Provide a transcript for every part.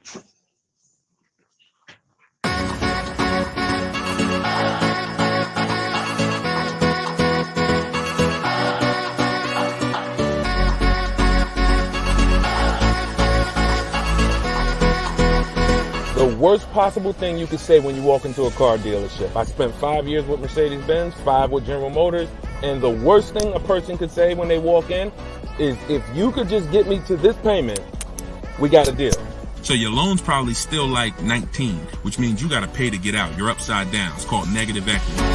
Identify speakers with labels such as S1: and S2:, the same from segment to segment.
S1: The worst possible thing you could say when you walk into a car dealership. I spent 5 years with Mercedes-Benz, 5 with General Motors, and the worst thing a person could say when they walk in is, if you could just get me to this payment, we got a deal.
S2: So your loan's probably still like 19, which means you got to pay to get out. You're upside down. It's called negative equity.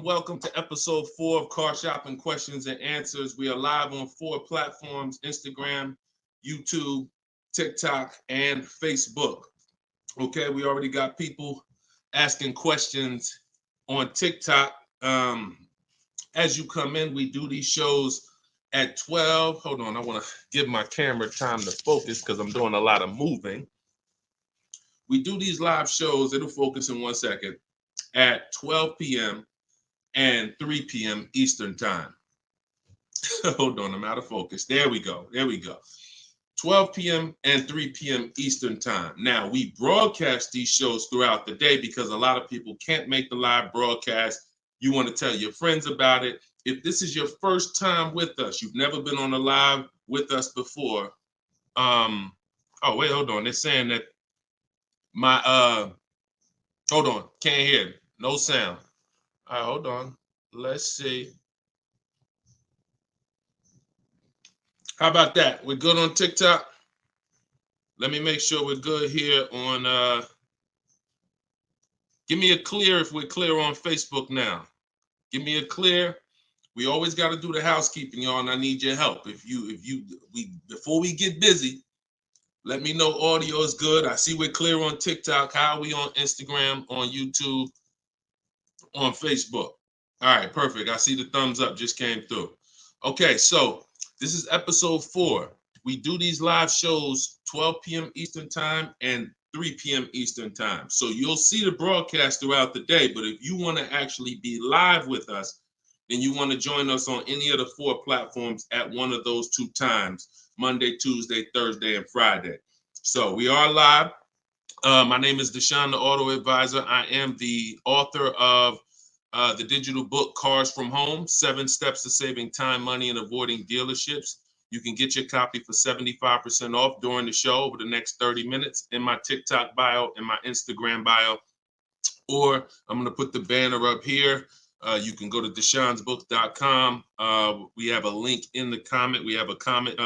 S2: Welcome to episode 4 of Car Shopping Questions and Answers. We are live on 4 platforms: Instagram, YouTube, TikTok, and Facebook. Okay, we already got people asking questions on TikTok. As you come in, we do these shows at 12. Hold on, I want to give my camera time to focus because I'm doing a lot of moving. We do these live shows, it'll focus in 1 second, at 12 p.m. and 3 p.m. Eastern time. Hold on, I'm out of focus. There we go. 12 p.m. and 3 p.m. Eastern time. Now, we broadcast these shows throughout the day because a lot of people can't make the live broadcast. You want to tell your friends about it. If this is your first time with us, you've never been on a live with us before. Oh, wait, hold on. They're saying that hold on, can't hear. No sound. All right, hold on. Let's see. How about that? We're good on TikTok? Let me make sure we're good here on, give me a clear if we're clear on Facebook now. Give me a clear. We always got to do the housekeeping, y'all, and I need your help. Before we get busy, let me know audio is good. I see we're clear on TikTok. How are we on Instagram, on YouTube, on Facebook? All right, perfect. I see the thumbs up just came through. Okay, so this is episode 4. We do these live shows 12 p.m. Eastern time and 3 p.m. Eastern time. So you'll see the broadcast throughout the day, but if you want to actually be live with us, then you want to join us on any of the 4 platforms at one of those 2 times: Monday, Tuesday, Thursday, and Friday. So we are live. My name is Deshone the Auto Advisor. I am the author of the digital book, Cars from Home, 7 Steps to Saving Time, Money, and Avoiding Dealerships. You can get your copy for 75% off during the show over the next 30 minutes in my TikTok bio and my Instagram bio. Or I'm going to put the banner up here. You can go to deshonesbook.com. We have a link in the comment. We have a comment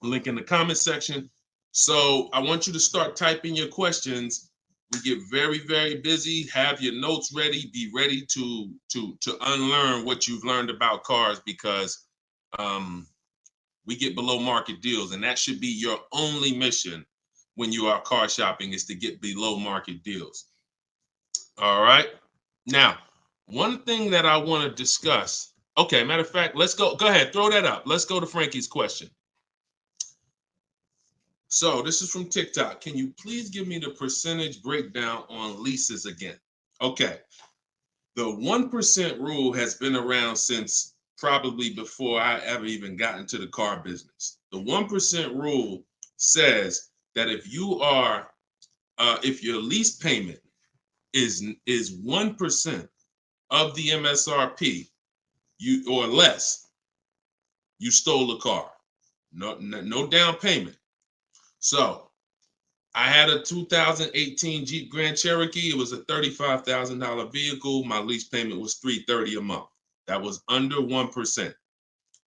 S2: link in the comment section. So I want you to start typing your questions. We get very, very busy. Have your notes ready. Be ready to unlearn what you've learned about cars, because we get below market deals, and that should be your only mission when you are car shopping, is to get below market deals. All right. Now, one thing that I want to discuss. Okay, matter of fact, let's go. Go ahead, throw that up. Let's go to Frankie's question. So this is from TikTok. Can you please give me the percentage breakdown on leases again? Okay. The 1% rule has been around since probably before I ever even got into the car business. The 1% rule says that if your lease payment is 1% of the MSRP, or less, you stole the car. No down payment. So I had a 2018 Jeep Grand Cherokee. It was a $35,000 vehicle. My lease payment was $330 a month. That was under 1%.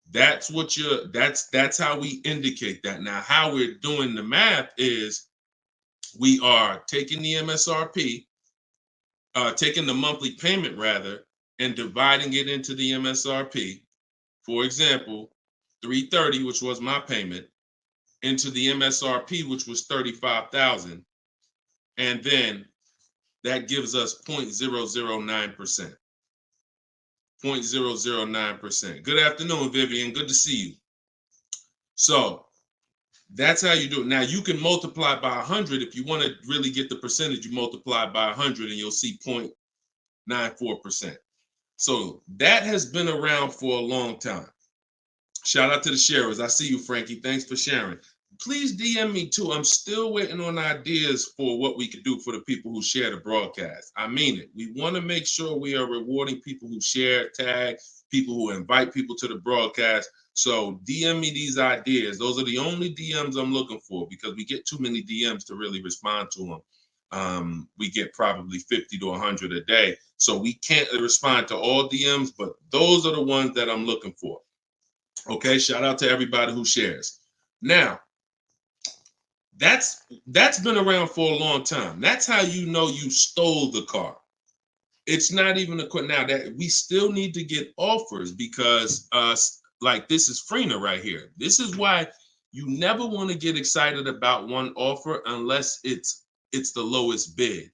S2: That's how we indicate that. Now, how we're doing the math is we are taking the MSRP, taking the monthly payment rather, and dividing it into the MSRP. For example, $330, which was my payment, into the MSRP, which was 35,000, and then that gives us 0.009%. 0.009%. Good afternoon, Vivian. Good to see you. So that's how you do it. Now you can multiply by 100. If you want to really get the percentage, you multiply by 100 and you'll see 0.94%. So that has been around for a long time. Shout out to the sharers. I see you, Frankie. Thanks for sharing. Please DM me too. I'm still waiting on ideas for what we could do for the people who share the broadcast. I mean it. We want to make sure we are rewarding people who share, tag, people who invite people to the broadcast. So DM me these ideas. Those are the only DMs I'm looking for because we get too many DMs to really respond to them. We get probably 50 to 100 a day. So we can't respond to all DMs, but those are the ones that I'm looking for. Okay, shout out to everybody who shares. Now, that's been around for a long time. That's how you know you stole the car. It's not even a question now that we still need to get offers because like this is Freener right here. This is why you never want to get excited about one offer unless it's the lowest bid.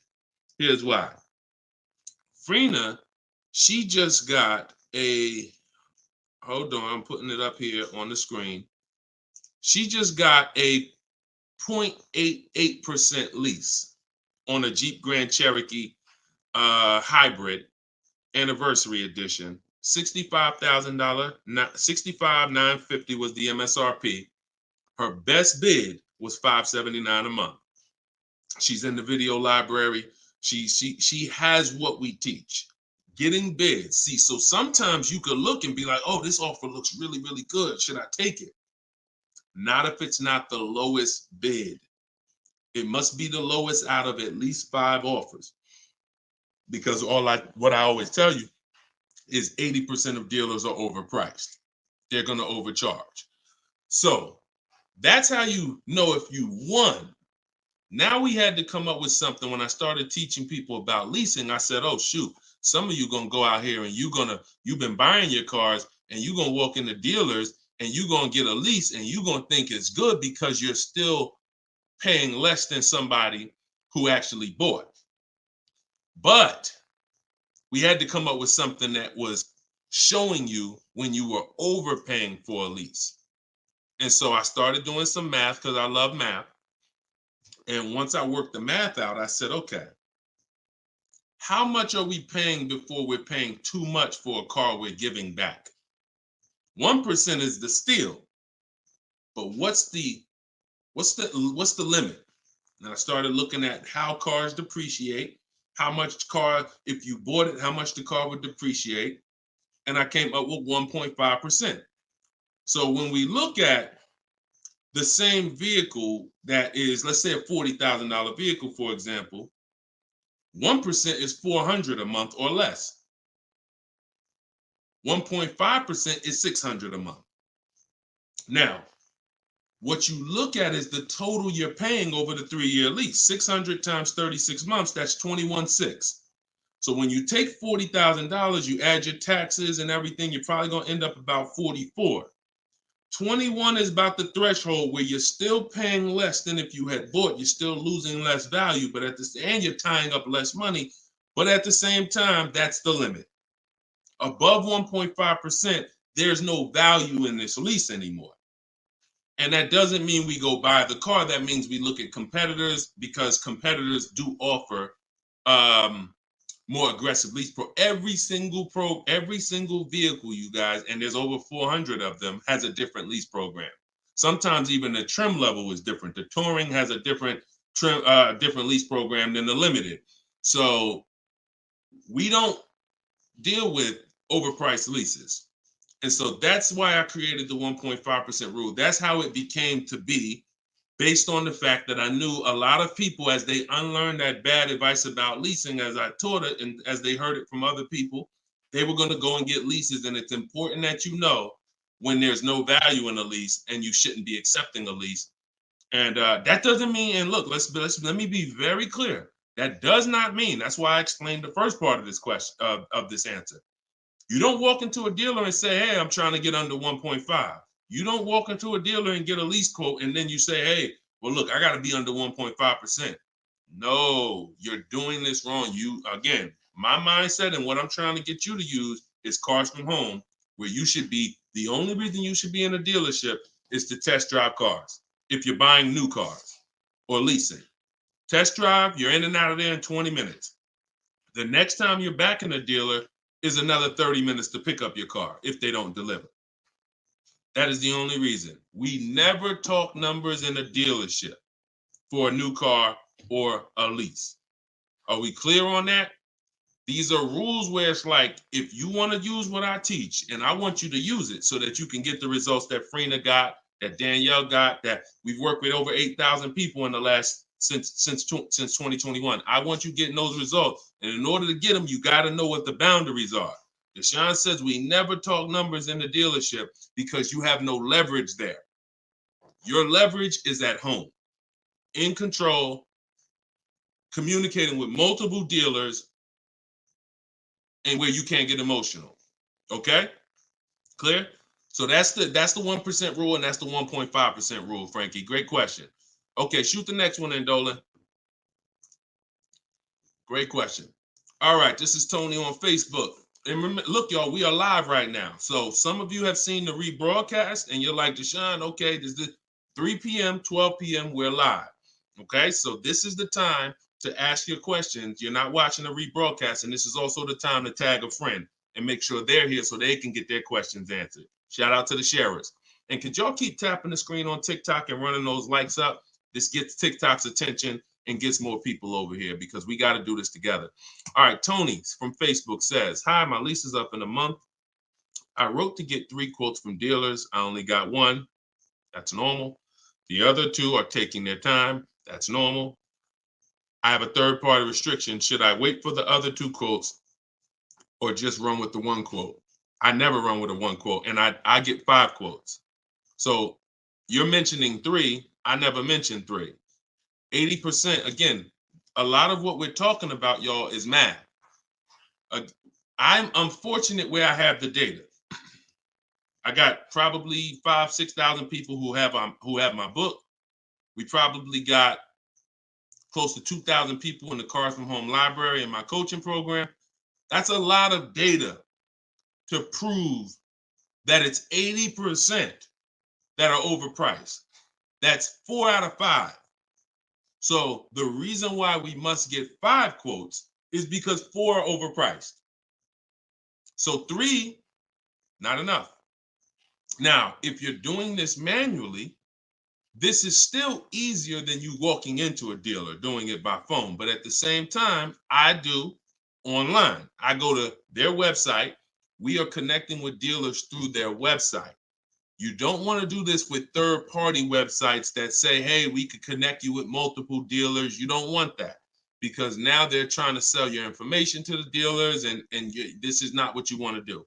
S2: Here's why. Freener, she just got a, hold on, I'm putting it up here on the screen. She just got a 0.88% lease on a Jeep Grand Cherokee hybrid anniversary edition. $65,000, $65,950 was the MSRP. Her best bid was $579 a month. She's in the video library. She has what we teach. Getting bids. See, so sometimes you could look and be like, oh, this offer looks really, really good. Should I take it? Not if it's not the lowest bid. It must be the lowest out of at least 5 offers. Because what I always tell you is 80% of dealers are overpriced. They're going to overcharge. So that's how you know if you won. Now we had to come up with something. When I started teaching people about leasing, I said, oh, shoot, some of you going to go out here and you've been buying your cars and you're going to walk into dealers and you're going to get a lease and you're going to think it's good because you're still paying less than somebody who actually bought. But we had to come up with something that was showing you when you were overpaying for a lease. And so I started doing some math because I love math. And once I worked the math out, I said, okay, how much are we paying before we're paying too much for a car we're giving back? 1% is the steal. But what's the limit? And I started looking at how cars depreciate, how much car, if you bought it, how much the car would depreciate. And I came up with 1.5%. So when we look at the same vehicle that is, let's say a $40,000 vehicle, for example, 1% is $400 a month or less. 1.5% is $600 a month. Now, what you look at is the total you're paying over the 3-year lease. 600 times 36 months, that's 21.6. So when you take $40,000, you add your taxes and everything, you're probably going to end up about 44. 21 is about the threshold where you're still paying less than if you had bought. You're still losing less value, but and you're tying up less money. But at the same time, that's the limit. Above 1.5%, there's no value in this lease anymore. And that doesn't mean we go buy the car. That means we look at competitors because competitors do offer more aggressive lease pro. Every single vehicle, you guys, and there's over 400 of them, has a different lease program. Sometimes even the trim level is different. The Touring has a different lease program than the Limited. So we don't deal with overpriced leases. And so that's why I created the 1.5% rule. That's how it became to be, based on the fact that I knew a lot of people, as they unlearned that bad advice about leasing, as I taught it and as they heard it from other people, they were going to go and get leases. And it's important that you know when there's no value in a lease and you shouldn't be accepting a lease. And that doesn't mean, and look, let me be very clear. That does not mean, that's why I explained the first part of this question, of this answer. You don't walk into a dealer and say, hey, I'm trying to get under 1.5. You don't walk into a dealer and get a lease quote and then you say, hey, well, look, I got to be under 1.5%. No, you're doing this wrong. Again, my mindset and what I'm trying to get you to use is Cars from Home, where you should be. The only reason you should be in a dealership is to test drive cars. If you're buying new cars or leasing, test drive, you're in and out of there in 20 minutes. The next time you're back in a dealer is another 30 minutes to pick up your car if they don't deliver. That is the only reason. We never talk numbers in a dealership for a new car or a lease. Are we clear on that? These are rules where it's like, if you want to use what I teach, and I want you to use it so that you can get the results that Frina got, that Danielle got, that we've worked with over 8,000 people in the last since 2021. I want you getting those results. And in order to get them, you got to know what the boundaries are. Deshone says we never talk numbers in the dealership because you have no leverage there. Your leverage is at home, in control, communicating with multiple dealers, and where you can't get emotional. Okay? Clear? So that's the 1% rule, and that's the 1.5% rule, Frankie. Great question. Okay, shoot the next one in, Dolan. Great question. All right, this is Tony on Facebook. And remember, look, y'all, we are live right now. So some of you have seen the rebroadcast, and you're like, Deshone, okay, this is 3 p.m., 12 p.m., we're live. Okay, so this is the time to ask your questions. You're not watching the rebroadcast, and this is also the time to tag a friend and make sure they're here so they can get their questions answered. Shout out to the sharers. And could y'all keep tapping the screen on TikTok and running those likes up? This gets TikTok's attention and gets more people over here because we got to do this together. All right, Tony from Facebook says, hi, my lease is up in a month. I wrote to get 3 quotes from dealers. I only got 1. That's normal. The other 2 are taking their time. That's normal. I have a third-party restriction. Should I wait for the other 2 quotes or just run with the 1 quote? I never run with a 1 quote, and I get 5 quotes. So you're mentioning 3. I never mentioned 3. 80%, again, a lot of what we're talking about, y'all, is math. I'm unfortunate where I have the data. I got probably 5,000-6,000 people who have my book. We probably got close to 2,000 people in the Cars from Home library in my coaching program. That's a lot of data to prove that it's 80% that are overpriced. That's 4 out of 5. So the reason why we must get 5 quotes is because 4 are overpriced. So 3, not enough. Now, if you're doing this manually, this is still easier than you walking into a dealer doing it by phone. But at the same time, I do online. I go to their website. We are connecting with dealers through their website. You don't want to do this with third-party websites that say, hey, we could connect you with multiple dealers. You don't want that because now they're trying to sell your information to the dealers, and this is not what you want to do.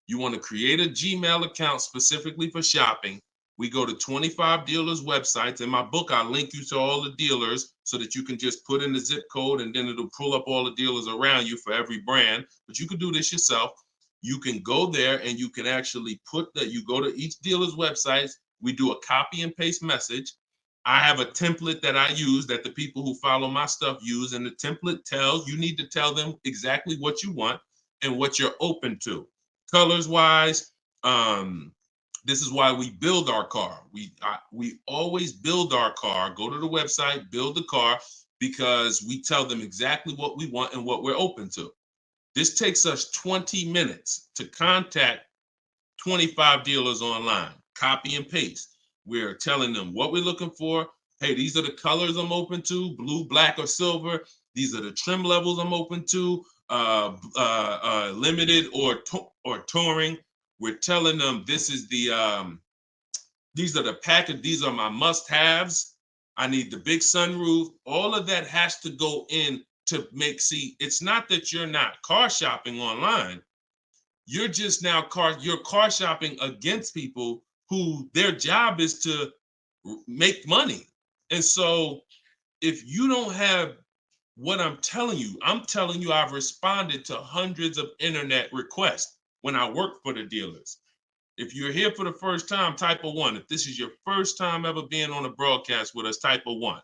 S2: You want to create a Gmail account specifically for shopping. We go to 25 dealers' websites. In my book, I link you to all the dealers so that you can just put in the zip code and then it'll pull up all the dealers around you for every brand. But you can do this yourself. You can go there and you can actually put that. You go to each dealer's websites. We do a copy and paste message. I have a template that I use that the people who follow my stuff use. And the template tells, you need to tell them exactly what you want and what you're open to. Colors wise, this is why we build our car. We always build our car, go to the website, build the car, because we tell them exactly what we want and what we're open to. This takes us 20 minutes to contact 25 dealers online, copy and paste. We're telling them what we're looking for. Hey, these are the colors I'm open to, blue, black, or silver. These are the trim levels I'm open to, limited or touring. We're telling them this is these are the package, these are my must-haves. I need the big sunroof. All of that has to go in to see, it's not that you're not car shopping online. You're just now you're car shopping against people who their job is to make money. And so if you don't have what I'm telling you I've responded to hundreds of internet requests when I work for the dealers. If you're here for the first time, type a 1. If this is your first time ever being on a broadcast with us, type a 1.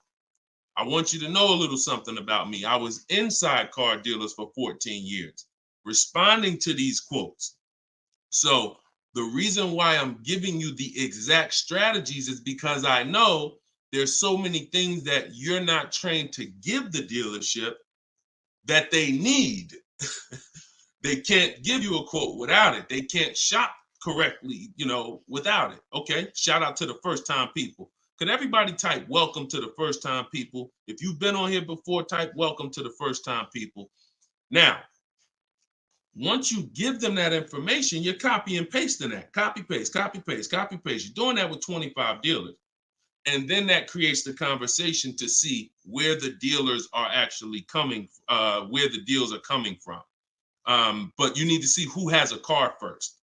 S2: I want you to know a little something about me. I was inside car dealers for 14 years, responding to these quotes. So the reason why I'm giving you the exact strategies is because I know there's so many things that you're not trained to give the dealership that they need. They can't give you a quote without it. They can't shop correctly, without it. Okay, shout out to the first time people. Could everybody type welcome to the first time people? If you've been on here before, type welcome to the first time people. Now, once you give them that information, you're copy and pasting that. Copy, paste, copy, paste, copy, paste. You're doing that with 25 dealers. And then that creates the conversation to see where the dealers are actually coming, where the deals are coming from. But you need to see who has a car first.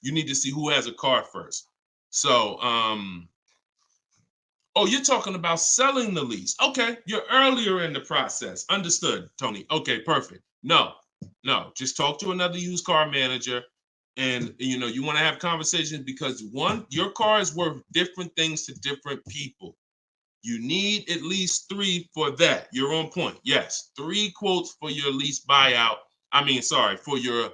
S2: You need to see who has a car first. So, oh, you're talking about selling the lease. Okay, you're earlier in the process. Understood, Tony. Okay, perfect. No, just talk to another used car manager. And you want to have conversations because one, your car is worth different things to different people. You need at least 3 for that. You're on point. Yes, 3 quotes for your lease buyout. For your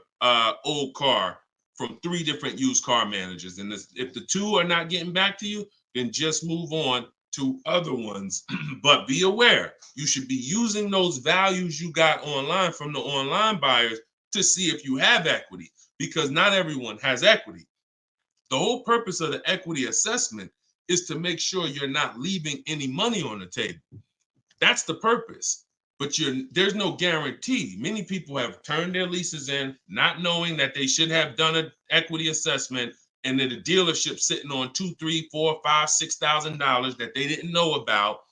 S2: old car from 3 different used car managers. And if the 2 are not getting back to you, then just move on to other ones. But be aware, you should be using those values you got online from the online buyers to see if you have equity, because not everyone has equity. The whole purpose of the equity assessment is to make sure you're not leaving any money on the table. That's the purpose. But there's no guarantee. Many people have turned their leases in not knowing that they should have done an equity assessment, and then the dealership sitting on $2,000, $3,000, $4,000, $5,000, $6,000 that they didn't know about.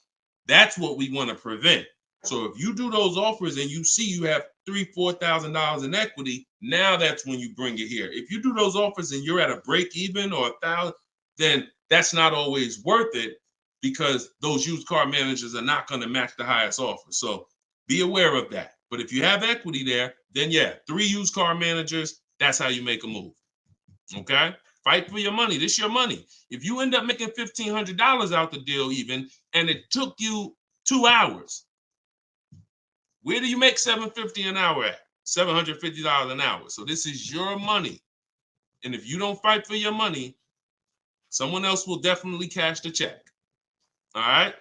S2: That's what we want to prevent. So if you do those offers and you see you have $3,000, $4,000 in equity, now that's when you bring it here. If you do those offers and you're at a break even or $1,000, then that's not always worth it, because those used car managers are not going to match the highest offer. So be aware of that. But if you have equity there, then yeah, 3 used car managers, that's how you make a move. Okay? Fight for your money. This is your money. If you end up making $1,500 out the deal even, and it took you 2 hours, where do you make $750 an hour at? $750 an hour. So this is your money. And if you don't fight for your money, someone else will definitely cash the check. All right?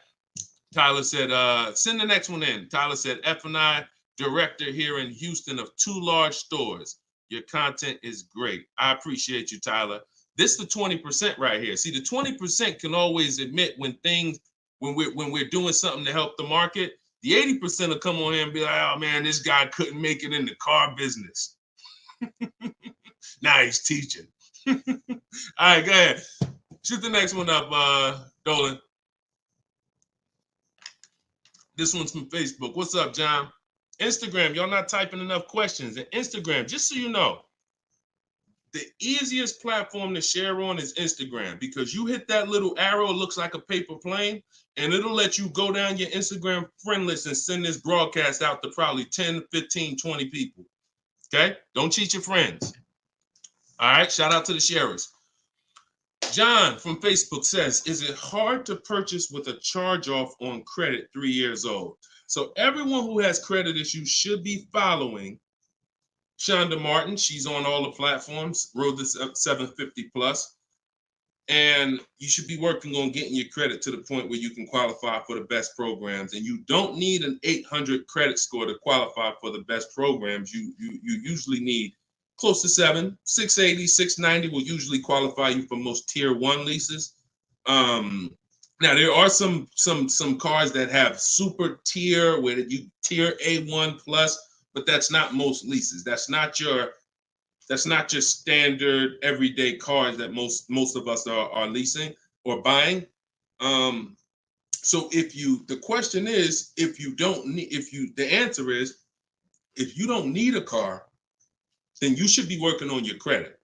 S2: Tyler said, send the next one in. Tyler said, F&I director here in Houston of 2 large stores. Your content is great. I appreciate you, Tyler. This is the 20% right here. See, the 20% can always admit when we're doing something to help the market. The 80% will come on here and be like, oh man, this guy couldn't make it in the car business. Now he's teaching. All right, go ahead. Shoot the next one up, Dolan. This one's from Facebook. What's up, John? Instagram, y'all not typing enough questions. And Instagram, just so you know, the easiest platform to share on is Instagram, because you hit that little arrow, it looks like a paper plane, and it'll let you go down your Instagram friend list and send this broadcast out to probably 10, 15, 20 people. Okay? Don't cheat your friends. All right? Shout out to the sharers. John from Facebook says, is it hard to purchase with a charge-off on credit 3 years old? So everyone who has credit issues should be following Shonda Martin. She's on all the platforms, Road to 750 plus. And you should be working on getting your credit to the point where you can qualify for the best programs. And you don't need an 800 credit score to qualify for the best programs. You usually need close to 680, 690 will usually qualify you for most tier 1 leases. Now there are some cars that have super tier where you tier A1 plus, but that's not most leases. That's not your standard everyday cars that most of us are leasing or buying. So the question is, the answer is, if you don't need a car, then you should be working on your credit.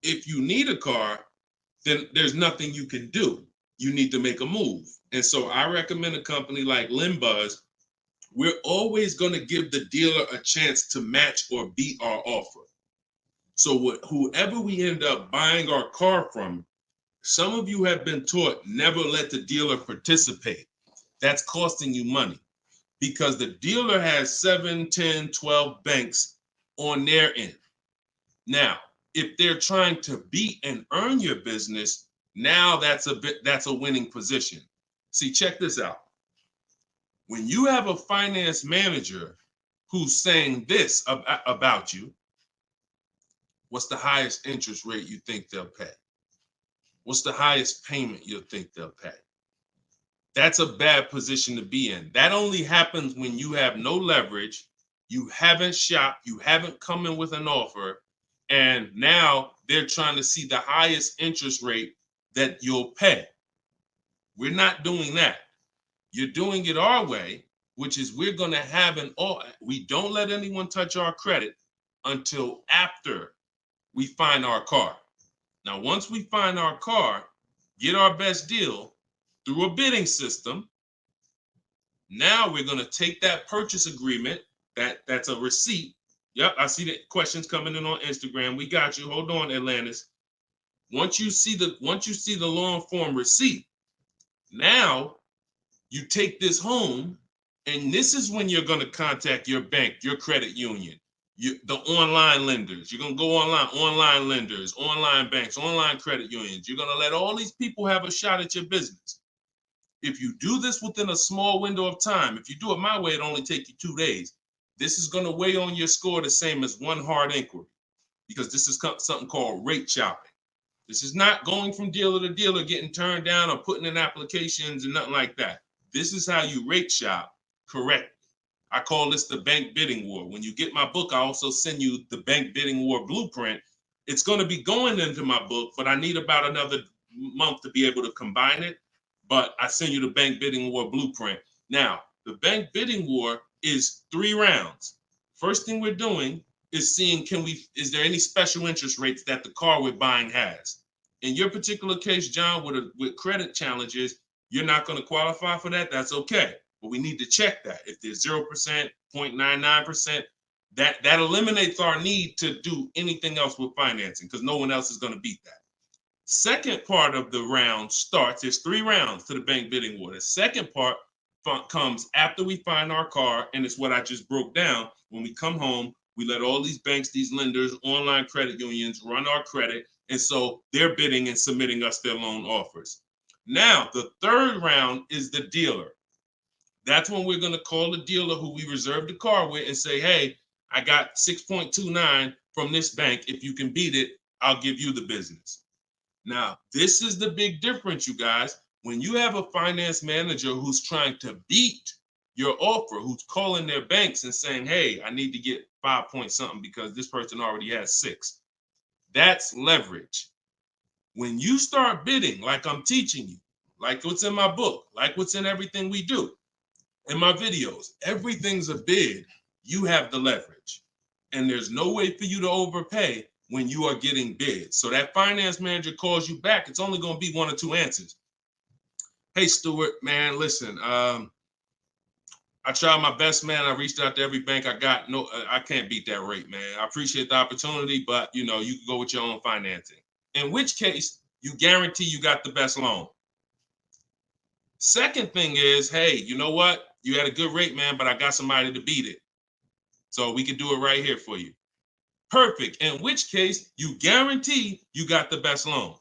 S2: If you need a car, then there's nothing you can do. You need to make a move. And so I recommend a company like Limbuzz. We're always going to give the dealer a chance to match or beat our offer. So whoever we end up buying our car from, some of you have been taught never let the dealer participate. That's costing you money because the dealer has 7, 10, 12 banks on their end. Now, if they're trying to beat and earn your business, now that's a winning position. See, check this out. When you have a finance manager who's saying this about you, what's the highest interest rate you think they'll pay? What's the highest payment you think they'll pay? That's a bad position to be in. That only happens when you have no leverage, you haven't shopped, you haven't come in with an offer, and now they're trying to see the highest interest rate that you'll pay. We're not doing that. You're doing it our way, which is we're going to have we don't let anyone touch our credit until after we find our car. Now, once we find our car, get our best deal through a bidding system, now we're going to take that purchase agreement, that's a receipt. Yep, I see the questions coming in on Instagram. We got you. Hold on, Atlantis. Once you see the long form receipt, now you take this home, and this is when you're going to contact your bank, your credit union, the online lenders. You're going to go online lenders, online banks, online credit unions. You're going to let all these people have a shot at your business. If you do this within a small window of time, if you do it my way, it only take you 2 days. This is going to weigh on your score the same as one hard inquiry, because this is something called rate shopping. This is not going from dealer to dealer, getting turned down or putting in applications and nothing like that. This is how you rate shop correctly. I call this the bank bidding war. When you get my book, I also send you the bank bidding war blueprint. It's going to be going into my book, but I need about another month to be able to combine it. But I send you the bank bidding war blueprint. Now, the bank bidding war is 3 rounds. First thing we're doing is seeing, is there any special interest rates that the car we're buying has? In your particular case, John, with credit challenges, you're not going to qualify for that. That's okay. But we need to check that. If there's 0%, 0.99%, that eliminates our need to do anything else with financing, because no one else is going to beat that. Second part of the round starts, there's 3 rounds to the bank bidding war. The second part comes after we find our car, and it's what I just broke down. When we come home, we let all these banks, these lenders, online credit unions run our credit, and so they're bidding and submitting us their loan offers. Now, the third round is the dealer. That's when we're going to call the dealer who we reserved the car with and say, hey, I got 6.29 from this bank. If you can beat it, I'll give you the business. Now, this is the big difference, you guys. When you have a finance manager who's trying to beat your offer, who's calling their banks and saying, hey, I need to get 5 point something because this person already has 6. That's leverage. When you start bidding, like I'm teaching you, like what's in my book, like what's in everything we do, in my videos, everything's a bid. You have the leverage. And there's no way for you to overpay when you are getting bids. So that finance manager calls you back, it's only going to be 1 or 2 answers. Hey, Stuart, man, listen, I tried my best, man. I reached out to every bank I got. No, I can't beat that rate, man. I appreciate the opportunity, but you can go with your own financing. In which case, you guarantee you got the best loan. Second thing is, hey, you know what? You had a good rate, man, but I got somebody to beat it. So we can do it right here for you. Perfect. In which case, you guarantee you got the best loan.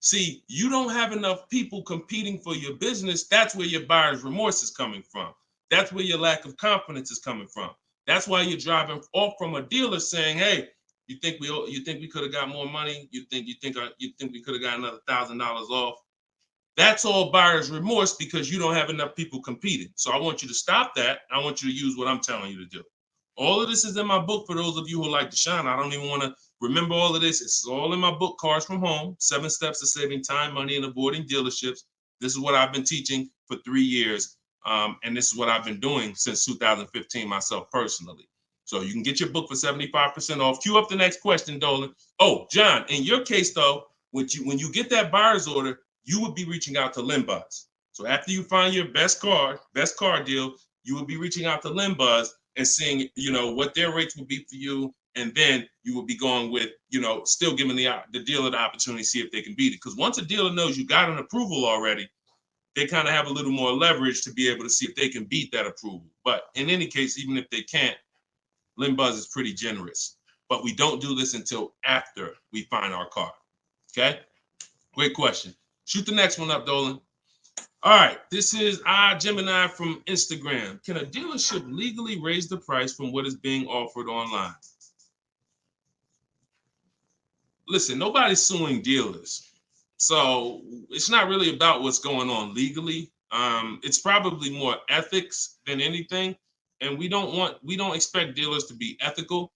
S2: See, you don't have enough people competing for your business. That's where your buyer's remorse is coming from. That's where your lack of confidence is coming from. That's why you're driving off from a dealer saying, hey, you think we could have got more money? You think we could have got another $1,000 off? That's all buyer's remorse because you don't have enough people competing. So I want you to stop that. I want you to use what I'm telling you to do. All of this is in my book for those of you who like Deshone. I don't even want to remember all of this. It's all in my book, Cars from Home, 7 Steps to Saving Time, Money, and Avoiding Dealerships. This is what I've been teaching for 3 years. And this is what I've been doing since 2015 myself personally. So you can get your book for 75% off. Cue up the next question, Dolan. Oh, John, in your case, though, when you get that buyer's order, you would be reaching out to Limbuzz. So after you find your best car deal, you would be reaching out to Limbuzz and seeing, what their rates would be for you and then you will be going with, still giving the dealer the opportunity to see if they can beat it. Because once a dealer knows you got an approval already, they kind of have a little more leverage to be able to see if they can beat that approval. But in any case, even if they can't, LendBuzz is pretty generous. But we don't do this until after we find our car. Okay? Great question. Shoot the next one up, Dolan. All right, this is Gemini from Instagram. Can a dealership legally raise the price from what is being offered online? Listen, nobody's suing dealers. So it's not really about what's going on legally. It's probably more ethics than anything. And we don't expect dealers to be ethical.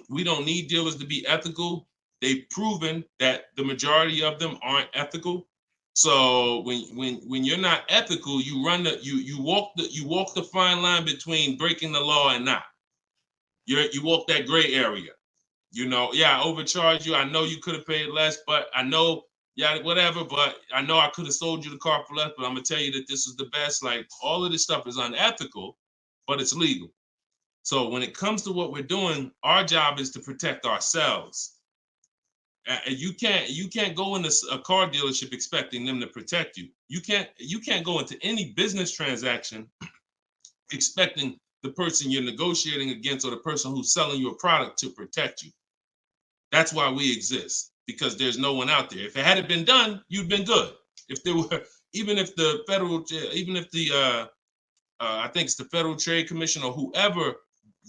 S2: We don't need dealers to be ethical. They've proven that the majority of them aren't ethical. So when you're not ethical, you walk the fine line between breaking the law and not. You walk that gray area. I overcharged you. I know you could have paid less, but I know, whatever. But I know I could have sold you the car for less. But I'm gonna tell you that this is the best. Like, all of this stuff is unethical, but it's legal. So when it comes to what we're doing, our job is to protect ourselves. And you can't go into a car dealership expecting them to protect you. You can't go into any business transaction expecting the person you're negotiating against or the person who's selling you a product to protect you. That's why we exist, because there's no one out there. If it hadn't been done, you'd been good. If there were, even if the I think it's the Federal Trade Commission or whoever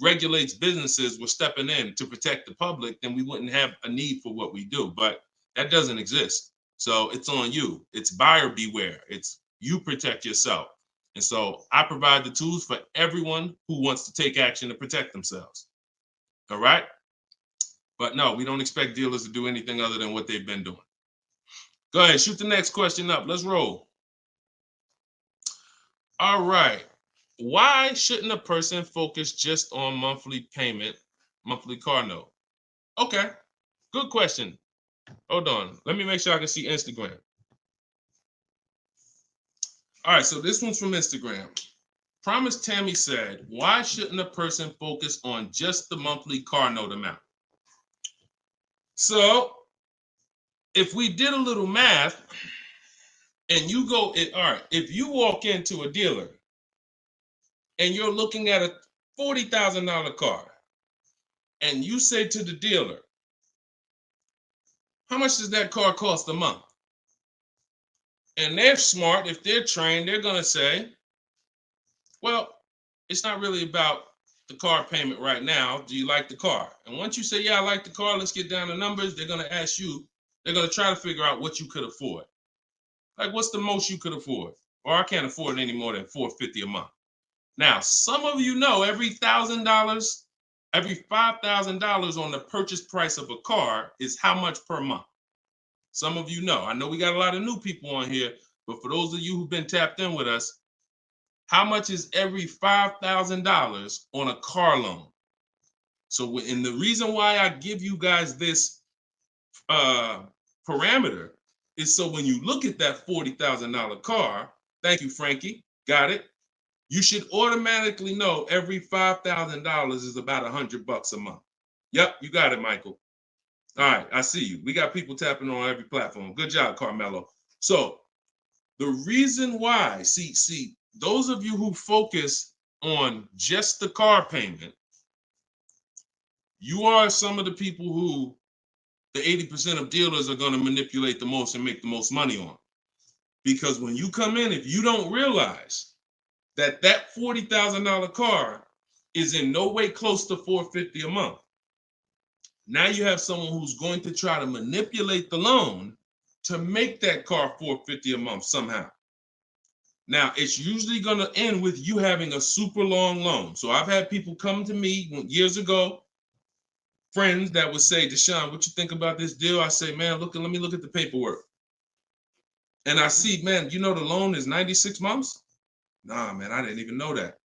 S2: regulates businesses were stepping in to protect the public, then we wouldn't have a need for what we do. But that doesn't exist. So it's on you. It's buyer beware. It's you protect yourself. And so I provide the tools for everyone who wants to take action to protect themselves. All right? But no, we don't expect dealers to do anything other than what they've been doing. Go ahead, shoot the next question up. Let's roll. All right. Why shouldn't a person focus just on monthly payment, monthly car note? Okay, good question. Hold on. Let me make sure I can see Instagram. All right, so this one's from Instagram. Promise Tammy said, why shouldn't a person focus on just the monthly car note amount? So if we did a little math and you go, all right, if you walk into a dealer and you're looking at a $40,000 car and you say to the dealer, how much does that car cost a month? And they're smart, if they're trained, they're going to say, well, it's not really about the car payment right now. Do you like the car? And once you say, yeah, I like the car, let's get down to numbers, they're going to ask you, they're going to try to figure out what you could afford. Like, what's the most you could afford? Or I can't afford any more than $450 a month. Now, some of you know every $1,000, every $5,000 on the purchase price of a car is how much per month. Some of you know. I know we got a lot of new people on here, but for those of you who've been tapped in with us, how much is every $5,000 on a car loan? So, and the reason why I give you guys this parameter is so when you look at that $40,000 car, thank you, Frankie, got it. You should automatically know every $5,000 is about $100 a month. Yep, you got it, Michael. All right, I see you. We got people tapping on every platform. Good job, Carmelo. So the reason why, see, those of you who focus on just the car payment, you are some of the people who the 80% of dealers are going to manipulate the most and make the most money on. Because when you come in, if you don't realize that $40,000 car is in no way close to $450 a month, now you have someone who's going to try to manipulate the loan to make that car $450 a month somehow. Now, it's usually going to end with you having a super long loan. So I've had people come to me years ago, friends that would say, Deshone, what you think about this deal? I say, man, let me look at the paperwork. And I see, man, you know the loan is 96 months? Nah, man, I didn't even know that.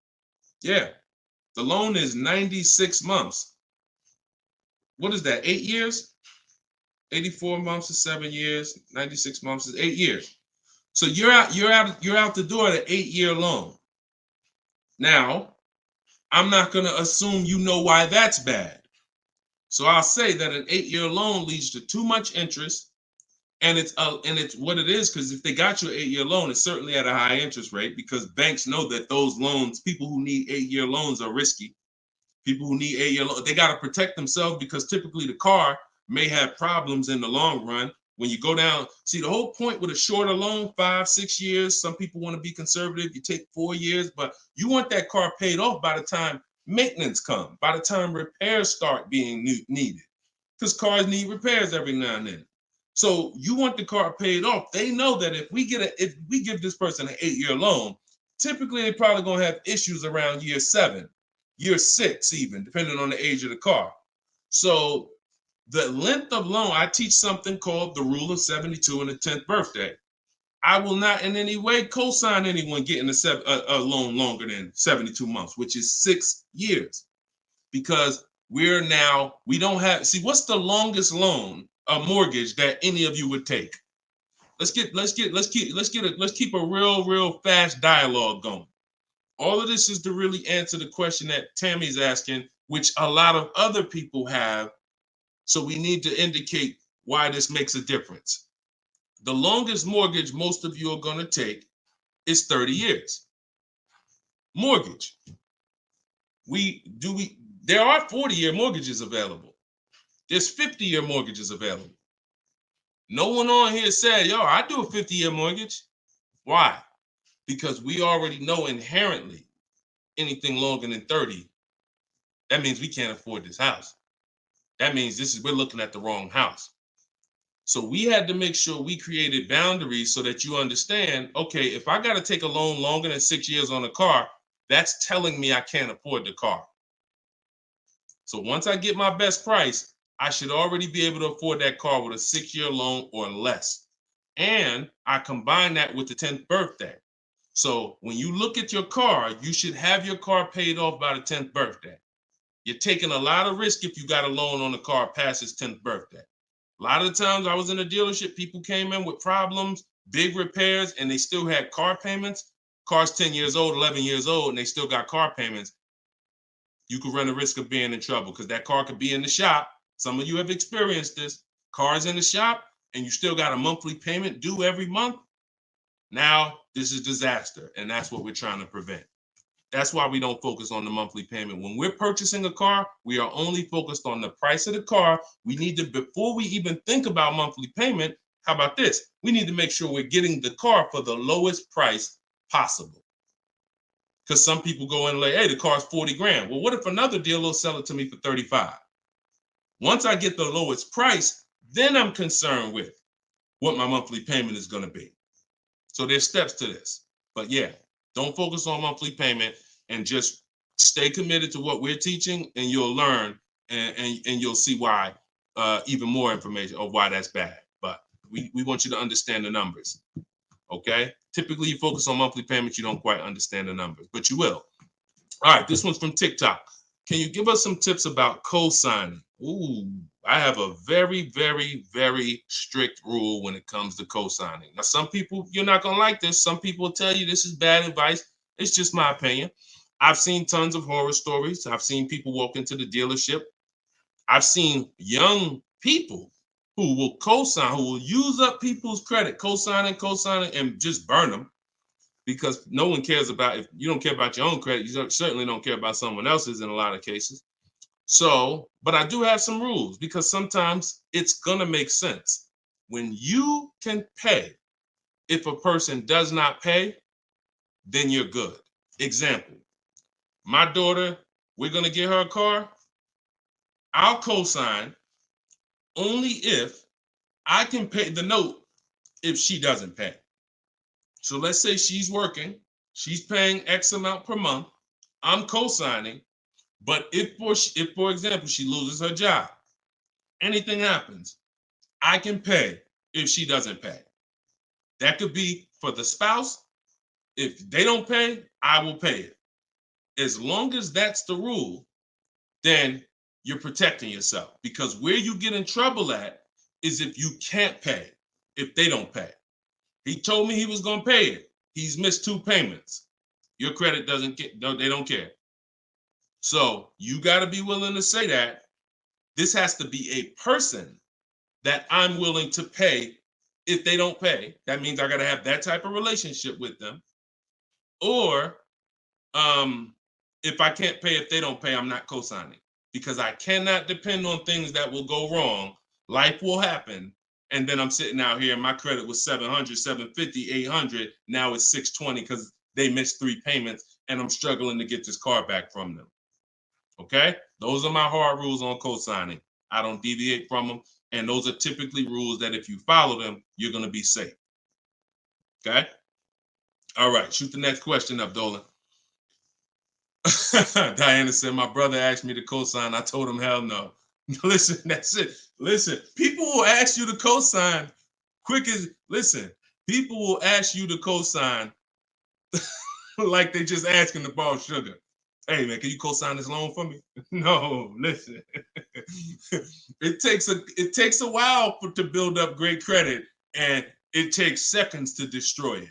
S2: Yeah, the loan is 96 months. What is that, 8 years? 84 months is 7 years, 96 months is 8 years. So you're out the door at an 8-year loan. Now, I'm not gonna assume you know why that's bad. So I'll say that an 8-year loan leads to too much interest, and it's what it is, because if they got you an 8-year loan, it's certainly at a high interest rate, because banks know that those loans, people who need 8-year loans are risky. People who need 8-year loans, they got to protect themselves, because typically the car may have problems in the long run. When you go down, see, the whole point with a shorter loan, 5-6 years, some people want to be conservative, you take 4 years, but you want that car paid off by the time maintenance comes, by the time repairs start being needed, because cars need repairs every now and then. So you want the car paid off. They know that if we give this person an 8-year loan, typically they're probably going to have issues around year 7, year 6, even depending on the age of the car. So the length of loan, I teach something called the rule of 72 and the 10th birthday. I will not in any way co-sign anyone getting a loan longer than 72 months, which is 6 years, because we don't have, see, what's the longest loan, a mortgage, that any of you would take? Let's keep a real fast dialogue going. All of this is to really answer the question that Tammy's asking, which a lot of other people have. So we need to indicate why this makes a difference. The longest mortgage most of you are going to take is 30 years. Mortgage. There are 40-year mortgages available. There's 50-year mortgages available. No one on here said, yo, I do a 50-year mortgage. Why? Because we already know inherently anything longer than 30, that means we can't afford this house. That means we're looking at the wrong house. So we had to make sure we created boundaries so that you understand, okay, if I got to take a loan longer than 6 years on a car, that's telling me I can't afford the car. So once I get my best price, I should already be able to afford that car with a 6-year loan or less. And I combine that with the 10th birthday. So when you look at your car, you should have your car paid off by the 10th birthday. You're taking a lot of risk if you got a loan on the car past its 10th birthday. A lot of the times I was in a dealership, people came in with problems, big repairs, and they still had car payments. Car's 10 years old, 11 years old, and they still got car payments. You could run the risk of being in trouble, because that car could be in the shop. Some of you have experienced this. Car's in the shop, and you still got a monthly payment due every month. Now, this is disaster, and that's what we're trying to prevent. That's why we don't focus on the monthly payment. When we're purchasing a car, we are only focused on the price of the car. We need to, before we even think about monthly payment, how about this? We need to make sure we're getting the car for the lowest price possible. Because some people go in and like, hey, the car's 40 grand. Well, what if another dealer will sell it to me for 35? Once I get the lowest price, then I'm concerned with what my monthly payment is going to be. So there's steps to this. But yeah, don't focus on monthly payment, and just stay committed to what we're teaching, and you'll learn, and you'll see why, even more information of why that's bad. But we want you to understand the numbers, okay? Typically, you focus on monthly payments, you don't quite understand the numbers, but you will. All right, this one's from TikTok. Can you give us some tips about co-signing? Ooh, I have a very, very, very strict rule when it comes to co-signing. Now, some people, you're not going to like this. Some people will tell you this is bad advice. It's just my opinion. I've seen tons of horror stories. I've seen people walk into the dealership. I've seen young people who will co-sign, who will use up people's credit, co-signing, and just burn them, because no one cares about, if you don't care about your own credit, you certainly don't care about someone else's in a lot of cases. So, but I do have some rules, because sometimes it's going to make sense. When you can pay, if a person does not pay, then you're good. Example, my daughter, we're going to get her a car. I'll co-sign only if I can pay the note if she doesn't pay. So let's say she's working, she's paying X amount per month. I'm co-signing. But if for example, she loses her job, anything happens, I can pay if she doesn't pay. That could be for the spouse. If they don't pay, I will pay it. As long as that's the rule, then you're protecting yourself, because where you get in trouble at is if you can't pay, if they don't pay. He told me he was going to pay it. He's missed 2 payments. Your credit doesn't get, no, they don't care. So you got to be willing to say that. This has to be a person that I'm willing to pay if they don't pay. That means I got to have that type of relationship with them. Or if I can't pay if they don't pay, I'm not co-signing, because I cannot depend on things that will go wrong. Life will happen. And then I'm sitting out here and my credit was 700, 750, 800. Now it's 620 because they missed 3 payments and I'm struggling to get this car back from them. Okay? Those are my hard rules on co-signing. I don't deviate from them. And those are typically rules that if you follow them, you're going to be safe. Okay? All right. Shoot the next question up, Dolan. Diana said, my brother asked me to co-sign. I told him, hell no. Listen, that's it. Listen, people will ask you to co-sign quick as, listen, people will ask you to co-sign like they just asking to borrow sugar. Hey man, can you co-sign this loan for me? No, listen. It takes a while to build up great credit, and it takes seconds to destroy it.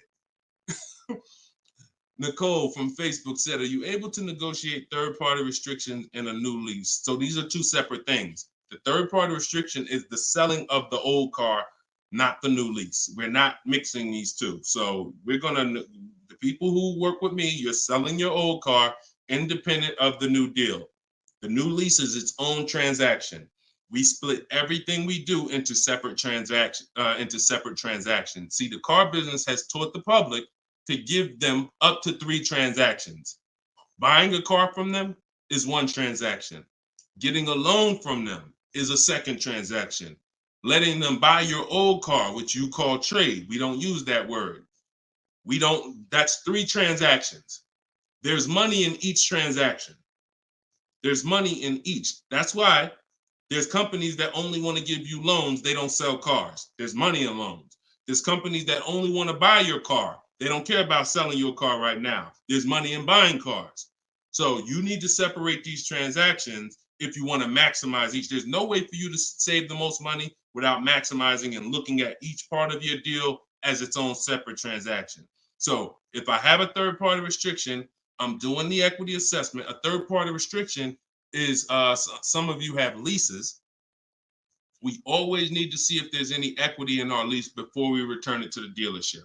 S2: Nicole from Facebook said, are you able to negotiate third-party restrictions in a new lease? So these are two separate things. The third-party restriction is the selling of the old car, not the new lease. We're not mixing these two. So we're going to, the people who work with me, you're selling your old car independent of the new deal. The new lease is its own transaction. We split everything we do into separate transactions. See, the car business has taught the public to give them up to 3 transactions. Buying a car from them is 1 transaction. Getting a loan from them is a 2nd transaction. Letting them buy your old car, which you call trade. We don't use that word. That's 3 transactions. There's money in each transaction. There's money in each. That's why there's companies that only want to give you loans. They don't sell cars. There's money in loans. There's companies that only want to buy your car. They don't care about selling your car right now. There's money in buying cars. So you need to separate these transactions if you want to maximize each. There's no way for you to save the most money without maximizing and looking at each part of your deal as its own separate transaction. So if I have a third-party restriction, I'm doing the equity assessment. A third-party restriction is, some of you have leases. We always need to see if there's any equity in our lease before we return it to the dealership.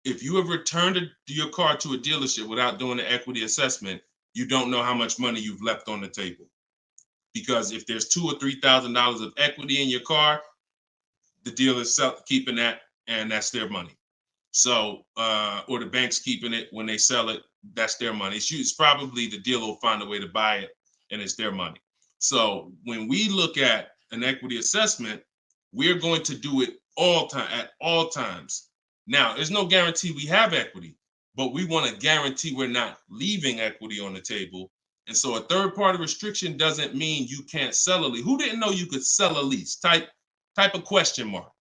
S2: If you have returned your car to a dealership without doing the equity assessment, you don't know how much money you've left on the table. Because if there's $2,000 or $3,000 of equity in your car, the dealer's keeping that, and that's their money. So, or the bank's keeping it when they sell it, that's their money. It's probably the dealer will find a way to buy it, and it's their money. So when we look at an equity assessment, we're going to do it at all times. Now, there's no guarantee we have equity, but we want to guarantee we're not leaving equity on the table. And so a third-party restriction doesn't mean you can't sell a lease. Who didn't know you could sell a lease? Type a question mark.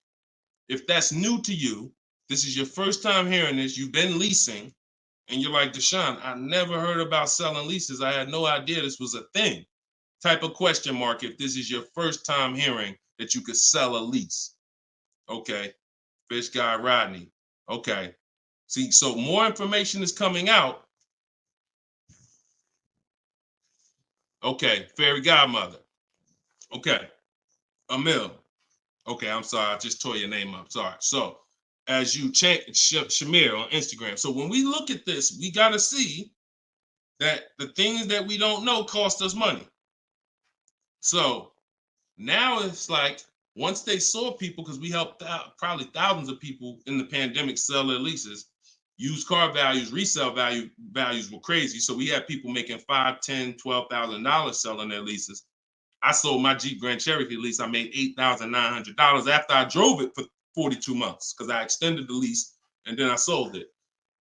S2: If that's new to you, this is your first time hearing this, you've been leasing, and you're like, Deshone, I never heard about selling leases. I had no idea this was a thing. Type a question mark if this is your first time hearing that you could sell a lease. Okay. Fish Guy Rodney. Okay. See, so more information is coming out. Okay. Fairy Godmother. Okay. Emil. Okay, I'm sorry. I just tore your name up. Sorry. So as you change Shamir on Instagram. So when we look at this, we got to see that the things that we don't know cost us money. So now it's like, once they saw people, because we helped out probably thousands of people in the pandemic sell their leases, used car values, resale values were crazy. So we had people making $5,000, $10,000, $12,000 selling their leases. I sold my Jeep Grand Cherokee lease. I made $8,900 after I drove it for 42 months because I extended the lease and then I sold it.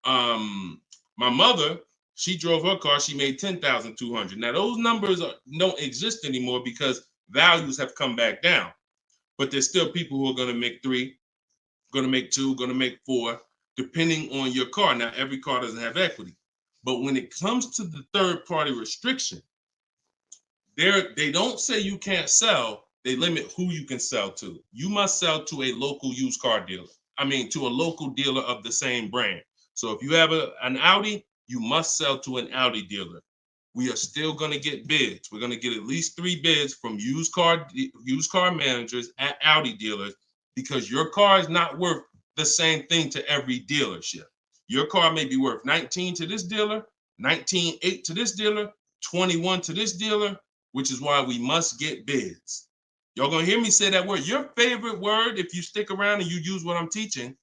S2: My mother, she drove her car. She made $10,200. Now those numbers don't exist anymore because values have come back down. But there's still people who are going to make 3, going to make 2, going to make 4, depending on your car. Now, every car doesn't have equity. But when it comes to the third-party restriction, they don't say you can't sell. They limit who you can sell to. You must sell to a local used car dealer. To a local dealer of the same brand. So if you have an Audi, you must sell to an Audi dealer. we are still going to get bids. We're going to get at least 3 bids from used car managers at Audi dealers, because your car is not worth the same thing to every dealership. Your car may be worth 19 to this dealer, 19.8 to this dealer, 21 to this dealer, which is why we must get bids. Y'all gonna hear me say that word. Your favorite word, if you stick around and you use what I'm teaching,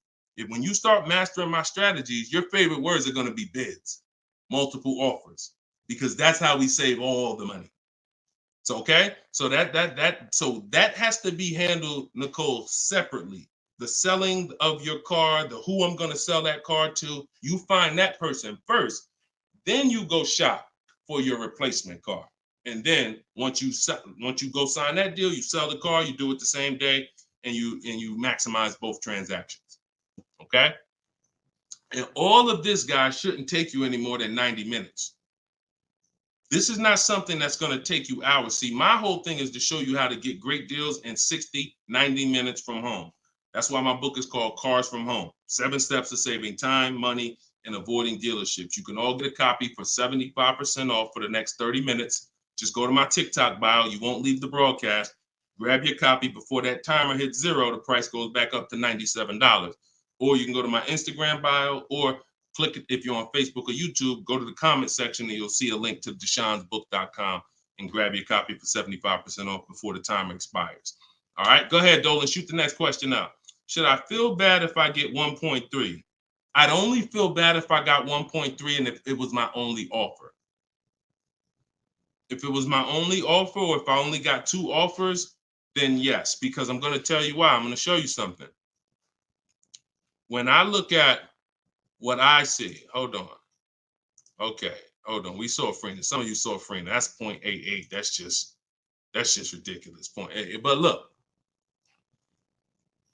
S2: when you start mastering my strategies, your favorite words are gonna be bids, multiple offers, because that's how we save all the money. So okay, so that has to be handled, Nicole, separately. The selling of your car, the who I'm gonna sell that car to, you find that person first. Then you go shop for your replacement car. And then once you go sign that deal, you sell the car, you do it the same day, and you maximize both transactions. Okay? And all of this, guys, shouldn't take you any more than 90 minutes. This is not something that's going to take you hours. See, my whole thing is to show you how to get great deals in 60, 90 minutes from home. That's why my book is called Cars from Home: 7 Steps to Saving Time, Money, and Avoiding Dealerships. You can all get a copy for 75% off for the next 30 minutes. Just go to my TikTok bio. You won't leave the broadcast. Grab your copy before that timer hits 0. The price goes back up to $97. Or you can go to my Instagram bio, or click it if you're on Facebook or YouTube. Go to the comment section and you'll see a link to deshonsbook.com and grab your copy for 75% off before the timer expires. All right, go ahead, Dolan. Shoot the next question out. Should I feel bad if I get 1.3? I'd only feel bad if I got 1.3 and if it was my only offer. If it was my only offer, or if I only got 2 offers, then yes, because I'm going to tell you why. I'm going to show you something. When I look at what I see, hold on. Okay, hold on. We saw Freener. Some of you saw Freener. That's 0.88. That's just ridiculous. 0.88. But look,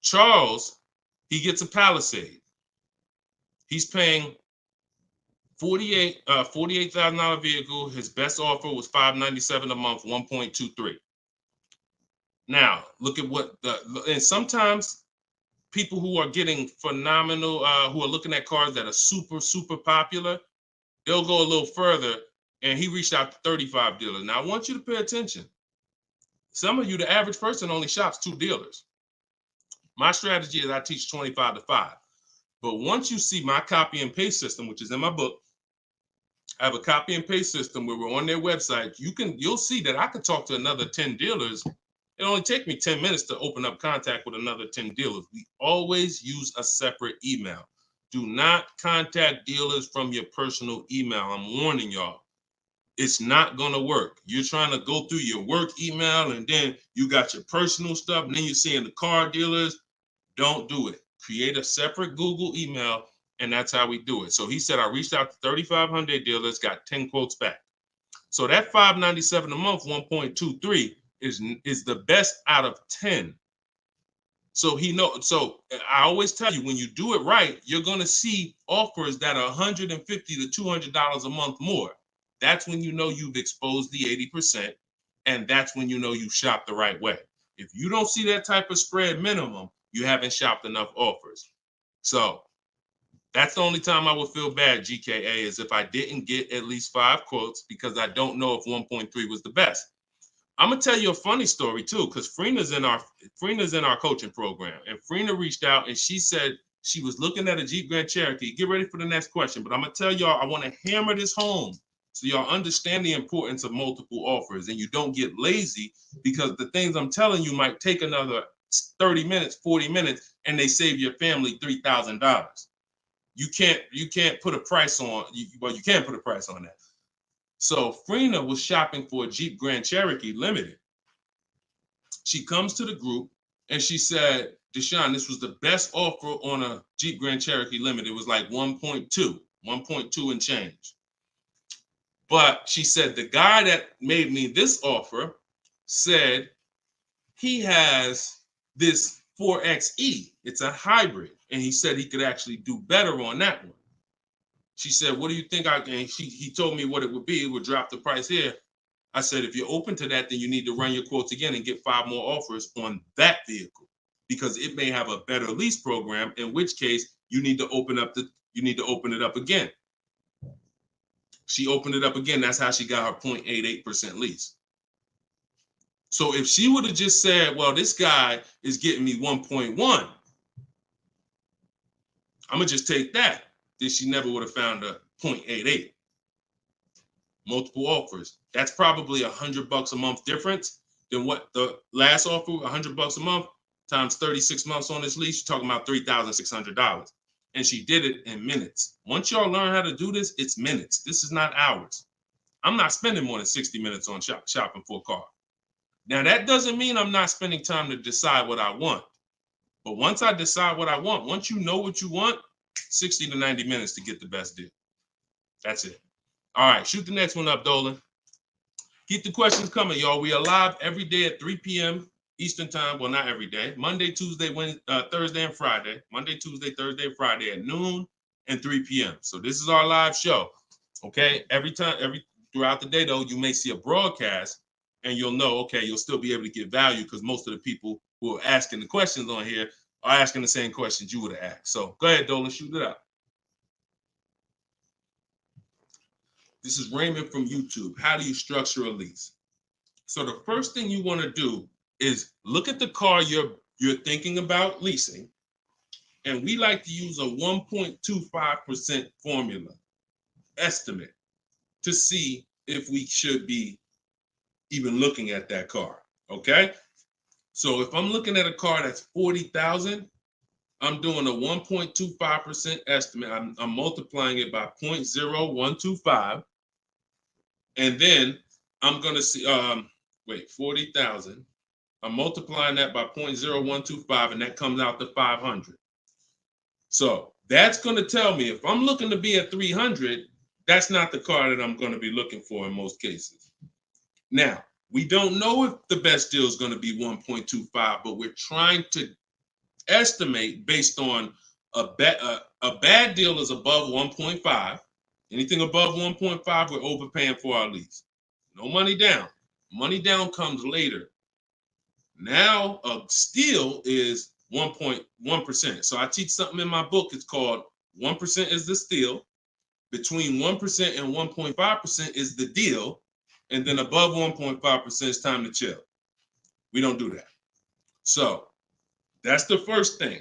S2: Charles, he gets a Palisade. He's paying $48,000 vehicle. His best offer was $597 a month, 1.23. Now look at and sometimes people who are getting phenomenal, who are looking at cars that are super, super popular, they'll go a little further, and he reached out to 35 dealers. Now I want you to pay attention. Some of you, the average person only shops 2 dealers. My strategy is I teach 25 to 5. But once you see my copy and paste system, which is in my book, I have a copy and paste system where we're on their website. You'll see that I could talk to another 10 dealers. It only take me 10 minutes to open up contact with another 10 dealers. We always use a separate email. Do not contact dealers from your personal email. I'm warning y'all. It's not going to work. You're trying to go through your work email, and then you got your personal stuff, and then you're seeing the car dealers. Don't do it. Create a separate Google email, and that's how we do it. So he said, I reached out to 3,500 dealers, got 10 quotes back. So that $597 a month, 1.23 is the best out of 10. So so I always tell you, when you do it right, you're going to see offers that are $150 to $200 a month more. That's when you know you've exposed the 80%, and that's when you know you shopped the right way. If you don't see that type of spread minimum, you haven't shopped enough offers. So that's the only time I would feel bad, GKA, is if I didn't get at least 5 quotes, because I don't know if 1.3 was the best. I'm gonna tell you a funny story too, because Freena's in our coaching program, and Freena reached out and she said she was looking at a Jeep Grand Cherokee. Get ready for the next question, but I'm gonna tell y'all, I want to hammer this home so y'all understand the importance of multiple offers, and you don't get lazy, because the things I'm telling you might take another 30 minutes, 40 minutes, and they save your family $3,000. You can't put a price on. Well, you can put a price on that. So Freena was shopping for a Jeep Grand Cherokee Limited. She comes to the group and she said, Deshone, this was the best offer on a Jeep Grand Cherokee Limited. It was like 1.2 and change. But she said, the guy that made me this offer said he has this 4xe. It's a hybrid. And he said he could actually do better on that one. She said, what do you think I can? He told me what it would be. It would drop the price here. I said, if you're open to that, then you need to run your quotes again and get 5 more offers on that vehicle, because it may have a better lease program, in which case you need to open it up again. She opened it up again. That's how she got her 0.88% lease. So if she would have just said, well, this guy is getting me 1.1, I'm going to just take that, then she never would have found a 0.88. Multiple offers. That's probably $100 a month difference than what the last offer, $100 a month times 36 months on this lease. You're talking about $3,600. And she did it in minutes. Once y'all learn how to do this, it's minutes. This is not hours. I'm not spending more than 60 minutes on shopping for a car. Now, that doesn't mean I'm not spending time to decide what I want. But once I decide what I want, once you know what you want, 60 to 90 minutes to get the best deal. That's it. All right, shoot the next one up, Dolan. Keep the questions coming, y'all. We are live every day at 3 p.m. Eastern time. Well, not every day. Monday, Tuesday, Wednesday, Thursday, and Friday. Monday, Tuesday, Thursday, and Friday at noon and 3 p.m. So this is our live show. Okay. Throughout the day, though, you may see a broadcast and you'll know, okay, you'll still be able to get value because most of the people who are asking the questions on here are asking the same questions you would have asked. So go ahead, Dolan, shoot it out. This is Raymond from YouTube. How do you structure a lease? So the first thing you want to do is look at the car you're thinking about leasing, and we like to use a 1.25% formula estimate to see if we should be even looking at that car. Okay? So if I'm looking at a car that's $40,000, I'm doing a 1.25% estimate. I'm multiplying it by 0.0125. And then I'm going to see, 40,000. I'm multiplying that by 0.0125, and that comes out to 500. So that's going to tell me if I'm looking to be at 300, that's not the car that I'm going to be looking for in most cases. Now, we don't know if the best deal is going to be 1.25, but we're trying to estimate based on a bad deal is above 1.5. Anything above 1.5, we're overpaying for our lease. No money down. Money down comes later. Now, a steal is 1.1%. So I teach something in my book. It's called 1% is the steal. Between 1% and 1.5% is the deal. And then above 1.5% is time to chill. We don't do that. So that's the first thing.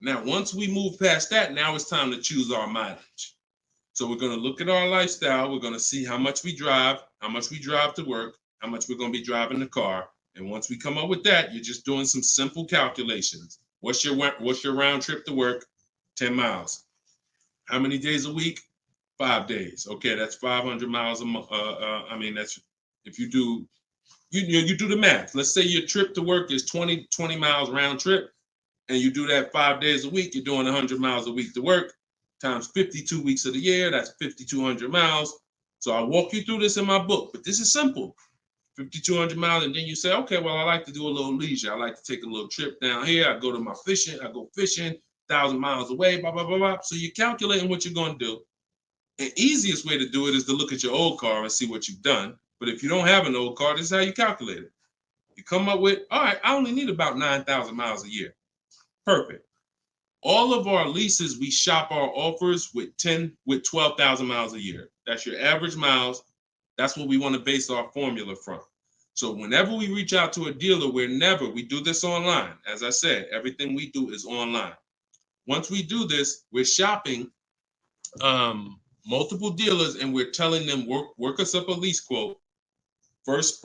S2: Now, once we move past that, now it's time to choose our mileage. So we're going to look at our lifestyle. We're going to see how much we drive to work, how much we're going to be driving the car. And once we come up with that, you're just doing some simple calculations. What's your round trip to work? 10 miles. How many days a week? 5 days. Okay, that's 500 miles a month. That's if you do the math. Let's say your trip to work is 20 miles round trip, and you do that 5 days a week. You're doing 100 miles a week to work. Times 52 weeks of the year, that's 5,200 miles. So I walk you through this in my book, but this is simple. 5,200 miles, and then you say, okay, well, I like to do a little leisure. I like to take a little trip down here. I go fishing, 1,000 miles away, blah, blah, blah, blah. So you're calculating what you're going to do. The easiest way to do it is to look at your old car and see what you've done. But if you don't have an old car, this is how you calculate it. You come up with, all right, I only need about 9,000 miles a year. Perfect. All of our leases, we shop our offers with 12,000 miles a year. That's your average miles. That's what we want to base our formula from. So whenever we reach out to a dealer, we do this online. As I said, everything we do is online. Once we do this, we're shopping multiple dealers, and we're telling them, work us up a lease quote. First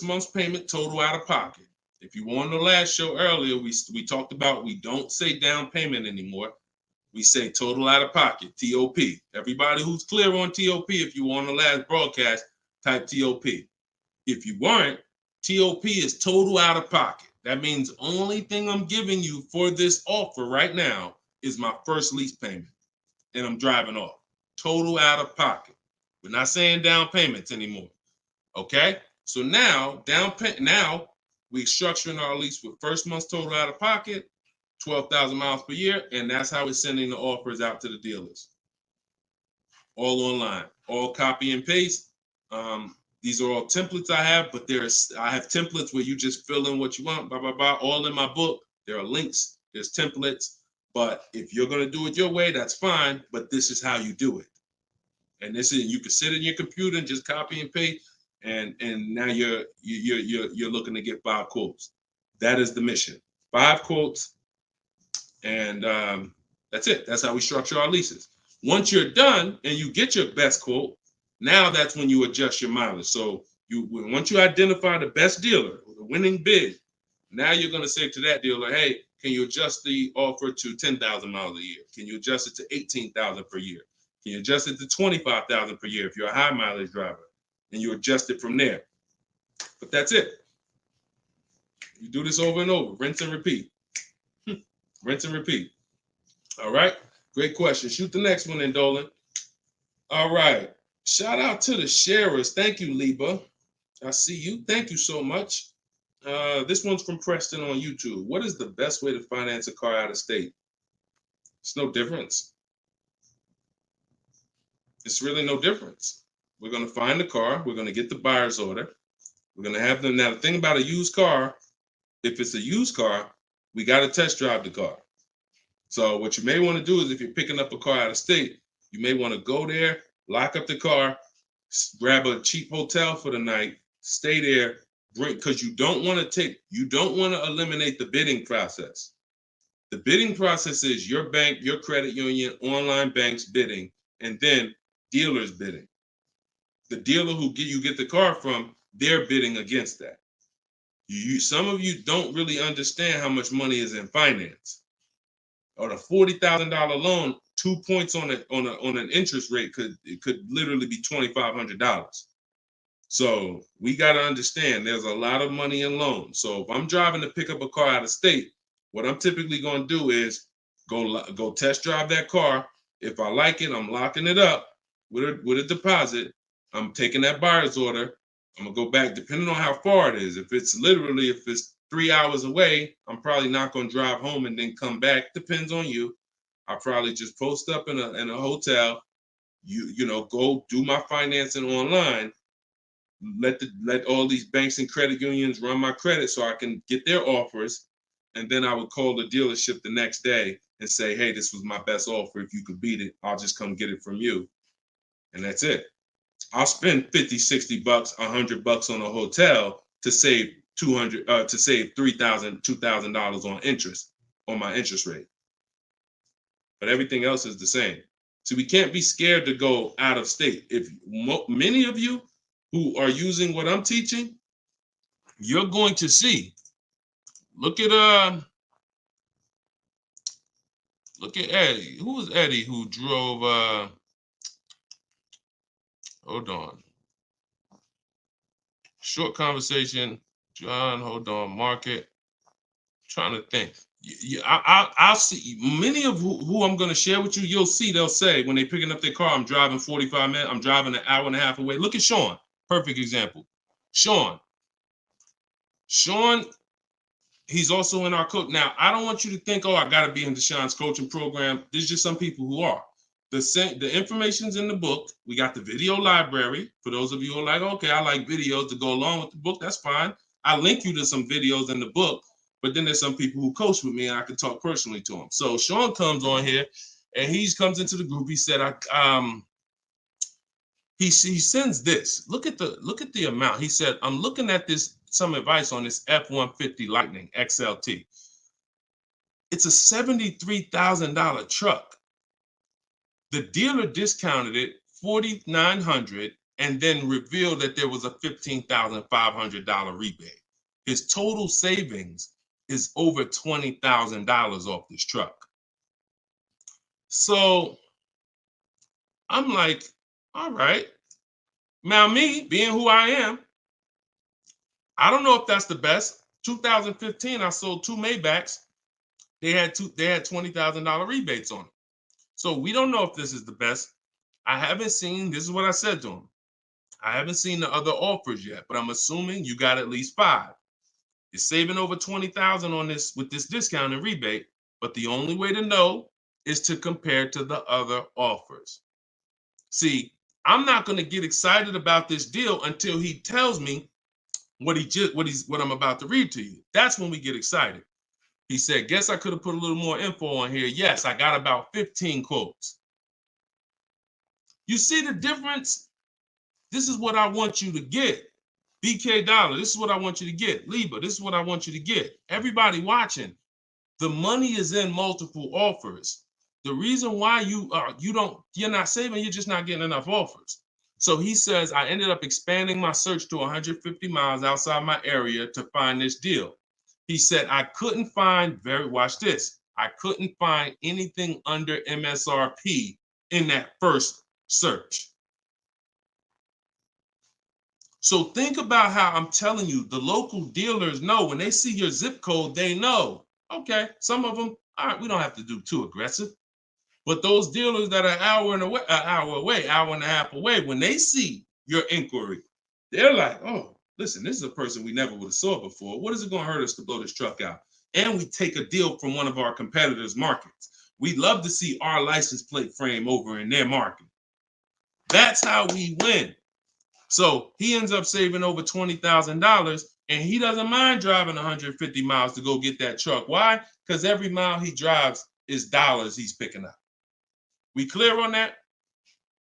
S2: month's payment, total out of pocket. If you were on the last show earlier, we talked about we don't say down payment anymore. We say total out of pocket, TOP. Everybody who's clear on TOP, if you were on the last broadcast, type TOP. If you weren't, TOP is total out of pocket. That means only thing I'm giving you for this offer right now is my first lease payment, and I'm driving off. Total out of pocket. We're not saying down payments anymore. Okay? So now, we're structuring our lease with first month's total out of pocket, 12,000 miles per year, and that's how we're sending the offers out to the dealers. All online, all copy and paste. These are all templates I have, but I have templates where you just fill in what you want, blah, blah, blah, all in my book. There are links, there's templates, but if you're going to do it your way, that's fine, but this is how you do it. And this is, you can sit in your computer and just copy and paste, and now you're looking to get 5 quotes. That is the mission. 5 quotes, and that's it. That's how we structure our leases. Once you're done and you get your best quote, now that's when you adjust your mileage. So once you identify the best dealer, the winning bid, now you're going to say to that dealer, hey, can you adjust the offer to 10,000 miles a year? Can you adjust it to 18,000 per year? Can you adjust it to 25,000 per year if you're a high mileage driver? And you adjust it from there. But that's it. You do this over and over, rinse and repeat. Rinse and repeat. All right. Great question. Shoot the next one in, Dolan. All right. Shout out to the sharers. Thank you, Liba. I see you. Thank you so much. This one's from Preston on YouTube. What is the best way to finance a car out of state? It's no difference. It's really no difference. We're going to find the car. We're going to get the buyer's order. We're going to have them. Now, the thing about a used car, if it's a used car, we got to test drive the car. So what you may want to do is, if you're picking up a car out of state, you may want to go there, lock up the car, grab a cheap hotel for the night, stay there, because you don't want to eliminate the bidding process. The bidding process is your bank, your credit union, online banks bidding, and then dealers bidding. The dealer who you get the car from, they're bidding against that. Some of you don't really understand how much money is in finance. On a $40,000 loan, 2 points on an interest rate could literally be $2,500. So we got to understand there's a lot of money in loans. So if I'm driving to pick up a car out of state, what I'm typically going to do is go test drive that car. If I like it, I'm locking it up with a deposit. I'm taking that buyer's order. I'm gonna go back, depending on how far it is. If it's 3 hours away, I'm probably not gonna drive home and then come back. Depends on you. I'll probably just post up in a hotel. Go do my financing online. Let all these banks and credit unions run my credit so I can get their offers, and then I would call the dealership the next day and say, hey, this was my best offer. If you could beat it, I'll just come get it from you. And that's it. I'll spend $50, $60, $100 on a hotel to save $3,000, $2,000 on interest, on my interest rate. But everything else is the same. So we can't be scared to go out of state. If many of you who are using what I'm teaching, you're going to see. Look at Eddie. Who was Eddie who drove? Hold on. Short conversation. John, hold on. Market. Trying to think. I'll see many of who I'm going to share with you. You'll see, they'll say when they're picking up their car, I'm driving 45 minutes. I'm driving an hour and a half away. Look at Sean. Perfect example. Sean, he's also in our coach. Now, I don't want you to think, oh, I got to be in Deshaun's coaching program. There's just some people who are. The information's in the book. We got the video library. For those of you who are like, okay, I like videos to go along with the book. That's fine. I link you to some videos in the book. But then there's some people who coach with me, and I can talk personally to them. So Sean comes on here, and he comes into the group. He said, he sends this. Look at the amount. He said, I'm looking at some advice on this F-150 Lightning XLT. It's a $73,000 truck. The dealer discounted it $4,900 and then revealed that there was a $15,500 rebate. His total savings is over $20,000 off this truck. So I'm like, all right. Now me, being who I am, I don't know if that's the best. 2015, I sold 2 Maybachs. They had $20,000 rebates on them. So we don't know if this is the best. I haven't seen, this is what I said to him. I haven't seen the other offers yet, but I'm assuming you got at least 5. You're saving over $20,000 on this with this discount and rebate, but the only way to know is to compare to the other offers. See, I'm not going to get excited about this deal until he tells me what I'm about to read to you. That's when we get excited. He said, guess I could have put a little more info on here. Yes, I got about 15 quotes. You see the difference? This is what I want you to get. BK Dollar, this is what I want you to get. Liba, this is what I want you to get. Everybody watching, the money is in multiple offers. The reason why you're not saving, you're just not getting enough offers. So he says, I ended up expanding my search to 150 miles outside my area to find this deal. He said, I couldn't find, watch this, I couldn't find anything under MSRP in that first search. So think about how I'm telling you, the local dealers know when they see your zip code, they know, okay, some of them, all right, we don't have to do too aggressive. But those dealers that are an hour and a half away, when they see your inquiry, they're like, oh, listen, this is a person we never would have saw before. What is it going to hurt us to blow this truck out? And we take a deal from one of our competitors' markets. We'd love to see our license plate frame over in their market. That's how we win. So he ends up saving over $20,000, and he doesn't mind driving 150 miles to go get that truck. Why? Because every mile he drives is dollars he's picking up. We clear on that?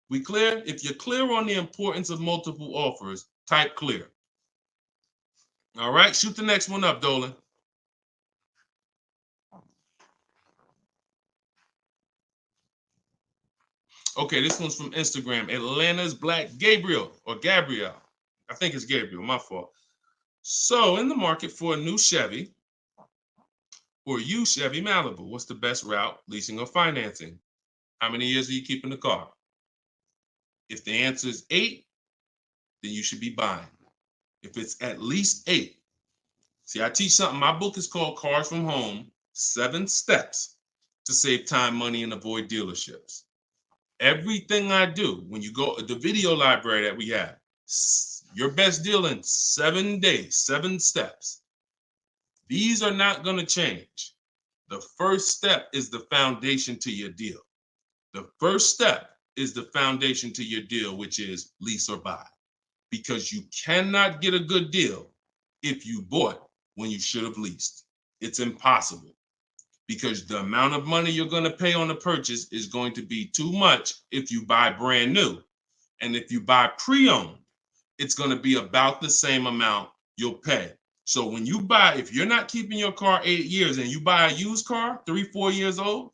S2: We clear? If you're clear on the importance of multiple offers, type clear. All right, shoot the next one up, Dolan. Okay, this one's from Instagram. Atlanta's Black Gabriel, or Gabrielle. I think it's Gabriel, my fault. So, in the market for a new Chevy or used Chevy Malibu, what's the best route, leasing or financing? How many years are you keeping the car? If the answer is 8, then you should be buying. If it's at least 8, see, I teach something. My book is called Cars from Home, 7 Steps to Save Time, Money, and Avoid Dealerships. Everything I do, when you go, the video library that we have, your best deal in 7 days, 7 steps. These are not going to change. The first step is the foundation to your deal. The first step is the foundation to your deal, which is lease or buy. Because you cannot get a good deal if you bought when you should have leased. It's impossible. Because the amount of money you're going to pay on the purchase is going to be too much if you buy brand new. And if you buy pre-owned, it's going to be about the same amount you'll pay. So when you buy, if you're not keeping your car 8 years and you buy a used car, 3-4 years old,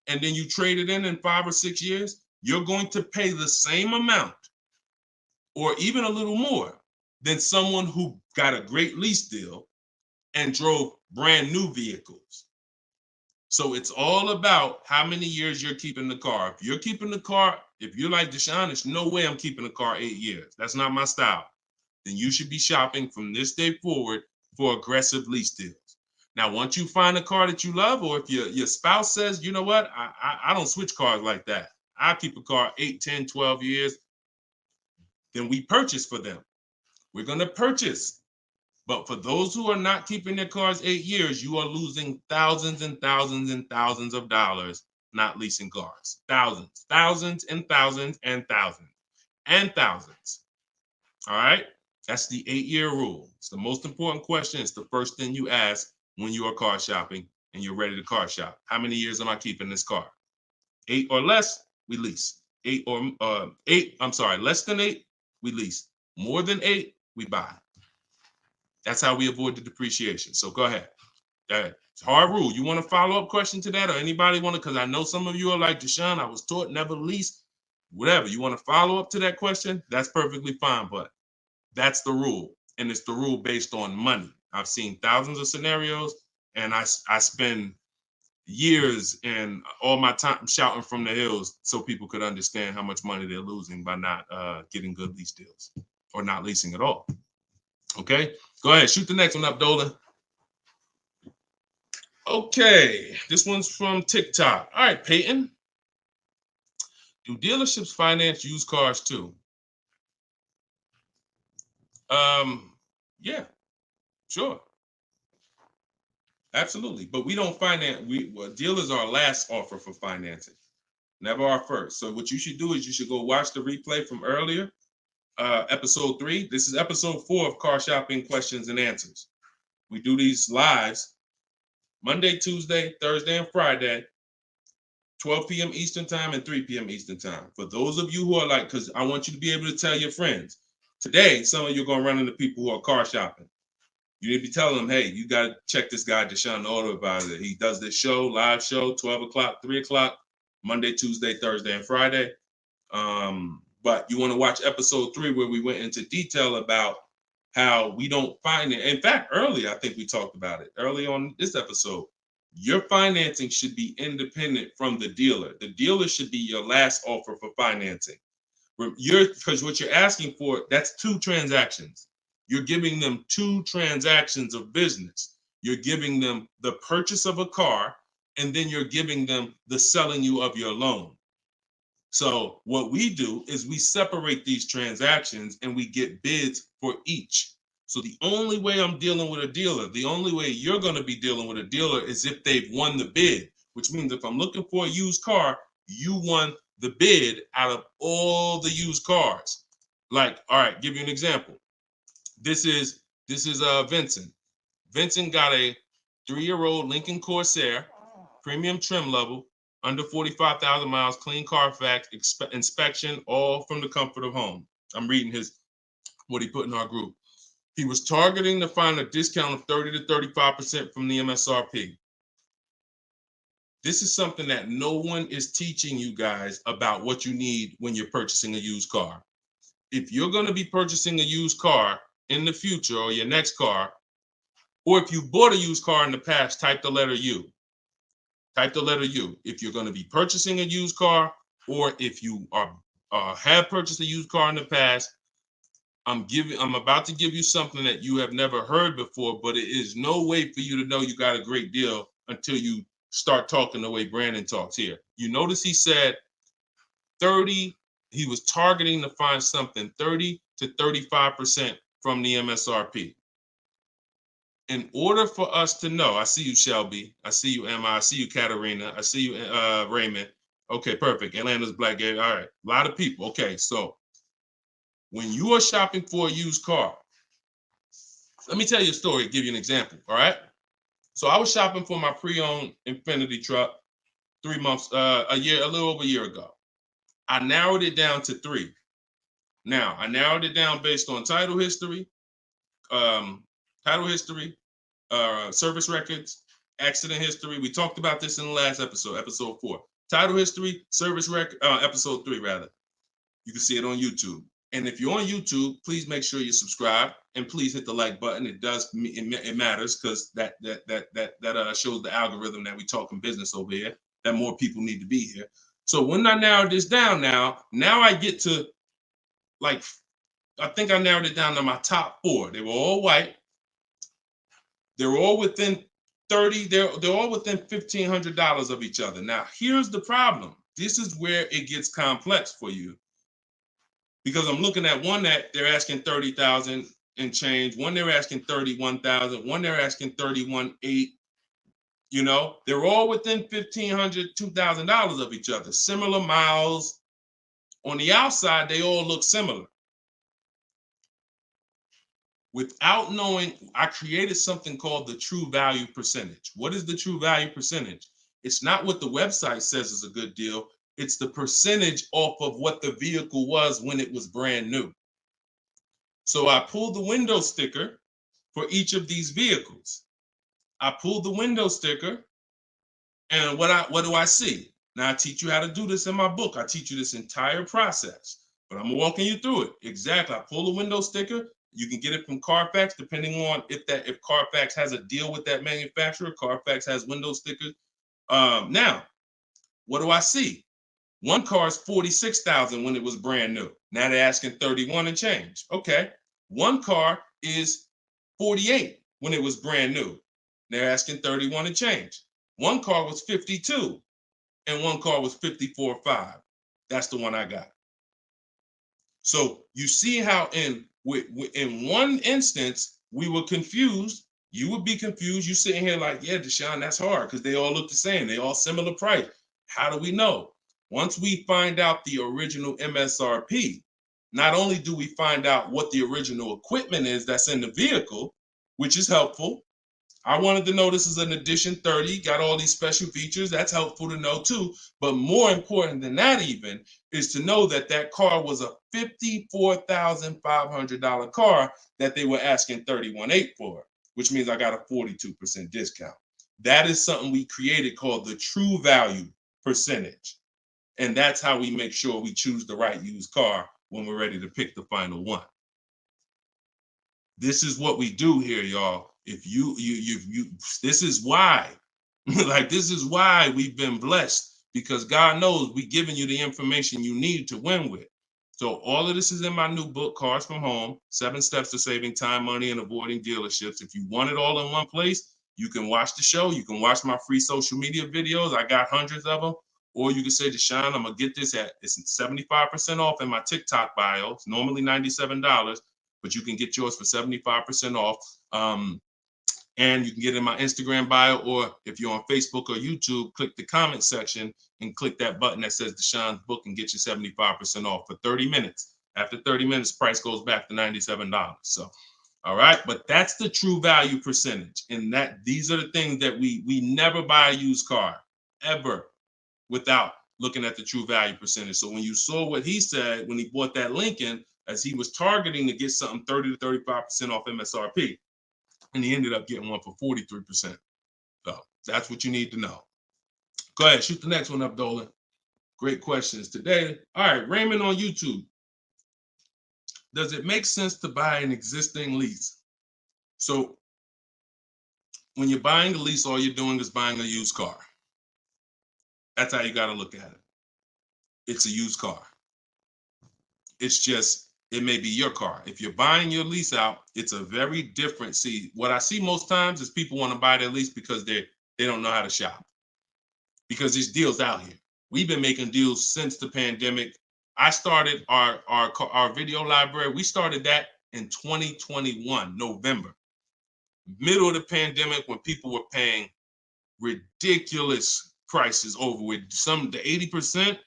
S2: and then you trade it in 5 or 6 years, you're going to pay the same amount or even a little more than someone who got a great lease deal and drove brand new vehicles. So it's all about how many years you're keeping the car. If you're keeping the car, if you're like Deshone, there's no way I'm keeping the car 8 years. That's not my style. Then you should be shopping from this day forward for aggressive lease deals. Now, once you find a car that you love, or if your spouse says, you know what, I don't switch cars like that. I keep a car 8, 10, 12 years. Then we purchase for them. We're going to purchase. But for those who are not keeping their cars 8 years, you are losing thousands and thousands and thousands of dollars not leasing cars. Thousands, thousands and thousands and thousands and thousands. All right? That's the 8-year rule. It's the most important question. It's the first thing you ask when you are car shopping and you're ready to car shop. How many years am I keeping this car? 8 or less, we lease. Less than 8, we lease. More than 8, we buy. That's how we avoid the depreciation. So go ahead. It's a hard rule. You want a follow-up question to that, or anybody want to? Because I know some of you are like, Deshone, I was taught never lease. Whatever. You want to follow up to that question? That's perfectly fine. But that's the rule. And it's the rule based on money. I've seen thousands of scenarios, and I spend years and all my time shouting from the hills so people could understand how much money they're losing by not getting good lease deals or not leasing at all. Okay, go ahead, shoot the next one up, Dolan. Okay, this one's from TikTok. All right, Peyton. Do dealerships finance used cars too? Yeah, sure. Absolutely. But we don't finance, dealers are our last offer for financing, never our first. So what you should do is you should go watch the replay from earlier, episode 3. This is episode 4 of Car Shopping Questions and Answers. We do these lives Monday, Tuesday, Thursday, and Friday 12 p.m. Eastern time and 3 p.m. Eastern time. For those of you who are like, because I want you to be able to tell your friends. Today, some of you are going to run into people who are car shopping. You need to be telling them, hey, you got to check this guy, Deshone the Auto Advisor. He does this show, live show, 12 o'clock, 3 o'clock, Monday, Tuesday, Thursday, and Friday. But you want to watch episode 3 where we went into detail about how we don't find it. In fact, earlier, I think we talked about it early on this episode. Your financing should be independent from the dealer. The dealer should be your last offer for financing. Because what you're asking for, that's 2 transactions. You're giving them 2 transactions of business. You're giving them the purchase of a car, and then you're giving them the selling you of your loan. So what we do is we separate these transactions and we get bids for each. So the only way I'm dealing with a dealer, the only way you're going to be dealing with a dealer is if they've won the bid, which means if I'm looking for a used car, you won the bid out of all the used cars. Like, all right, give you an example. This is Vincent. Vincent got a 3-year-old Lincoln Corsair, premium trim level, under 45,000 miles, clean Carfax, inspection, all from the comfort of home. I'm reading what he put in our group. He was targeting to find a discount of 30 to 35% from the MSRP. This is something that no one is teaching you guys about what you need when you're purchasing a used car. If you're going to be purchasing a used car in the future, or your next car, or if you bought a used car in the past, type the letter U. Type the letter U. If you're going to be purchasing a used car, or if you have purchased a used car in the past, I'm about to give you something that you have never heard before, but it is no way for you to know you got a great deal until you start talking the way Brandon talks here. You notice he said 30, he was targeting to find something 30 to 35% from the MSRP. In order for us to know, I see you, Shelby. I see you, Emma. I see you, Katarina. I see you, Raymond. Okay, perfect. Atlanta's Black Gate. All right, a lot of people. Okay, so when you are shopping for a used car, let me tell you a story, give you an example, all right? So I was shopping for my pre-owned Infiniti truck 3 months, a little over a year ago. I narrowed it down to 3. Now, I narrowed it down based on title history, service records, accident history. We talked about this in the last episode, episode 4. Title history, service record, episode 3 rather. You can see it on YouTube. And if you're on YouTube, please make sure you subscribe and please hit the like button. It matters because that shows the algorithm that we talking business over here, that more people need to be here. So when I narrowed this down now I get to, like, I think I narrowed it down to my top 4. They were all white. They're all within 30, they're all within $1,500 of each other. Now, here's the problem. This is where it gets complex for you. Because I'm looking at one that they're asking 30,000 and change, one they're asking 31,000, one they're asking 31,800. You know, they're all within $1,500, $2,000 of each other. Similar miles. On the outside, they all look similar. Without knowing, I created something called the true value percentage. What is the true value percentage? It's not what the website says is a good deal. It's the percentage off of what the vehicle was when it was brand new. So I pulled the window sticker for each of these vehicles. I pulled the window sticker, and what do I see? Now I teach you how to do this in my book. I teach you this entire process, but I'm walking you through it. Exactly. I pull the window sticker. You can get it from Carfax, depending on if Carfax has a deal with that manufacturer. Carfax has window stickers. Now, what do I see? One car is 46,000 when it was brand new. Now they're asking 31 and change. Okay. One car is 48 when it was brand new. They're asking 31 and change. One car was 52 and one car was 54.5. That's the one I got. So you see how in one instance we were confused. You would be confused. You sitting here like, yeah, Deshone, that's hard because they all look the same. They all similar price. How do we know? Once we find out the original MSRP, not only do we find out what the original equipment is that's in the vehicle, which is helpful. I wanted to know this is an edition 30, got all these special features. That's helpful to know too. But more important than that even is to know that that car was a $54,500 car that they were asking $31,800 for, which means I got a 42% discount. That is something we created called the true value percentage. And that's how we make sure we choose the right used car when we're ready to pick the final one. This is what we do here, y'all. If you this is why, like, this is why we've been blessed, because God knows we're giving you the information you need to win with. So all of this is in my new book, Cars from Home, 7 Steps to Saving Time, Money, and Avoiding Dealerships. If you want it all in one place, you can watch the show. You can watch my free social media videos. I got hundreds of them. Or you can say, Deshone, I'm going to get this it's 75% off in my TikTok bio. It's normally $97, but you can get yours for 75% off. And you can get it in my Instagram bio, or if you're on Facebook or YouTube, click the comment section and click that button that says Deshone's book and get you 75% off for 30 minutes. After 30 minutes, price goes back to $97. So, all right, but that's the true value percentage. And that these are the things that we never buy a used car ever without looking at the true value percentage. So when you saw what he said when he bought that Lincoln, as he was targeting to get something 30 to 35% off MSRP, and he ended up getting one for 43%. So that's what you need to know. Go ahead, shoot the next one up, Dolan. Great questions today. All right, Raymond on YouTube. Does it make sense to buy an existing lease? So when you're buying a lease, all you're doing is buying a used car. That's how you got to look at it. It's a used car. It's just, it may be your car. If you're buying your lease out, it's a very different. See, what I see most times is people want to buy their lease because they don't know how to shop. Because there's deals out here. We've been making deals since the pandemic. I started our video library. We started that in 2021, November. Middle of the pandemic, when people were paying ridiculous prices over with some, the 80%,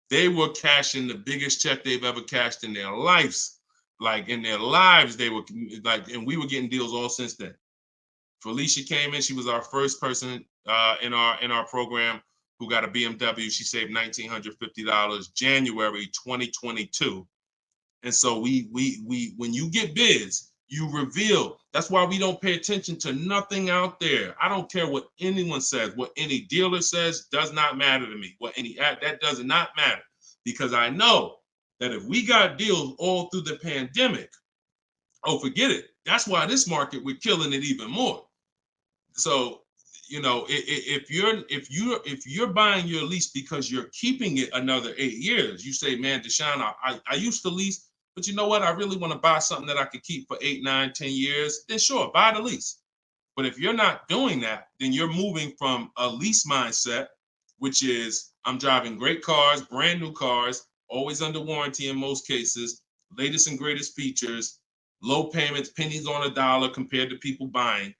S2: they were cashing the biggest check they've ever cashed in their lives. Like in their lives, they were like, and we were getting deals all since then. Felicia came in. She was our first person in our program who got a BMW. She saved $1,950 January 2022. And so we when you get bids, you reveal. That's why we don't pay attention to nothing out there. I don't care what anyone says, what any dealer says does not matter to me. That does not matter, because I know that if we got deals all through the pandemic, oh, forget it. That's why this market, we're killing it even more. So, you know, if you're buying your lease because you're keeping it another 8 years, you say, man, Deshone, I used to lease, but you know what? I really want to buy something that I could keep for 8, 9, 10 years. Then sure, buy the lease. But if you're not doing that, then you're moving from a lease mindset, which is I'm driving great cars, brand new cars, always under warranty in most cases, latest and greatest features, low payments, pennies on a dollar compared to people buying.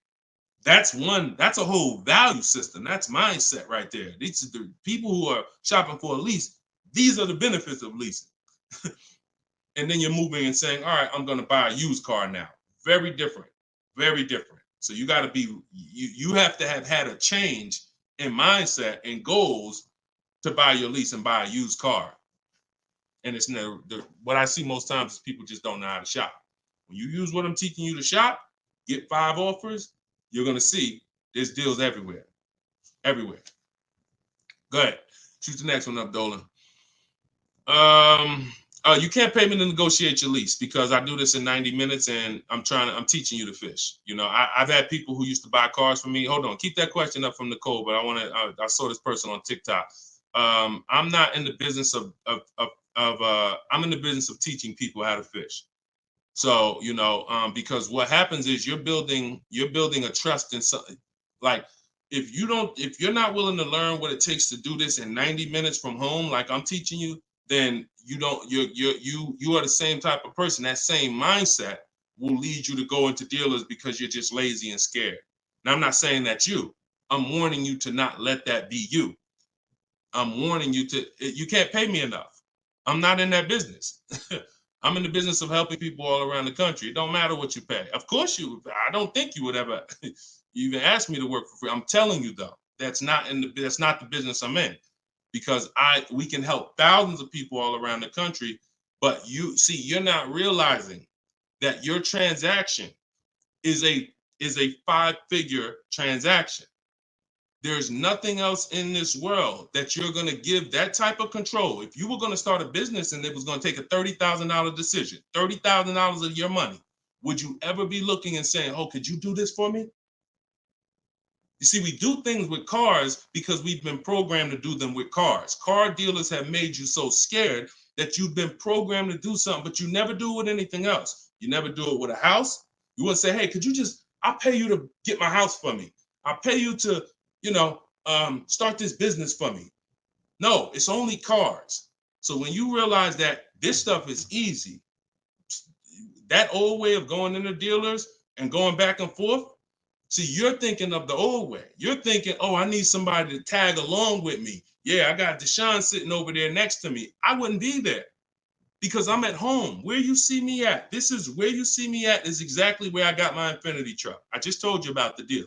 S2: That's a whole value system. That's mindset right there. These are the people who are shopping for a lease. These are the benefits of leasing. And then you're moving and saying, all right, I'm going to buy a used car now. Very different, very different. So you got to be, you have to have had a change in mindset and goals to buy your lease and buy a used car. And it's never, what I see most times is people just don't know how to shop. When you use what I'm teaching you to shop, get 5 offers, you're going to see there's deals everywhere. Everywhere. Go ahead. Shoot the next one up, Dolan. You can't pay me to negotiate your lease because I do this in 90 minutes and I'm teaching you to fish. You know, I've had people who used to buy cars from me. Hold on, keep that question up from Nicole, but I saw this person on TikTok. I'm not in the business I'm in the business of teaching people how to fish. So, you know, because what happens is you're building a trust in something. Like if you're not willing to learn what it takes to do this in 90 minutes from home, like I'm teaching you, then you are the same type of person. That same mindset will lead you to go into dealers because you're just lazy and scared. Now, I'm not saying that's you. I'm warning you to not let that be you. I'm warning you you can't pay me enough. I'm not in that business. I'm in the business of helping people all around the country. It don't matter what you pay. Of course I don't think you would ever, You even asked me to work for free. I'm telling you though, that's not the business I'm in, because we can help thousands of people all around the country. But you're not realizing that your transaction is a 5-figure transaction. There's nothing else in this world that you're going to give that type of control. If you were going to start a business and it was going to take a $30,000 decision, $30,000 of your money, would you ever be looking and saying, oh, could you do this for me? You see, we do things with cars because we've been programmed to do them with cars. Car dealers have made you so scared that you've been programmed to do something, but you never do it with anything else. You never do it with a house. You wouldn't say, hey, I'll pay you to get my house for me. I'll pay you to, start this business for me. No, it's only cars. So when you realize that this stuff is easy, that old way of going into dealers and going back and forth, see, you're thinking of the old way. You're thinking, oh, I need somebody to tag along with me. Yeah, I got Deshone sitting over there next to me. I wouldn't be there because I'm at home. Where you see me at, where you see me at is exactly where I got my Infinity truck. I just told you about the deal.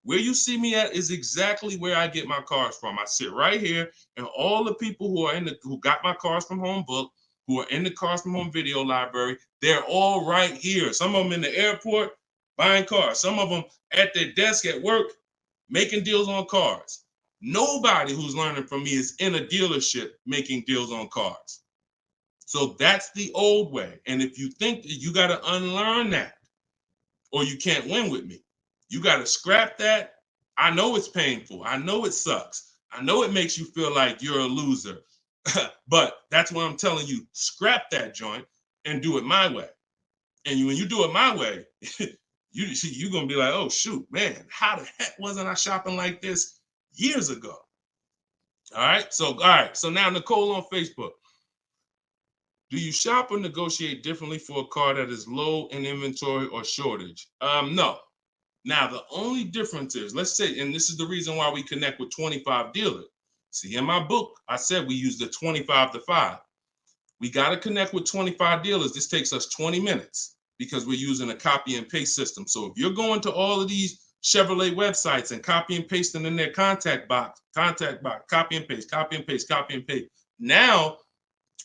S2: Where you see me at is exactly where I get my cars from. I sit right here, and all the people who got my Cars from Home book, who are in the Cars from Home video library, they're all right here. Some of them in the airport buying cars. Some of them at their desk at work making deals on cars. Nobody who's learning from me is in a dealership making deals on cars. So that's the old way. And if you think that you got to unlearn that or you can't win with me, you got to scrap that. I know it's painful. I know it sucks. I know it makes you feel like you're a loser. But that's why I'm telling you, scrap that joint and do it my way. And when you do it my way, you're going to be like, oh, shoot, man, how the heck wasn't I shopping like this years ago? All right. So now Nicole on Facebook. Do you shop or negotiate differently for a car that is low in inventory or shortage? No. Now, the only difference is, let's say, and this is the reason why we connect with 25 dealers. See, in my book, I said we use the 25 to 5. We got to connect with 25 dealers. This takes us 20 minutes because we're using a copy and paste system. So if you're going to all of these Chevrolet websites and copy and pasting in their contact box, copy and paste, copy and paste, copy and paste. Now,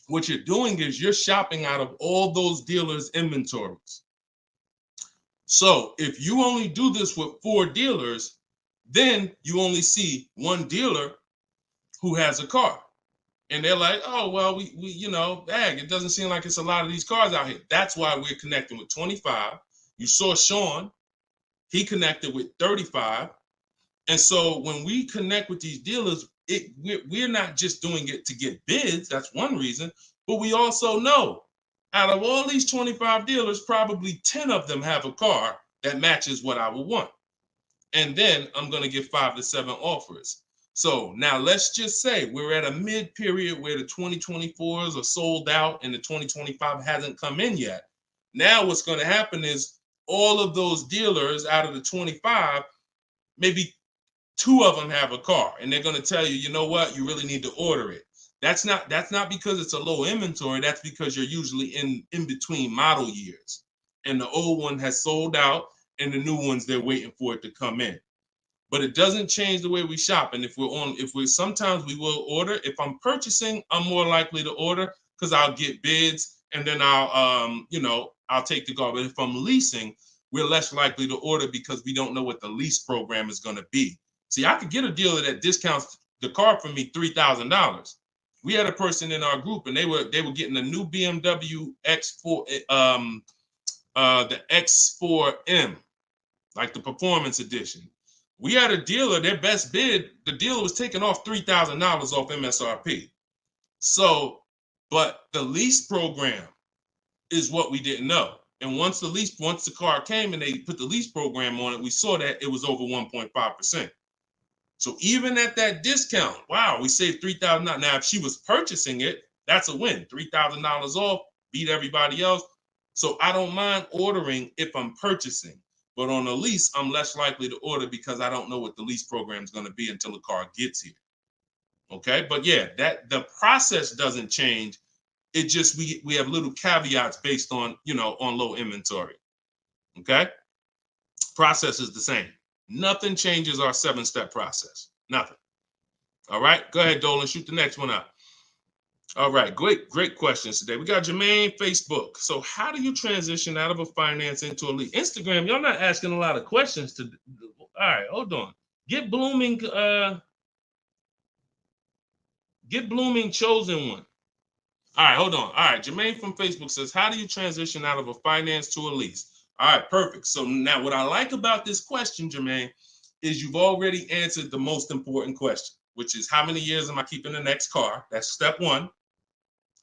S2: what you're doing is you're shopping out of all those dealers' inventories. So if you only do this with 4 dealers, then you only see one dealer who has a car. And they're like, oh, well, we it doesn't seem like it's a lot of these cars out here. That's why we're connecting with 25. You saw Sean, he connected with 35. And so when we connect with these dealers, we're not just doing it to get bids. That's one reason. But we also know out of all these 25 dealers, probably 10 of them have a car that matches what I would want. And then I'm going to give 5 to 7 offers. So now let's just say we're at a mid period where the 2024s are sold out and the 2025 hasn't come in yet. Now what's going to happen is all of those dealers out of the 25, maybe 2 of them have a car, and they're going to tell you, you know what, you really need to order it. That's not because it's a low inventory. That's because you're usually in between model years, and the old one has sold out, and the new ones, they're waiting for it to come in. But it doesn't change the way we shop. And sometimes we will order. If I'm purchasing, I'm more likely to order because I'll get bids, and then I'll take the car. But if I'm leasing, we're less likely to order because we don't know what the lease program is going to be. See, I could get a dealer that discounts the car for me $3,000. We had a person in our group, and they were getting a new BMW X4, the X4M, like the performance edition. We had a dealer, their best bid, the dealer was taking off $3,000 off MSRP. So, but the lease program is what we didn't know. And once the car came and they put the lease program on it, we saw that it was over 1.5%. So even at that discount, wow, we saved $3,000. Now, if she was purchasing it, that's a win. $3,000 off, beat everybody else. So I don't mind ordering if I'm purchasing. But on a lease, I'm less likely to order because I don't know what the lease program is going to be until the car gets here. Okay, but yeah, that the process doesn't change. It just we have little caveats based on on low inventory. Okay, process is the same. Nothing changes our 7-step process. Nothing. All right, go ahead, Dolan. Shoot the next one up. All right, great questions today. We got Jermaine, Facebook. So how do you transition out of a finance into a lease? Instagram, y'all not asking a lot of questions to. All right, hold on. Get blooming chosen one. All right, hold on. All right, Jermaine from Facebook says, how do you transition out of a finance to a lease? All right, perfect. So now what I like about this question, Jermaine, is you've already answered the most important question, which is how many years am I keeping the next car? That's step one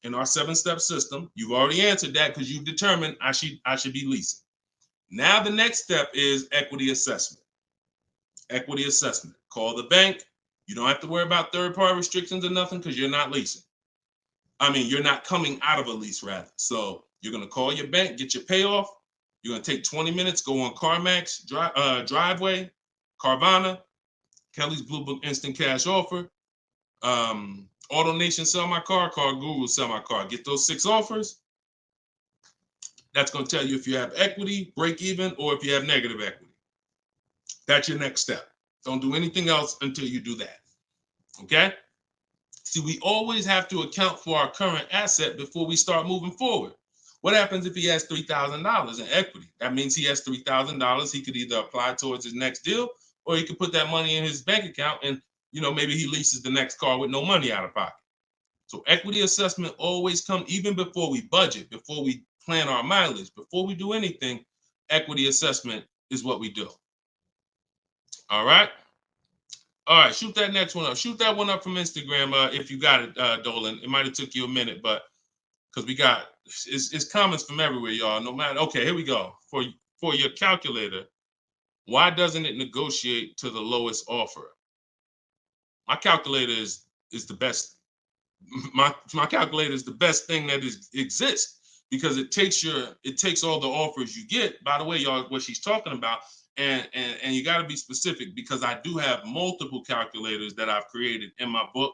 S2: in our 7-step system. You've already answered that because you've determined I should be leasing. Now the next step is equity assessment. Equity assessment. Call the bank. You don't have to worry about third-party restrictions or nothing because you're not leasing. I mean, you're not coming out of a lease, rather. So you're going to call your bank, get your payoff. You're going to take 20 minutes, go on CarMax, Driveway, Carvana, Kelly's Blue Book Instant Cash Offer, AutoNation Sell My Car, Car Guru Sell My Car. Get those 6 offers. That's going to tell you if you have equity, break even, or if you have negative equity. That's your next step. Don't do anything else until you do that. Okay? See, we always have to account for our current asset before we start moving forward. What happens if he has $3,000 in equity? That means he has $3,000. He could either apply towards his next deal, or he could put that money in his bank account and, maybe he leases the next car with no money out of pocket. So equity assessment always comes, even before we budget, before we plan our mileage, before we do anything, equity assessment is what we do. All right? All right, shoot that next one up. Shoot that one up from Instagram if you got it, Dolan. It might have took you a minute, but because we got it's comments from everywhere, y'all. No matter. Okay, here we go. For your calculator, why doesn't it negotiate to the lowest offer? My calculator is the best. My calculator is the best thing that exists because it takes all the offers you get. By the way, y'all, what she's talking about. And you got to be specific because I do have multiple calculators that I've created in my book,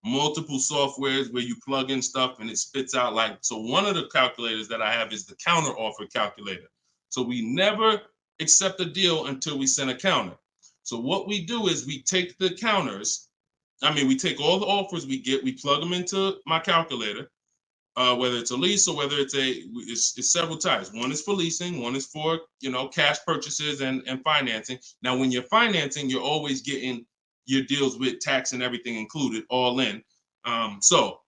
S2: multiple softwares where you plug in stuff and it spits out so one of the calculators that I have is the counter offer calculator. So we never accept a deal until we send a counter. So what we do is we take the counters. We take all the offers we get, we plug them into my calculator. Whether it's a lease or whether it's several types. One is for leasing, one is for cash purchases and financing. Now, when you're financing, you're always getting your deals with tax and everything included, all in. So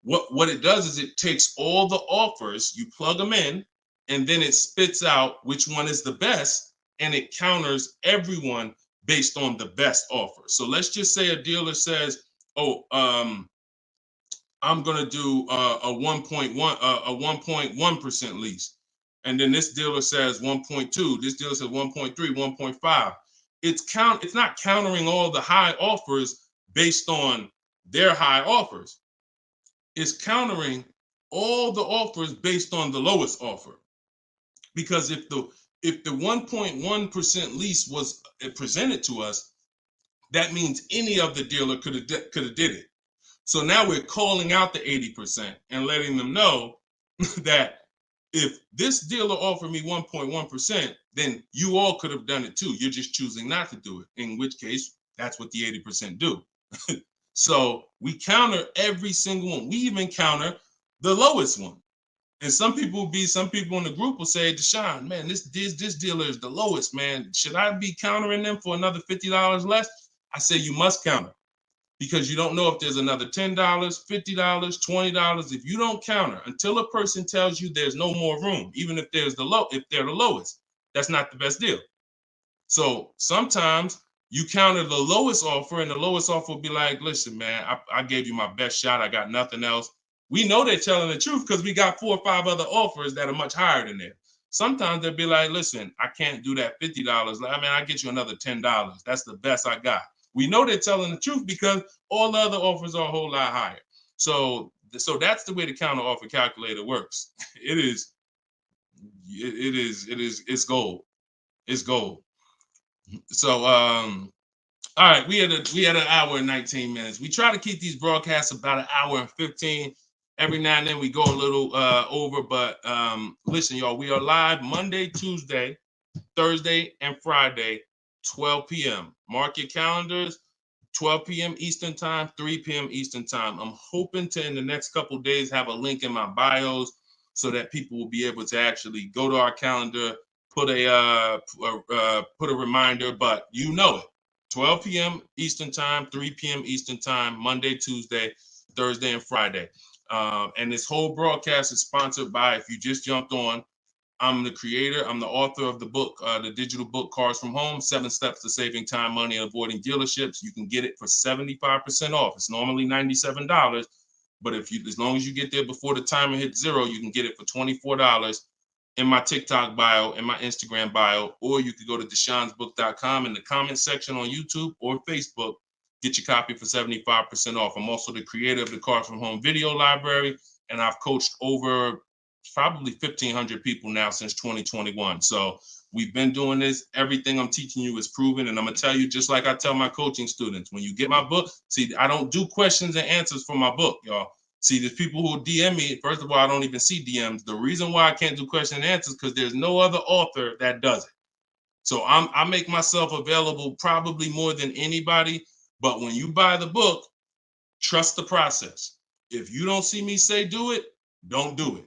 S2: what it does is it takes all the offers, you plug them in, and then it spits out which one is the best, and it counters everyone based on the best offer. So let's just say a dealer says, I'm going to do a 1.1% lease. And then this dealer says 1.2, this dealer says 1.3, 1.5. It's not countering all the high offers based on their high offers. It's countering all the offers based on the lowest offer. Because if the 1.1% lease was presented to us, that means any of the dealer could have did it. So now we're calling out the 80% and letting them know that if this dealer offered me 1.1%, then you all could have done it too. You're just choosing not to do it, in which case that's what the 80% do. So we counter every single one. We even counter the lowest one. And some people in the group will say, Deshone, man, this dealer is the lowest, man. Should I be countering them for another $50 less? I say you must counter. Because you don't know if there's another $10, $50, $20. If you don't counter until a person tells you there's no more room, even if they're the lowest, that's not the best deal. So sometimes you counter the lowest offer, and the lowest offer will be like, listen, man, I gave you my best shot. I got nothing else. We know they're telling the truth because we got 4 or 5 other offers that are much higher than that. Sometimes they'll be like, listen, I can't do that $50. I'll get you another $10. That's the best I got. We know they're telling the truth because all the other offers are a whole lot higher. So that's the way the counter offer calculator works. It's gold. It's gold. So all right, we had an hour and 19 minutes. We try to keep these broadcasts about an hour and 15. Every now and then we go a little over, but listen, y'all, we are live Monday, Tuesday, Thursday, and Friday 12 p.m. Mark your calendars. 12 p.m. Eastern time, 3 p.m. Eastern time. I'm hoping to, in the next couple of days, have a link in my bios so that people will be able to actually go to our calendar, put a reminder, but you know it. 12 p.m. Eastern time, 3 p.m. Eastern time, Monday, Tuesday, Thursday, and Friday. And this whole broadcast is sponsored by, if you just jumped on, I'm the creator. I'm the author of the book, the digital book, Cars from Home, 7 Steps to Saving Time, Money, and Avoiding Dealerships. You can get it for 75% off. It's normally $97. But if you, as long as you get there before the timer hits 0, you can get it for $24 in my TikTok bio, in my Instagram bio, or you could go to deshonsbook.com in the comment section on YouTube or Facebook. Get your copy for 75% off. I'm also the creator of the Cars from Home video library, and I've coached over probably 1,500 people now since 2021. So we've been doing this. Everything I'm teaching you is proven. And I'm going to tell you, just like I tell my coaching students, when you get my book, see, I don't do questions and answers for my book, y'all. See, there's people who DM me. First of all, I don't even see DMs. The reason why I can't do question and answers because there's no other author that does it. So I make myself available probably more than anybody. But when you buy the book, trust the process. If you don't see me say do it, don't do it.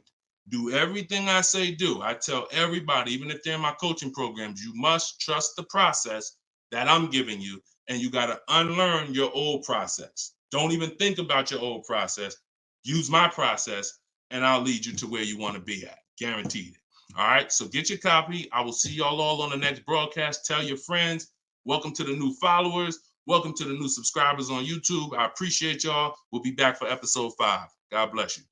S2: Do everything I say do. I tell everybody, even if they're in my coaching programs, you must trust the process that I'm giving you, and you got to unlearn your old process. Don't even think about your old process. Use my process, and I'll lead you to where you want to be at. Guaranteed. All right, so get your copy. I will see y'all all on the next broadcast. Tell your friends. Welcome to the new followers. Welcome to the new subscribers on YouTube. I appreciate y'all. We'll be back for episode 5. God bless you.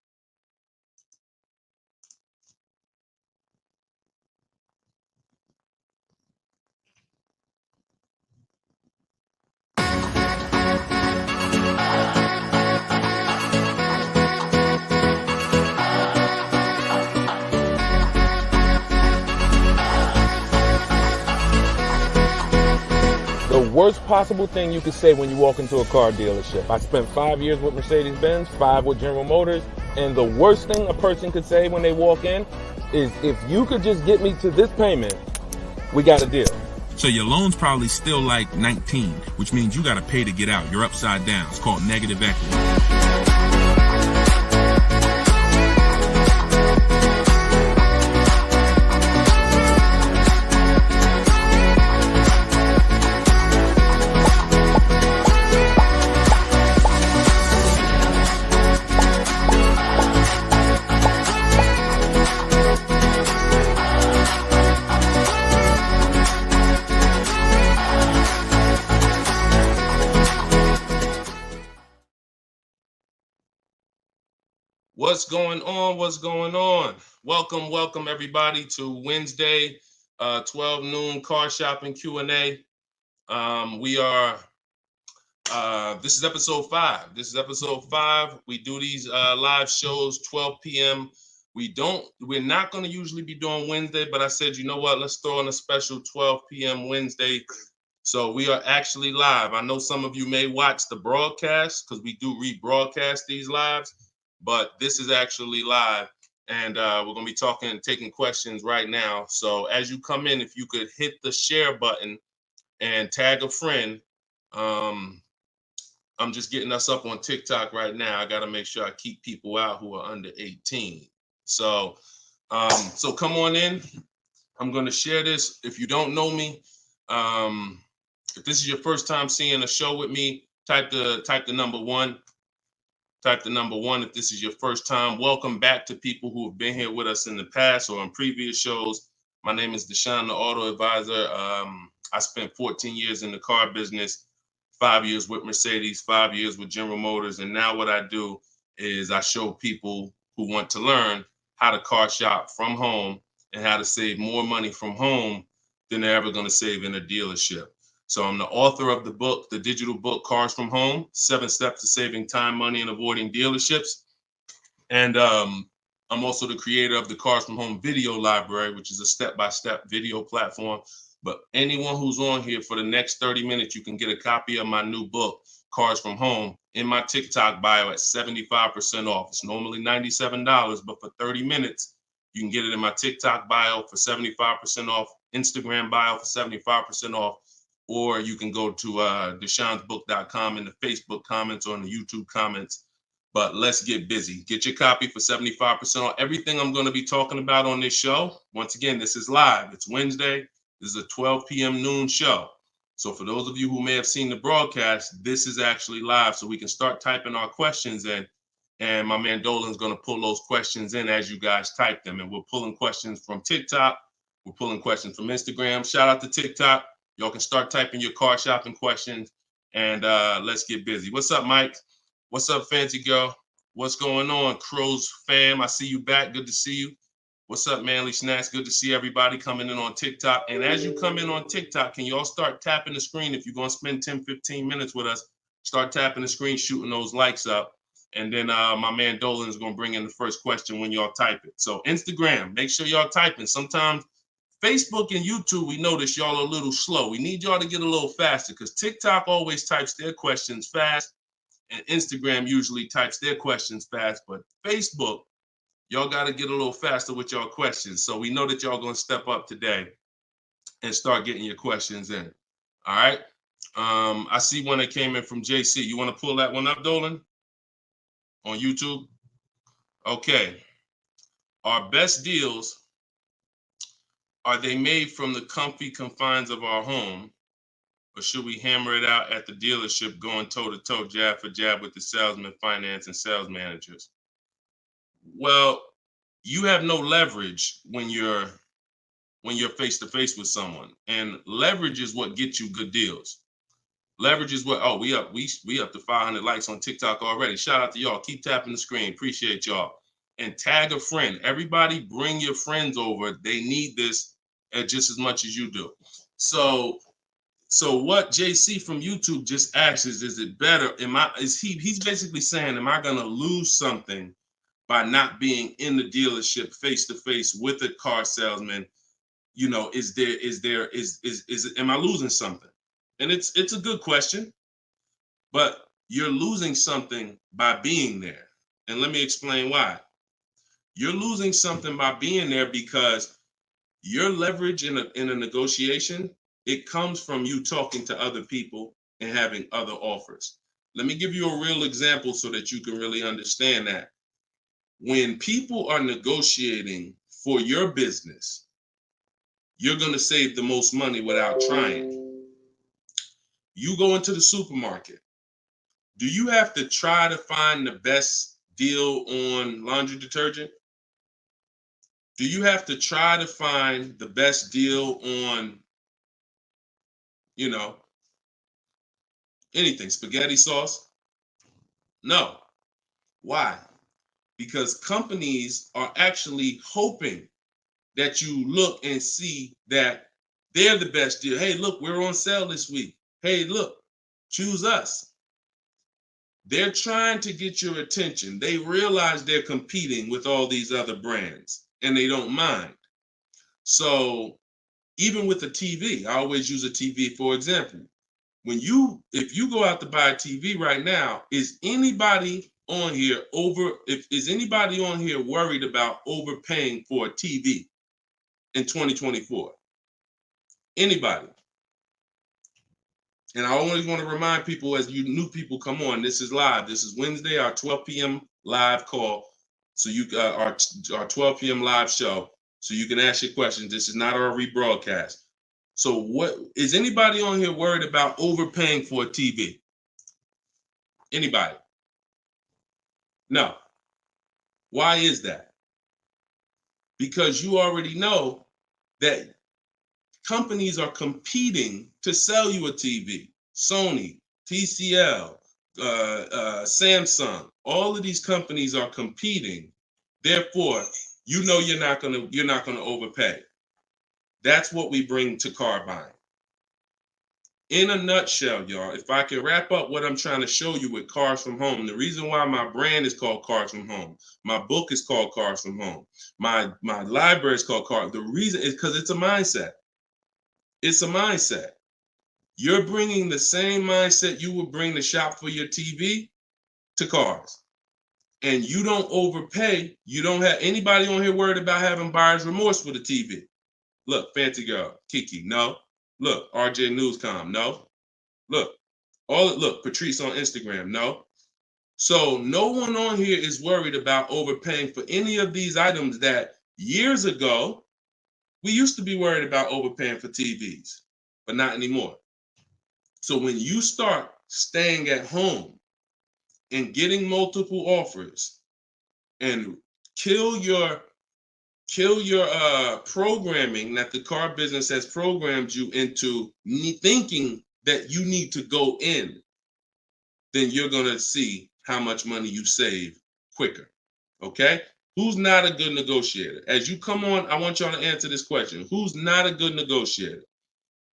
S1: The worst possible thing you could say when you walk into a car dealership. I spent 5 years with Mercedes-Benz, 5 with General Motors, and the worst thing a person could say when they walk in is, if you could just get me to this payment, we got a deal.
S3: So your loan's probably still like 19, which means you got to pay to get out. You're upside down. It's called negative equity.
S2: What's going on? What's going on? Welcome everybody to Wednesday, 12 noon car shopping Q&A. This is episode 5. We do these live shows 12 p.m. We're not going to usually be doing Wednesday, but I said, you know what? Let's throw in a special 12 p.m. Wednesday. So we are actually live. I know some of you may watch the broadcast because we do rebroadcast these lives, but this is actually live, and we're going to be talking and taking questions right now. So as you come in, if you could hit the share button and tag a friend. I'm just getting us up on TikTok right now. I got to make sure I keep people out who are under 18. So come on in. I'm going to share this. If you don't know me, if this is your first time seeing a show with me, type the number 1. Type the number 1 if this is your first time. Welcome back to people who have been here with us in the past or on previous shows. My name is Deshone the Auto Advisor. I spent 14 years in the car business, 5 years with Mercedes, 5 years with General Motors. And now what I do is I show people who want to learn how to car shop from home and how to save more money from home than they're ever going to save in a dealership. So I'm the author of the book, the digital book, Cars from Home, 7 Steps to Saving Time, Money, and Avoiding Dealerships. And I'm also the creator of the Cars from Home video library, which is a step-by-step video platform. But anyone who's on here for the next 30 minutes, you can get a copy of my new book, Cars from Home, in my TikTok bio at 75% off. It's normally $97, but for 30 minutes, you can get it in my TikTok bio for 75% off, Instagram bio for 75% off. or you can go to deshonsbook.com in the Facebook comments or in the YouTube comments. But let's get busy. Get your copy for 75% on everything I'm going to be talking about on this show. Once again, this is live. It's Wednesday. This is a 12 p.m. noon show. So for those of you who may have seen the broadcast, this is actually live. So we can start typing our questions in. And my man Dolan's going to pull those questions in as you guys type them. And we're pulling questions from TikTok. We're pulling questions from Instagram. Shout out to TikTok. Y'all can start typing your car shopping questions. And let's get busy. What's up, Mike? What's up, Fancy Girl? What's going on, Crows fam? I see you back. Good to see you. What's up, Manly Snacks? Good to see everybody coming in on TikTok. And as you come in on TikTok, can you all start tapping the screen? If you're going to spend 10, 15 minutes with us, start tapping the screen, shooting those likes up. And then my man Dolan is going to bring in the first question when y'all type it. So Instagram, make sure y'all typing. Sometimes Facebook and YouTube, we notice y'all are a little slow. We need y'all to get a little faster because TikTok always types their questions fast. And Instagram usually types their questions fast, but Facebook, y'all got to get a little faster with y'all questions. So we know that y'all going to step up today and start getting your questions in. All right. I see one that came in from JC. You want to pull that one up, Dolan? On YouTube? Okay. Our best deals, are they made from the comfy confines of our home? Or should we hammer it out at the dealership going toe-to-toe, jab for jab with the salesman, finance, and sales managers? Well, you have no leverage when you're face-to-face with someone. And leverage is what gets you good deals. Leverage is what, we up to 500 likes on TikTok already. Shout out to y'all. Keep tapping the screen. Appreciate y'all. And tag a friend. Everybody bring your friends over. They need this just as much as you do. So what JC from YouTube just asks is it better? He's basically saying, am I gonna lose something by not being in the dealership face to face with a car salesman? You know, am I losing something? And it's a good question, but you're losing something by being there. And let me explain why. You're losing something by being there because your leverage in a negotiation, it comes from you talking to other people and having other offers. Let me give you a real example so that you can really understand that. When people are negotiating for your business, you're going to save the most money without trying. You go into the supermarket. Do you have to try to find the best deal on laundry detergent? Do you have to try to find the best deal on anything, spaghetti sauce? No. Why? Because companies are actually hoping that you look and see that they're the best deal. Hey, look, we're on sale this week. Hey, look, choose us. They're trying to get your attention. They realize they're competing with all these other brands and they don't mind. So even with the TV, I always use a TV for example. If you go out to buy a TV right now, is anybody on here worried about overpaying for a TV in 2024? Anybody? And I always want to remind people, as you new people come on, this is live. This is Wednesday, our 12 p.m. live call. So our 12 p.m. live show. So you can ask your questions. This is not our rebroadcast. So what is anybody on here worried about overpaying for a TV? Anybody? No. Why is that? Because you already know that companies are competing to sell you a TV. Sony, TCL, Samsung, all of these companies are competing. Therefore, you know you're not gonna overpay. That's what we bring to car buying. In a nutshell, y'all, if I can wrap up what I'm trying to show you with Cars From Home, the reason why my brand is called Cars From Home, my book is called Cars From Home, my library is called Cars. The reason is because it's a mindset. It's a mindset. You're bringing the same mindset you would bring to shop for your TV to cars. And you don't overpay. You don't have anybody on here worried about having buyer's remorse for the TV. Look, Fancy Girl, Kiki, no. Look, RJ Newscom, no. Look, look, Patrice on Instagram, no. So no one on here is worried about overpaying for any of these items that years ago, we used to be worried about overpaying for TVs, but not anymore. So when you start staying at home and getting multiple offers and kill your programming that the car business has programmed you into thinking that you need to go in, then you're going to see how much money you save quicker. Okay? Who's not a good negotiator? As you come on, I want y'all to answer this question. Who's not a good negotiator?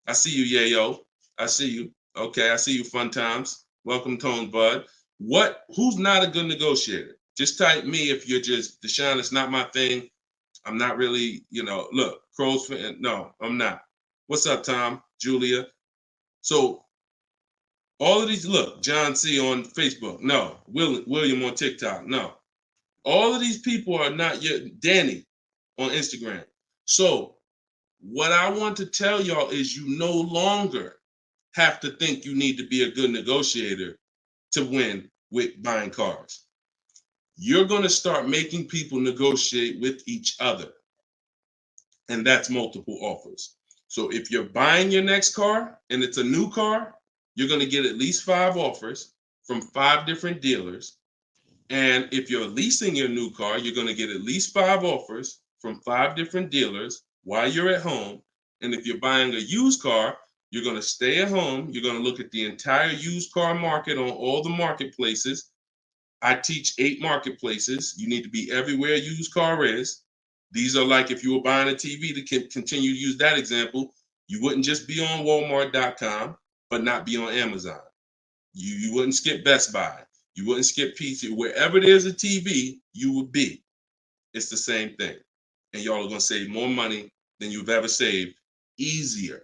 S2: I see you, Yayo. I see you. Okay, I see you, Fun Times. Welcome, Tone Bud. Who's not a good negotiator? Just type me if you're just, Deshone, it's not my thing. I'm not really, look, Crow's fan. No, I'm not. What's up, Tom? Julia? So all of these, look, John C. on Facebook. No. William on TikTok. No. All of these people are not yet. Danny on Instagram. So what I want to tell y'all is you no longer have to think you need to be a good negotiator to win with buying cars. You're going to start making people negotiate with each other. And that's multiple offers. So if you're buying your next car and it's a new car, you're going to get at least 5 offers from 5 different dealers. And if you're leasing your new car, you're going to get at least 5 offers from 5 different dealers while you're at home. And if you're buying a used car, you're going to stay at home. You're going to look at the entire used car market on all the marketplaces. I teach 8 marketplaces. You need to be everywhere a used car is. These are like if you were buying a TV, to continue to use that example, you wouldn't just be on Walmart.com, but not be on Amazon. You wouldn't skip Best Buy. You wouldn't skip PC. Wherever there's a TV, you would be. It's the same thing. And y'all are going to save more money than you've ever saved, easier.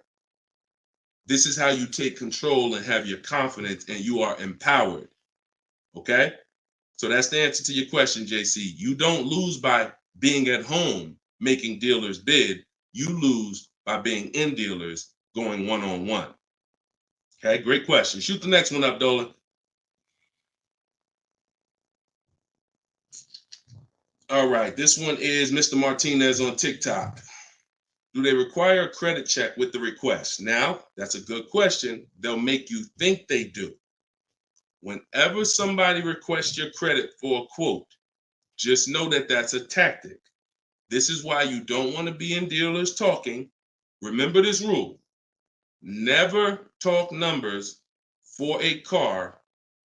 S2: This is how you take control and have your confidence, and you are empowered. Okay? So that's the answer to your question, JC. You don't lose by being at home making dealers bid. You lose by being in dealers going one-on-one. Okay, great question. Shoot the next one up, Dolan. All right, this one is Mr. Martinez on TikTok. Do they require a credit check with the request? Now, that's a good question. They'll make you think they do. Whenever somebody requests your credit for a quote, just know that that's a tactic. This is why you don't want to be in dealers talking. Remember this rule. Never talk numbers for a car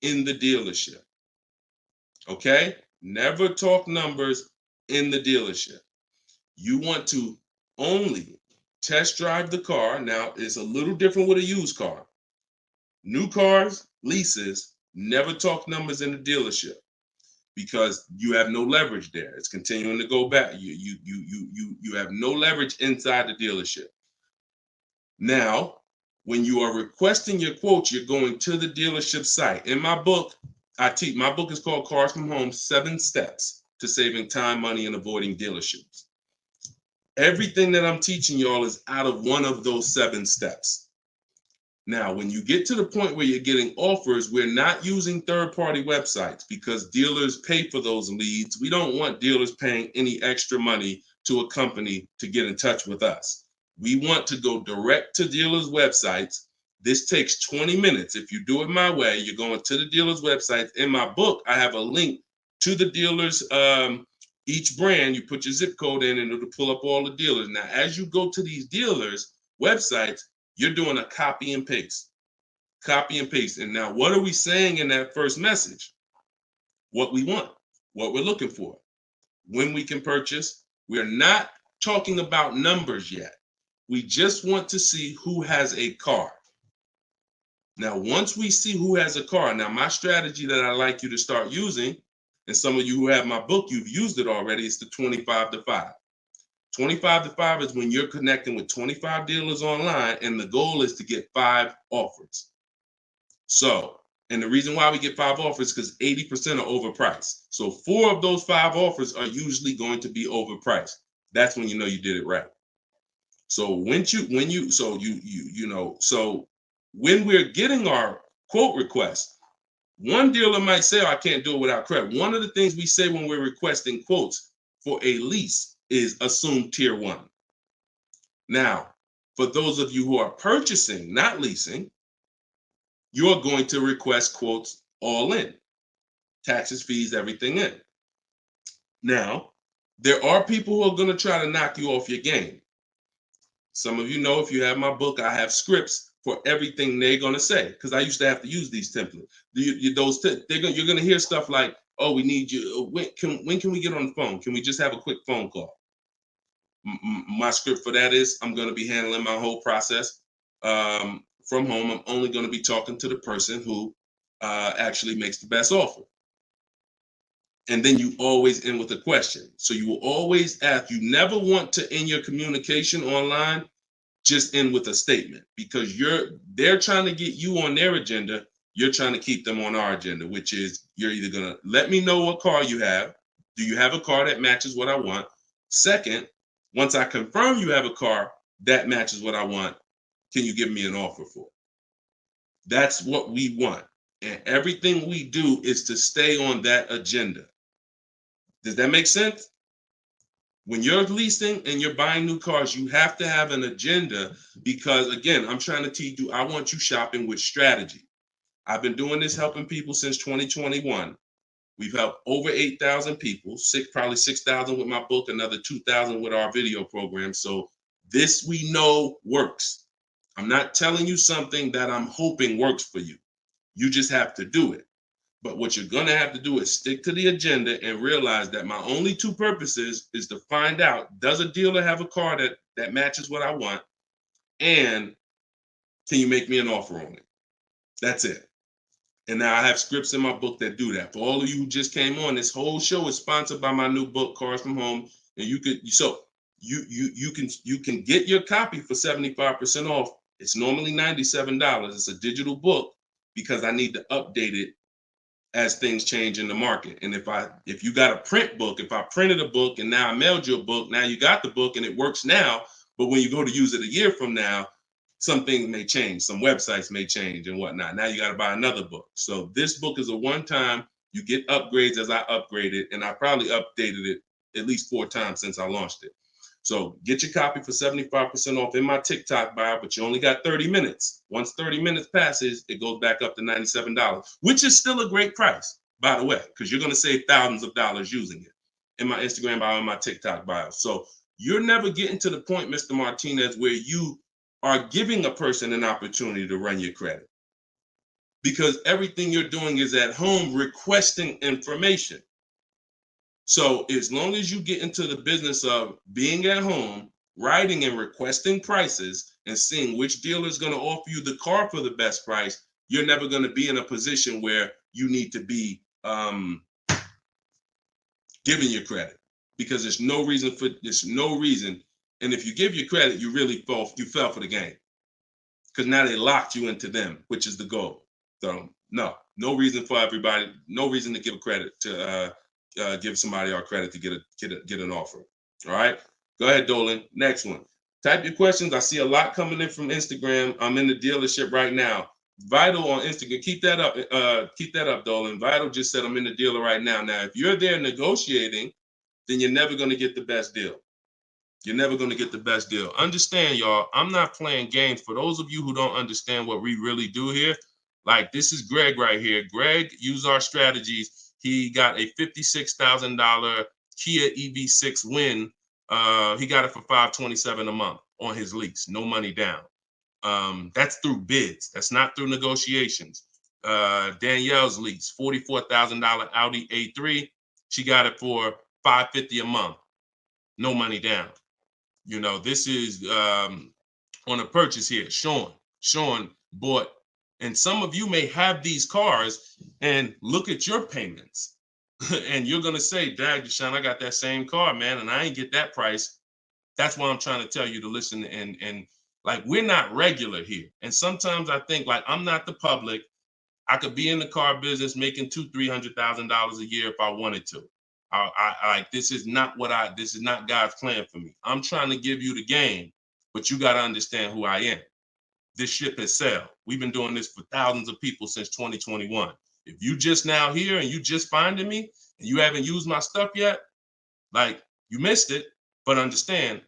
S2: in the dealership. Okay? Never talk numbers in the dealership. You want to only test drive the car. Now, it's a little different with a used car. New cars, leases, never talk numbers in the dealership because you have no leverage there. It's continuing to go back. You have no leverage inside the dealership. Now, when you are requesting your quote, you're going to the dealership site. In my book, my book is called Cars from Home, 7 Steps to Saving Time, Money, and Avoiding Dealerships. Everything that I'm teaching y'all is out of one of those 7 steps. Now, when you get to the point where you're getting offers, we're not using third-party websites because dealers pay for those leads. We don't want dealers paying any extra money to a company to get in touch with us. We want to go direct to dealers' websites. This takes 20 minutes. If you do it my way, you're going to the dealers' websites. In my book, I have a link to the dealers, each brand. You put your zip code in and it'll pull up all the dealers. Now, as you go to these dealers' websites, you're doing a copy and paste. Copy and paste. And now, what are we saying in that first message? What we want, what we're looking for, when we can purchase. We're not talking about numbers yet. We just want to see who has a car. Now, once we see who has a car, now my strategy that I like you to start using, and some of you who have my book, you've used it already, is the 25 to 5. 25 to 5 is when you're connecting with 25 dealers online, and the goal is to get 5 offers. So, and the reason why we get 5 offers is because 80% are overpriced. So 4 of those 5 offers are usually going to be overpriced. That's when you know you did it right. So when we're getting our quote request, one dealer might say, I can't do it without credit. One of the things we say when we're requesting quotes for a lease is assume tier 1. Now, for those of you who are purchasing, not leasing, you're going to request quotes all in, taxes, fees, everything in. Now, there are people who are going to try to knock you off your game. Some of you know, if you have my book, I have scripts for everything they're going to say, because I used to have to use these templates. You're going to hear stuff like, oh, we need you. When can we get on the phone? Can we just have a quick phone call? My script for that is, I'm going to be handling my whole process from home. I'm only going to be talking to the person who actually makes the best offer. And then you always end with a question. So you will always ask. You never want to end your communication online just end with a statement, because they're trying to get you on their agenda. You're trying to keep them on our agenda, which is, you're either going to let me know what car you have. Do you have a car that matches what I want? Second, once I confirm you have a car that matches what I want, can you give me an offer for it? That's what we want. And everything we do is to stay on that agenda. Does that make sense? When you're leasing and you're buying new cars, you have to have an agenda, because, again, I'm trying to teach you, I want you shopping with strategy. I've been doing this, helping people since 2021. We've helped over 8,000 people, probably 6,000 with my book, another 2,000 with our video program. So this we know works. I'm not telling you something that I'm hoping works for you. You just have to do it. But what you're going to have to do is stick to the agenda and realize that my only two purposes is to find out, does a dealer have a car that matches what I want? And can you make me an offer on it? That's it. And now I have scripts in my book that do that. For all of you who just came on, this whole show is sponsored by my new book, Cars from Home. And you can get your copy for 75% off. It's normally $97. It's a digital book, because I need to update it as things change in the market. And if you got a print book, if I printed a book and now I mailed you a book, now you got the book and it works now, but when you go to use it a year from now, some things may change, some websites may change and whatnot. Now you got to buy another book. So this book is a one-time, you get upgrades as I upgrade it, and I probably updated it at least 4 times since I launched it. So get your copy for 75% off in my TikTok bio, but you only got 30 minutes. Once 30 minutes passes, it goes back up to $97, which is still a great price, by the way, because you're going to save thousands of dollars using it in my Instagram bio and my TikTok bio. So you're never getting to the point, Mr. Martinez, where you are giving a person an opportunity to run your credit, because everything you're doing is at home requesting information. So as long as you get into the business of being at home, writing and requesting prices, and seeing which dealer is going to offer you the car for the best price, you're never going to be in a position where you need to be giving your credit, because there's no reason. And if you give your credit, you really fell for the game, because now they locked you into them, which is the goal. So no reason for everybody, no reason to give credit to give somebody our credit to get an offer. All right, go ahead, Dolan. Next one. Type your questions. I see a lot coming in from Instagram. I'm in the dealership right now. Vital on Instagram. Keep that up, Dolan. Vital just said I'm in the dealer right now. Now, if you're there negotiating, then you're never going to get the best deal. You're never going to get the best deal. Understand, y'all, I'm not playing games. For those of you who don't understand what we really do here, like, this is Greg right here. Greg used our strategies. He got a $56,000 Kia EV6 win. He got it for $527 a month on his lease, no money down. That's through bids. That's not through negotiations. Danielle's lease, $44,000 Audi A3. She got it for $550 a month, no money down. You know, this is on a purchase here. Sean bought. And some of you may have these cars and look at your payments and you're going to say, Dag, Deshone, I got that same car, man, and I ain't get that price. That's why I'm trying to tell you to listen. And like, we're not regular here. And sometimes I think, like, I'm not the public. I could be in the car business making $200,000-$300,000 a year if I wanted to. This is not God's plan for me. I'm trying to give you the game but you got to understand who I am. This ship has sailed. We've been doing this for thousands of people since 2021. If you just now here and you just finding me and you haven't used my stuff yet, like, you missed it, but understand,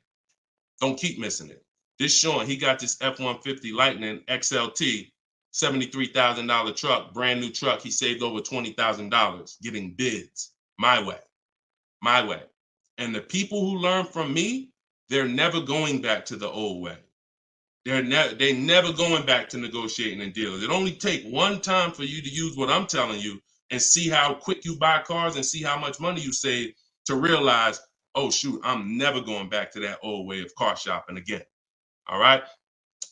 S2: don't keep missing it. This Sean, he got this F-150 Lightning XLT, $73,000 truck, brand new truck. He saved over $20,000 getting bids my way. And the people who learn from me, they're never going back to the old way. They never going back to negotiating and deals. It only take one time for you to use what I'm telling you and see how quick you buy cars and see how much money you save to realize, oh shoot, I'm never going back to that old way of car shopping again. All right.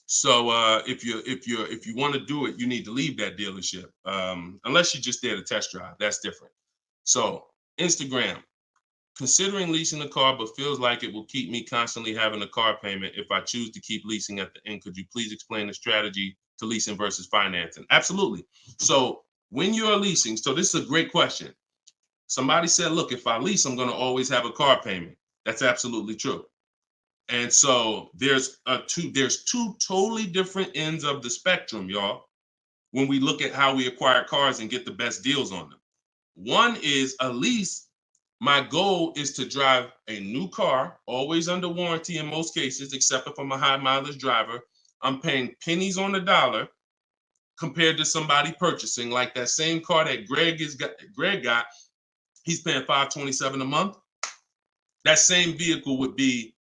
S2: So if you want to do it, you need to leave that dealership. Unless you're just there to test drive, that's different. So Instagram. Considering leasing a car, but feels like it will keep me constantly having a car payment if I choose to keep leasing at the end. Could you please explain the strategy to leasing versus financing? Absolutely. So when you're leasing, so this is a great question. Somebody said, look, if I lease, I'm going to always have a car payment. That's absolutely true. And so there's two totally different ends of the spectrum, y'all, when we look at how we acquire cars and get the best deals on them. One is a lease. My goal is to drive a new car, always under warranty in most cases, except if I'm a high mileage driver. I'm paying pennies on the dollar compared to somebody purchasing, like that same car that Greg got. He's paying $527 a month. That same vehicle would be,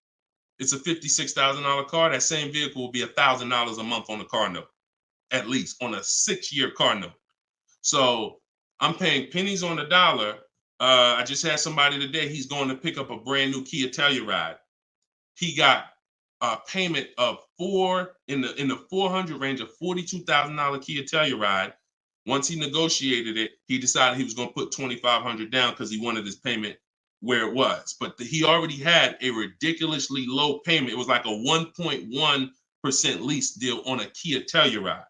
S2: it's a $56,000 car. That same vehicle will be $1,000 a month on the car note, at least on a 6-year car note. So I'm paying pennies on the dollar. I just had somebody today, he's going to pick up a brand new Kia Telluride. He got a payment of in the 400 range of $42,000 Kia Telluride. Once he negotiated it, he decided he was going to put $2,500 down because he wanted his payment where it was. But he already had a ridiculously low payment. It was like a 1.1% lease deal on a Kia Telluride.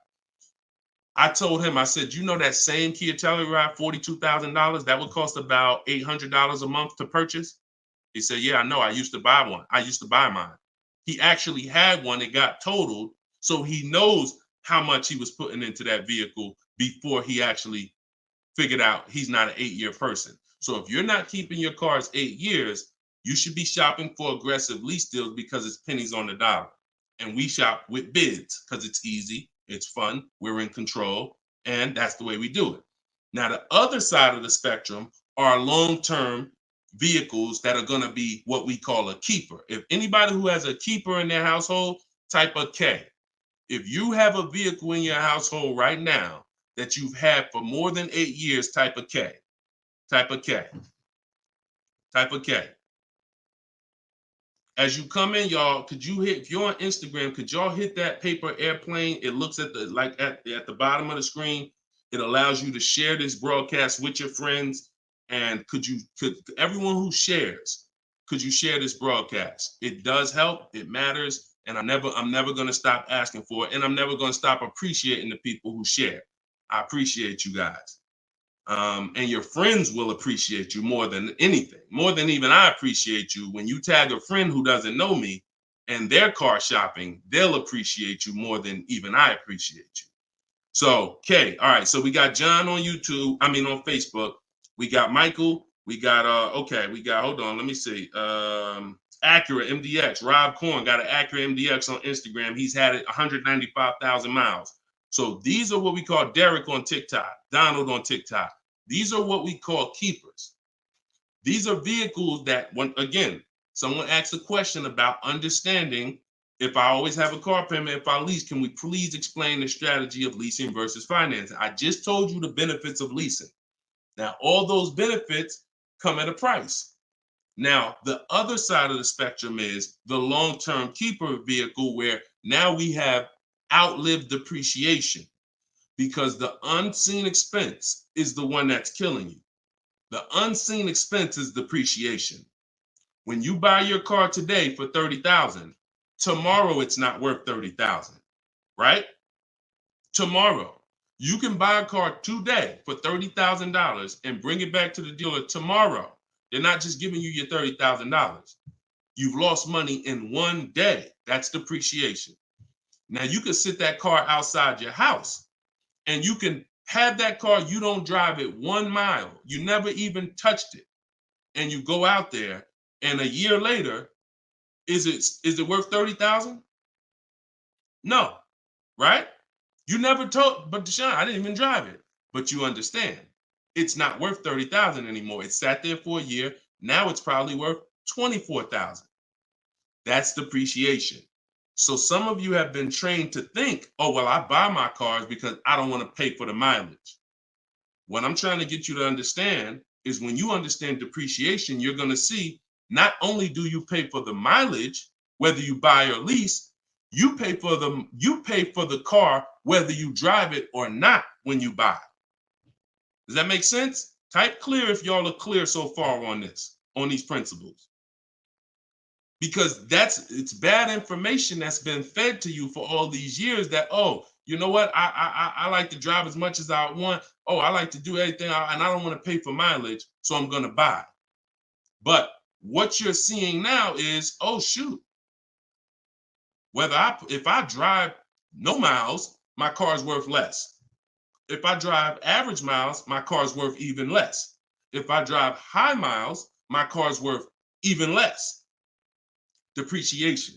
S2: I told him, I said, you know that same Kia Telluride, $42,000, that would cost about $800 a month to purchase? He said, yeah, I know. I used to buy one. I used to buy mine. He actually had one. It got totaled. So he knows how much he was putting into that vehicle before he actually figured out he's not an 8-year person. So if you're not keeping your cars 8 years, you should be shopping for aggressive lease deals because it's pennies on the dollar. And we shop with bids because it's easy. It's fun. We're in control. And that's the way we do it. Now, the other side of the spectrum are long-term vehicles that are going to be what we call a keeper. If anybody who has a keeper in their household, type a K. If you have a vehicle in your household right now that you've had for more than 8 years, type a K. Type a K. Type a K. As you come in, y'all, if you're on Instagram, could y'all hit that paper airplane? It looks at the bottom of the screen. It allows you to share this broadcast with your friends. And could everyone who shares, could you share this broadcast? It does help. It matters. And I'm never going to stop asking for it. And I'm never going to stop appreciating the people who share. I appreciate you guys. And your friends will appreciate you more than anything, more than even I appreciate you. When you tag a friend who doesn't know me and they're car shopping, they'll appreciate you more than even I appreciate you. So, okay, all right. So we got John on on Facebook. We got Michael. We got hold on, let me see. Acura MDX. Rob Korn got an Acura MDX on Instagram. He's had it 195,000 miles. So these are what we call Derek on TikTok, Donald on TikTok. These are what we call keepers. These are vehicles that, again, someone asked a question about understanding if I always have a car payment, if I lease, can we please explain the strategy of leasing versus financing? I just told you the benefits of leasing. Now, all those benefits come at a price. Now, the other side of the spectrum is the long-term keeper vehicle where now we have outlived depreciation because the unseen expense is the one that's killing you. The unseen expense is depreciation. When you buy your car today for $30,000, tomorrow it's not worth $30,000, right? Tomorrow. You can buy a car today for $30,000 and bring it back to the dealer tomorrow. They're not just giving you your $30,000. You've lost money in 1 day. That's depreciation. Now you can sit that car outside your house and you can have that car, you don't drive it 1 mile. You never even touched it. And you go out there and a year later, is it worth 30,000? No, right? You never told, but Deshone, I didn't even drive it. But you understand, it's not worth 30,000 anymore. It sat there for a year. Now it's probably worth 24,000. That's depreciation. So some of you have been trained to think, oh, well, I buy my cars because I don't want to pay for the mileage. What I'm trying to get you to understand is when you understand depreciation, you're going to see not only do you pay for the mileage, whether you buy or lease, you pay for the car whether you drive it or not when you buy. Does that make sense? Type clear if y'all are clear so far on this, on these principles. Because it's bad information that's been fed to you for all these years that, oh, you know what? I like to drive as much as I want. Oh, I like to do everything and I don't want to pay for mileage, so I'm going to buy. But what you're seeing now is, oh, shoot. If I drive no miles, my car's worth less. If I drive average miles, my car's worth even less. If I drive high miles, my car's worth even less. Depreciation.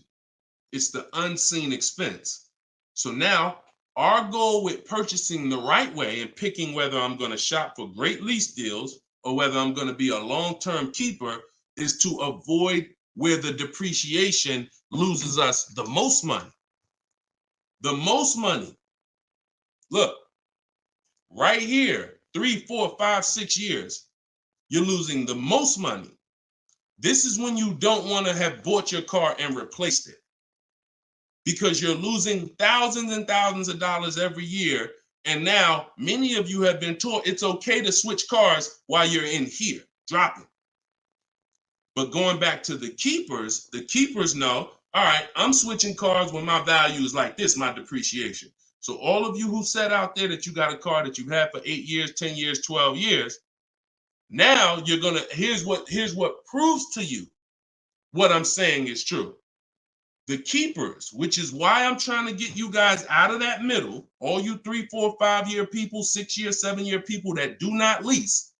S2: It's the unseen expense. So now our goal with purchasing the right way and picking whether I'm going to shop for great lease deals or whether I'm going to be a long-term keeper is to avoid where the depreciation loses us the most money. The most money. Look, right here, 3, 4, 5, 6 years, you're losing the most money. This is when you don't want to have bought your car and replaced it, because you're losing thousands and thousands of dollars every year. And now many of you have been taught it's okay to switch cars while you're in here, dropping. But going back to the keepers know, all right, I'm switching cars when my value is like this, my depreciation. So all of you who said out there that you got a car that you've had for 8 years, 10 years, 12 years, now you're gonna, here's what proves to you what I'm saying is true. The keepers, which is why I'm trying to get you guys out of that middle, all you 3, 4, 5 year people, 6 year, 7 year people that do not lease.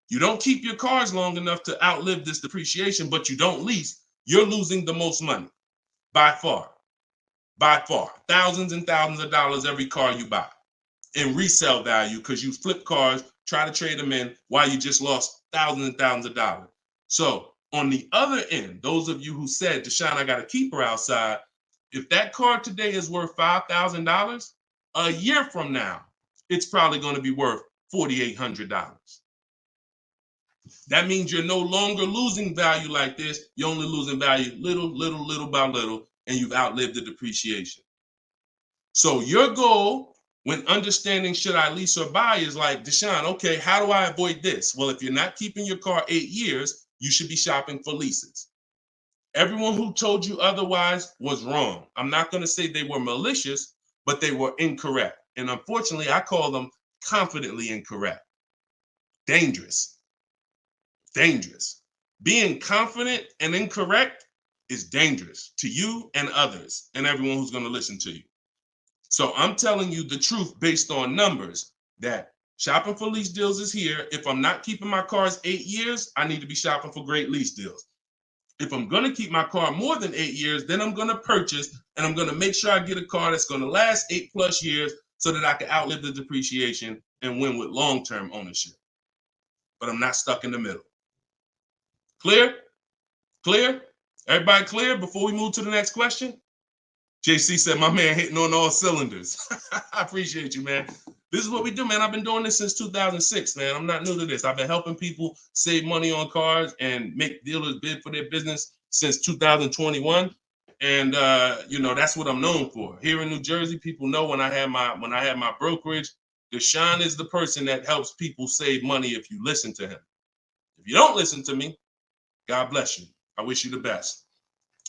S2: You don't keep your cars long enough to outlive this depreciation, but you don't lease. You're losing the most money by far, thousands and thousands of dollars every car you buy in resale value, because you flip cars, try to trade them in while you just lost thousands and thousands of dollars. So on the other end, those of you who said, Deshone, I got a keeper outside, if that car today is worth $5,000, a year from now, it's probably going to be worth $4,800. That means you're no longer losing value like this. You're only losing value little by little, and you've outlived the depreciation. So your goal when understanding should I lease or buy is like, Deshone, okay, how do I avoid this? Well, if you're not keeping your car 8 years, you should be shopping for leases. Everyone who told you otherwise was wrong. I'm not going to say they were malicious, but they were incorrect. And unfortunately, I call them confidently incorrect. Dangerous. Dangerous. Being confident and incorrect is dangerous to you and others and everyone who's going to listen to you. So I'm telling you the truth based on numbers, that shopping for lease deals is here. If I'm not keeping my cars 8 years, I need to be shopping for great lease deals. If I'm going to keep my car more than 8 years, then I'm going to purchase and I'm going to make sure I get a car that's going to last 8+ years so that I can outlive the depreciation and win with long-term ownership. But I'm not stuck in the middle. Clear? Clear? Everybody clear before we move to the next question? JC said, my man hitting on all cylinders. I appreciate you, man. This is what we do, man. I've been doing this since 2006, man. I'm not new to this. I've been helping people save money on cars and make dealers bid for their business since 2021. And that's what I'm known for. Here in New Jersey, people know when I had my brokerage, Deshone is the person that helps people save money if you listen to him. If you don't listen to me, God bless you. I wish you the best.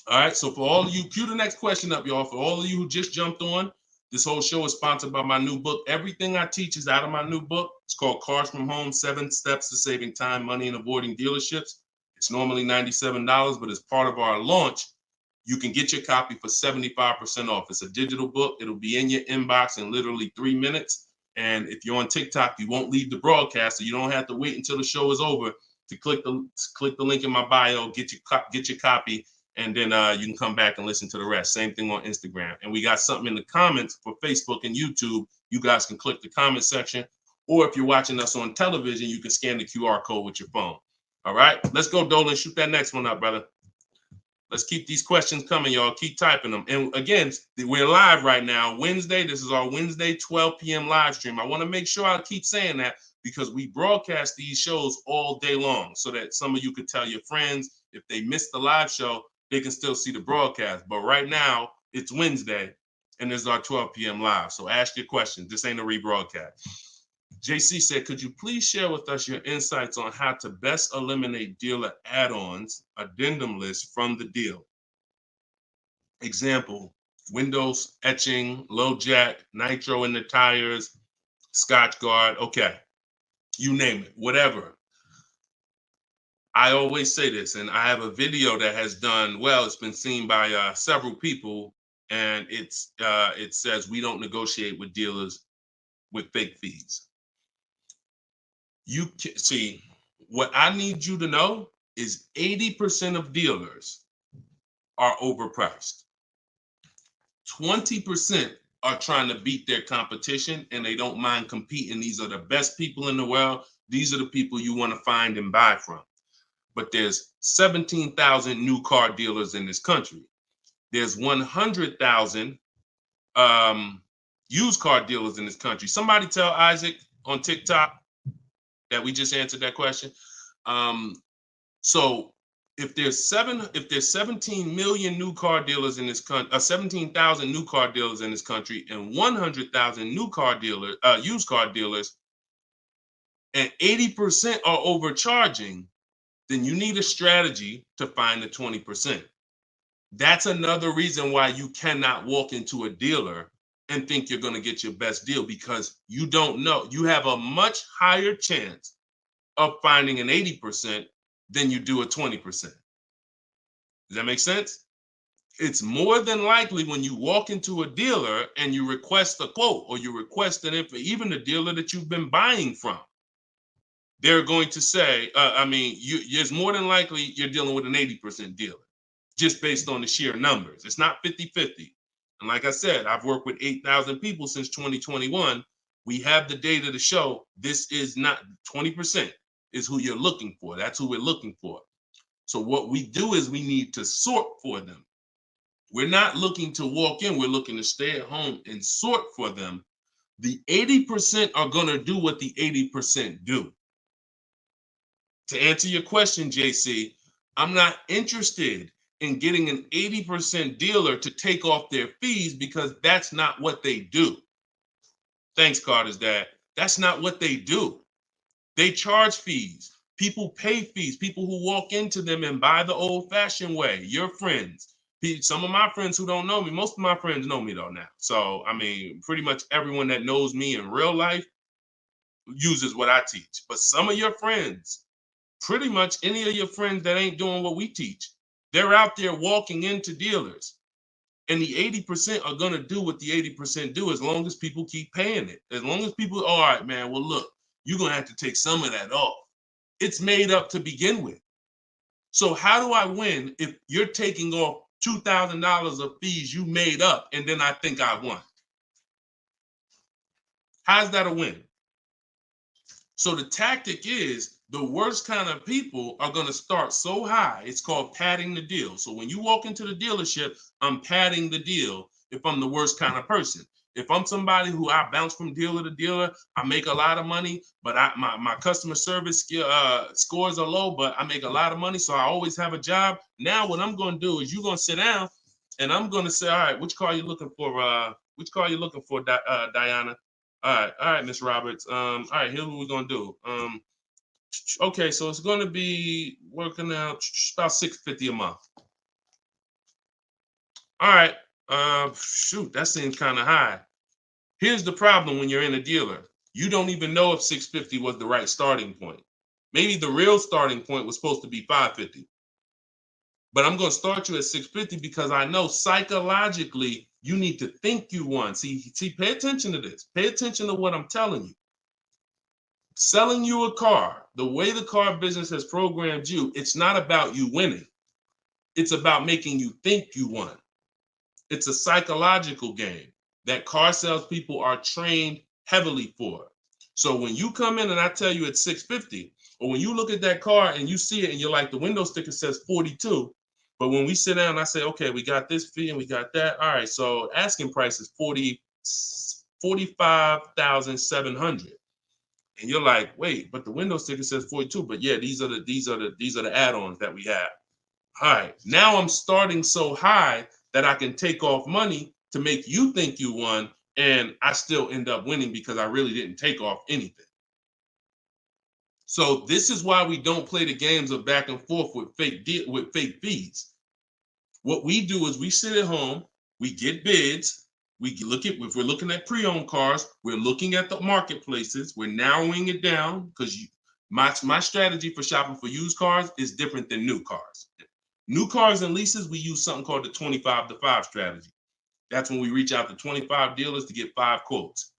S2: All right, so for all of you, cue the next question up, y'all. For all of you who just jumped on, this whole show is sponsored by my new book. Everything I teach is out of my new book. It's called Cars from Home, 7 Steps to Saving Time, Money, and Avoiding Dealerships. It's normally $97, but as part of our launch, you can get your copy for 75% off. It's a digital book. It'll be in your inbox in literally 3 minutes. And if you're on TikTok, you won't leave the broadcast, so you don't have to wait until the show is over to click the link in my bio, get your copy, and then you can come back and listen to the rest. Same thing on Instagram. And we got something in the comments for Facebook and YouTube. You guys can click the comment section, or if you're watching us on television, you can scan the QR code with your phone. All right, let's go, Dolan. Shoot that next one up, brother. Let's keep these questions coming, y'all. Keep typing them. And again, we're live right now, Wednesday. This is our Wednesday 12 p.m. live stream. I want to make sure I keep saying that because we broadcast these shows all day long so that some of you could tell your friends if they missed the live show, they can still see the broadcast. But right now, it's Wednesday, and this is our 12 p.m. live. So ask your questions. This ain't a rebroadcast. JC said, could you please share with us your insights on how to best eliminate dealer add-ons, addendum lists from the deal? Example, windows etching, low jack, nitro in the tires, Scotch guard, okay. You name it, whatever. I always say this, and I have a video that has done well. It's been seen by several people, and it says we don't negotiate with dealers with fake fees. You can see what I need you to know is 80% of dealers are overpriced. 20% are trying to beat their competition and they don't mind competing. These are the best people in the world. These are the people you want to find and buy from. But there's 17,000 new car dealers in this country. There's 100,000 used car dealers in this country. Somebody tell Isaac on TikTok that we just answered that question. So if there's 17 million new car dealers in this country, 17,000 new car dealers in this country, and 100,000 new car dealers, used car dealers, and 80% are overcharging, then you need a strategy to find the 20%. That's another reason why you cannot walk into a dealer and think you're going to get your best deal, because you don't know. You have a much higher chance of finding an 80% than you do a 20%. Does that make sense? It's more than likely when you walk into a dealer and you request a quote or you request an info, even the dealer that you've been buying from, they're going to say, it's more than likely you're dealing with an 80% dealer just based on the sheer numbers. It's not 50-50. And like I said, I've worked with 8,000 people since 2021. We have the data to show this is not 20% is who you're looking for. That's who we're looking for. So what we do is we need to sort for them. We're not looking to walk in. We're looking to stay at home and sort for them. The 80% are going to do what the 80% do. To answer your question, JC, I'm not interested in getting an 80% dealer to take off their fees because that's not what they do. Thanks, Carter's dad. That's not what they do. They charge fees. People pay fees. People who walk into them and buy the old-fashioned way. Your friends. Some of my friends who don't know me, most of my friends know me though now. So, pretty much everyone that knows me in real life uses what I teach. But some of your friends, pretty much any of your friends that ain't doing what we teach, they're out there walking into dealers. And the 80% are going to do what the 80% do as long as people keep paying it. As long as people, all right, man, well, look, you're going to have to take some of that off. It's made up to begin with. So how do I win if you're taking off $2,000 of fees you made up and then I think I won? How's that a win? So the tactic is the worst kind of people are going to start so high. It's called padding the deal. So when you walk into the dealership, I'm padding the deal if I'm the worst kind of person. If I'm somebody who I bounce from dealer to dealer, I make a lot of money, but my customer service scores are low, but I make a lot of money, so I always have a job. Now what I'm going to do is you're going to sit down, and I'm going to say, all right, which car are you looking for? Which car are you looking for, Diana? All right, Miss Roberts. All right, here's what we're going to do. Okay, so it's going to be working out about $650 a month. All right. Shoot, that seems kind of high. Here's the problem when you're in a dealer. You don't even know if $650 was the right starting point. Maybe the real starting point was supposed to be $550. But I'm going to start you at $650 because I know psychologically you need to think you won. See, pay attention to this. Pay attention to what I'm telling you. Selling you a car, the way the car business has programmed you, it's not about you winning. It's about making you think you won. It's a psychological game that car salespeople are trained heavily for. So when you come in and I tell you it's $650, or when you look at that car and you see it and you're like, the window sticker says 42, but when we sit down and I say, okay, we got this fee and we got that. All right, so asking price is $45,700. And you're like, wait, but the window sticker says 42. But yeah, these are the add-ons that we have. All right, now I'm starting so high that I can take off money to make you think you won, and I still end up winning because I really didn't take off anything. So this is why we don't play the games of back and forth with fake fees. What we do is we sit at home, we get bids, if we're looking at pre-owned cars, we're looking at the marketplaces, we're narrowing it down because my strategy for shopping for used cars is different than new cars. New cars and leases, we use something called the 25 to 5 strategy. That's when we reach out to 25 dealers to get 5 quotes.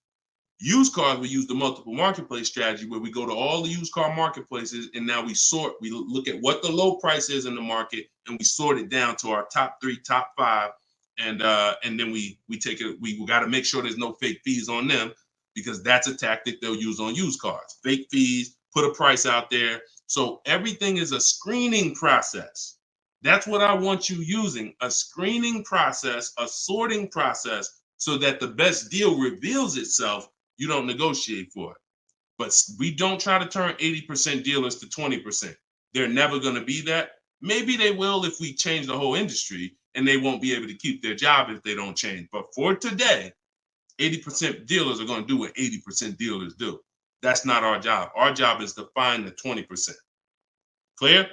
S2: Used cars, we use the multiple marketplace strategy where we go to all the used car marketplaces and now we look at what the low price is in the market and we sort it down to our top 3, top 5. And then we take it, we got to make sure there's no fake fees on them because that's a tactic they'll use on used cars. Fake fees, put a price out there. So everything is a screening process. That's what I want you using, a screening process, a sorting process, so that the best deal reveals itself. You don't negotiate for it. But we don't try to turn 80% dealers to 20%. They're never going to be that. Maybe they will if we change the whole industry, and they won't be able to keep their job if they don't change. But for today, 80% dealers are going to do what 80% dealers do. That's not our job. Our job is to find the 20%. Clear?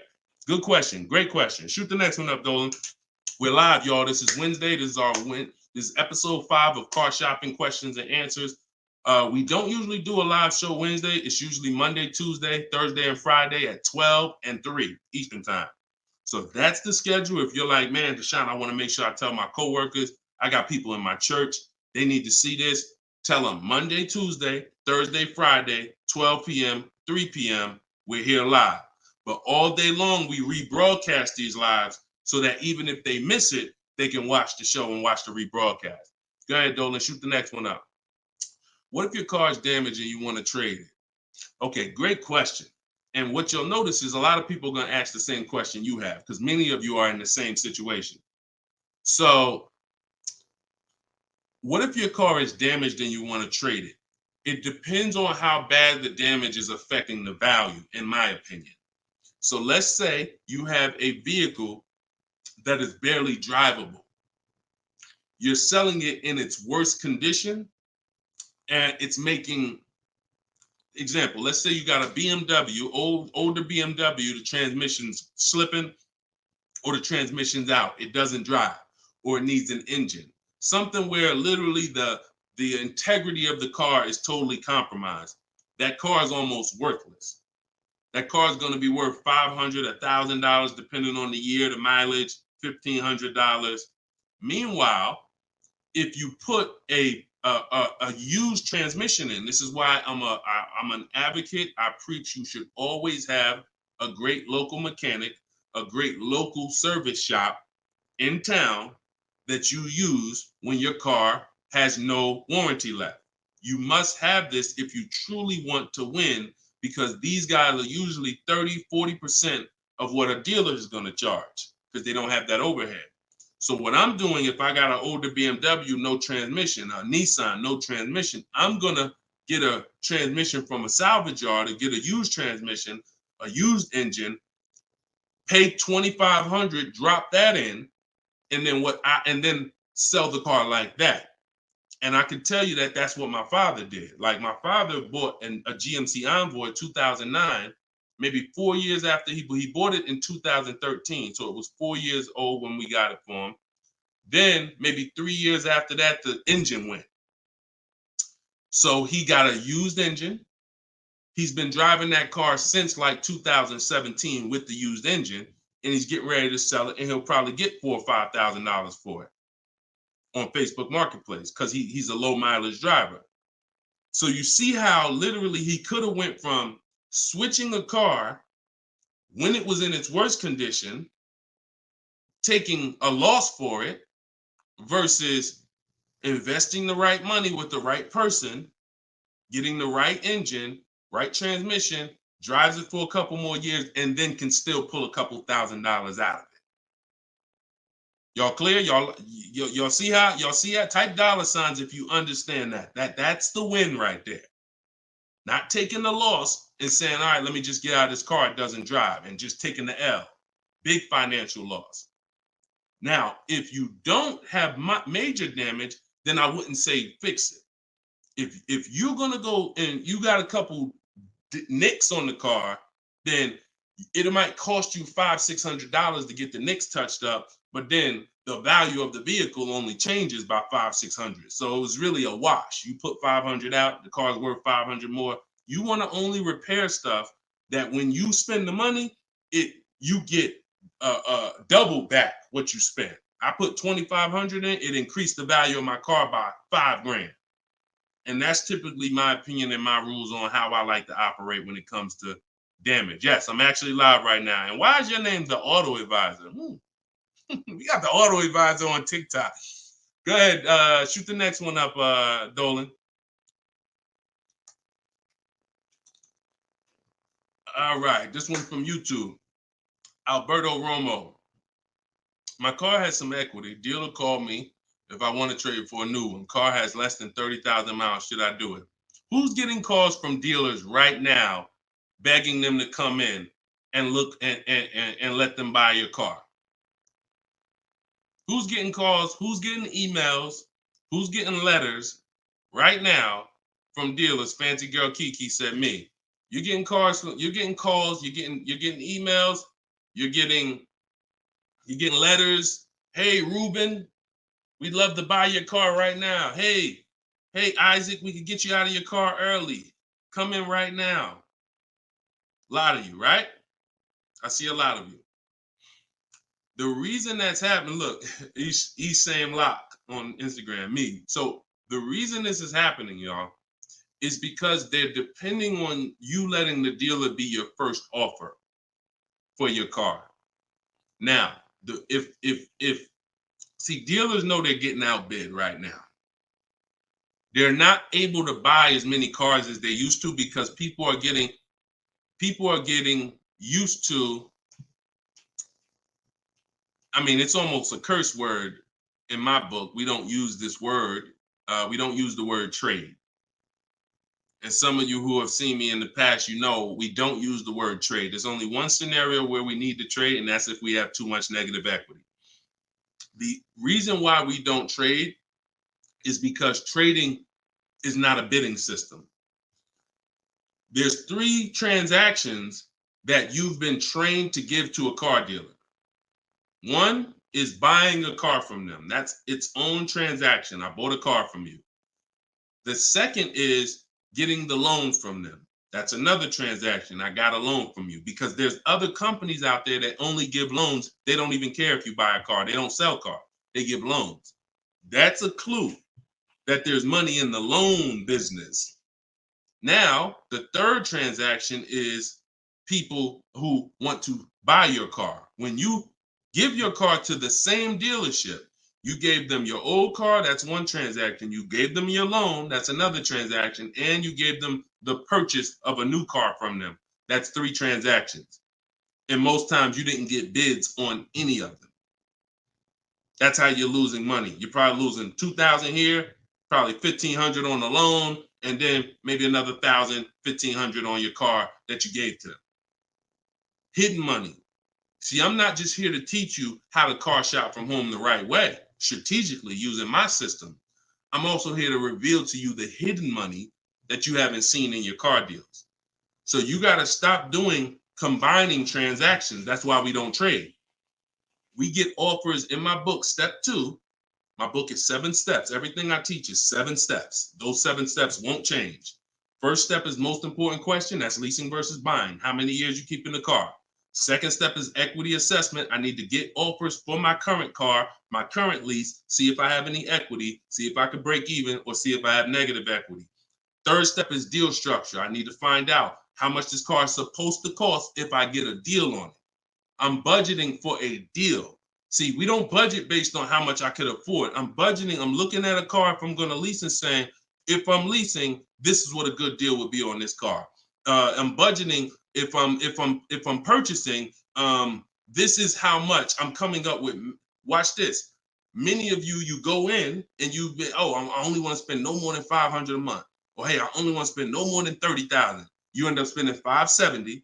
S2: Good question. Great question. Shoot the next one up, Dolan. We're live, y'all. This is Wednesday. This is episode 5 of Car Shopping Questions and Answers. We don't usually do a live show Wednesday. It's usually Monday, Tuesday, Thursday, and Friday at 12 and 3 Eastern time. So that's the schedule. If you're like, man, Deshone, I want to make sure I tell my coworkers, I got people in my church, they need to see this. Tell them Monday, Tuesday, Thursday, Friday, 12 p.m., 3 p.m., we're here live. But all day long, we rebroadcast these lives so that even if they miss it, they can watch the show and watch the rebroadcast. Go ahead, Dolan, shoot the next one up. What if your car is damaged and you want to trade it? Okay, great question. And what you'll notice is a lot of people are going to ask the same question you have because many of you are in the same situation. So what if your car is damaged and you want to trade it? It depends on how bad the damage is affecting the value, in my opinion. So let's say you have a vehicle that is barely drivable. You're selling it in its worst condition and it's making, example, let's say you got a BMW, older BMW, the transmission's slipping or the transmission's out. It doesn't drive or it needs an engine. Something where literally the integrity of the car is totally compromised. That car is almost worthless. That car is going to be worth $500, $1,000, depending on the year, the mileage, $1,500. Meanwhile, if you put a used transmission in, this is why I'm an advocate. I preach you should always have a great local mechanic, a great local service shop in town that you use when your car has no warranty left. You must have this if you truly want to win, because these guys are usually 30, 40% of what a dealer is going to charge because they don't have that overhead. So what I'm doing, if I got an older BMW, no transmission, a Nissan, no transmission, I'm going to get a transmission from a salvage yard and get a used transmission, a used engine, pay $2,500, drop that in, and then sell the car like that. And I can tell you that that's what my father did. Like my father bought a GMC Envoy in 2009, maybe 4 years after he bought it in 2013. So it was 4 years old when we got it for him. Then maybe 3 years after that, the engine went. So he got a used engine. He's been driving that car since like 2017 with the used engine, and he's getting ready to sell it, and he'll probably get $4,000 or $5,000 for it on Facebook Marketplace because he's a low mileage driver. So you see how literally he could have went from switching a car when it was in its worst condition, taking a loss for it, versus investing the right money with the right person, getting the right engine, right transmission, drives it for a couple more years, and then can still pull a couple $1,000s out of it. Y'all clear? Y'all see how? Y'all see how? Type dollar signs if you understand that. That's the win right there. Not taking the loss and saying, all right, let me just get out of this car, it doesn't drive, and just taking the L. Big financial loss. Now, if you don't have major damage, then I wouldn't say fix it. If you're gonna go and you got a couple nicks on the car, then it might cost you $500-$600 to get the nicks touched up, but then the value of the vehicle only changes by $500-$600. So it was really a wash. You put 500 out, the car's worth 500 more. You want to only repair stuff that when you spend the money, you get double back what you spent. I put 2,500 in, it increased the value of my car by $5,000. And that's typically my opinion and my rules on how I like to operate when it comes to damage. Yes, I'm actually live right now. And why is your name the Auto Advisor? We got the Auto Advisor on TikTok. Go ahead, shoot the next one up, Dolan. All right, this one from YouTube. Alberto Romo. My car has some equity. Dealer called me if I want to trade for a new one. Car has less than 30,000 miles. Should I do it? Who's getting calls from dealers right now begging them to come in and look and let them buy your car? Who's getting calls? Who's getting emails? Who's getting letters right now from dealers? Fancy Girl Kiki said me. You're getting calls. You're getting calls. You're getting emails. You're getting letters. Hey, Ruben, we'd love to buy your car right now. Hey, Isaac, we could get you out of your car early. Come in right now. A lot of you, right? I see a lot of you. The reason that's happening, look, he's saying lock on Instagram, me. So the reason this is happening, y'all, is because they're depending on you letting the dealer be your first offer for your car. Now, see, dealers know they're getting outbid right now. They're not able to buy as many cars as they used to because people are getting used to. I mean, it's almost a curse word in my book. We don't use this word. We don't use the word trade. And some of you who have seen me in the past, you know we don't use the word trade. There's only one scenario where we need to trade, and that's if we have too much negative equity. The reason why we don't trade is because trading is not a bidding system. There's 3 transactions that you've been trained to give to a car dealer. One is buying a car from them. That's its own transaction. I bought a car from you. The second is getting the loan from them. That's another transaction. I got a loan from you, because there's other companies out there that only give loans. They don't even care if you buy a car. They don't sell cars. They give loans. That's a clue that there's money in the loan business. Now, the third transaction is people who want to buy your car. When you give your car to the same dealership, you gave them your old car, that's one transaction. You gave them your loan, that's another transaction. And you gave them the purchase of a new car from them. That's 3 transactions. And most times you didn't get bids on any of them. That's how you're losing money. You're probably losing $2,000 here, probably $1,500 on the loan, and then maybe another $1,000, $1,500 on your car that you gave to them. Hidden money. See, I'm not just here to teach you how to car shop from home the right way, strategically using my system. I'm also here to reveal to you the hidden money that you haven't seen in your car deals. So you got to stop doing combining transactions. That's why we don't trade. We get offers in my book, step 2. My book is 7 steps. Everything I teach is 7 steps. Those 7 steps won't change. First step is most important question. That's leasing versus buying. How many years you keep in the car? Second step is equity assessment. I need to get offers for my current car, my current lease, see if I have any equity, see if I can break even, or see if I have negative equity. Third step is deal structure. I need to find out how much this car is supposed to cost if I get a deal on it. I'm budgeting for a deal. See, we don't budget based on how much I could afford. I'm budgeting, I'm looking at a car if I'm going to lease and saying, if I'm leasing, this is what a good deal would be on this car. I'm budgeting if I'm purchasing, this is how much I'm coming up with. Watch this. Many of you go in and you've been, I only want to spend no more than $500 a month. Or hey, I only want to spend no more than $30,000. You end up spending $570,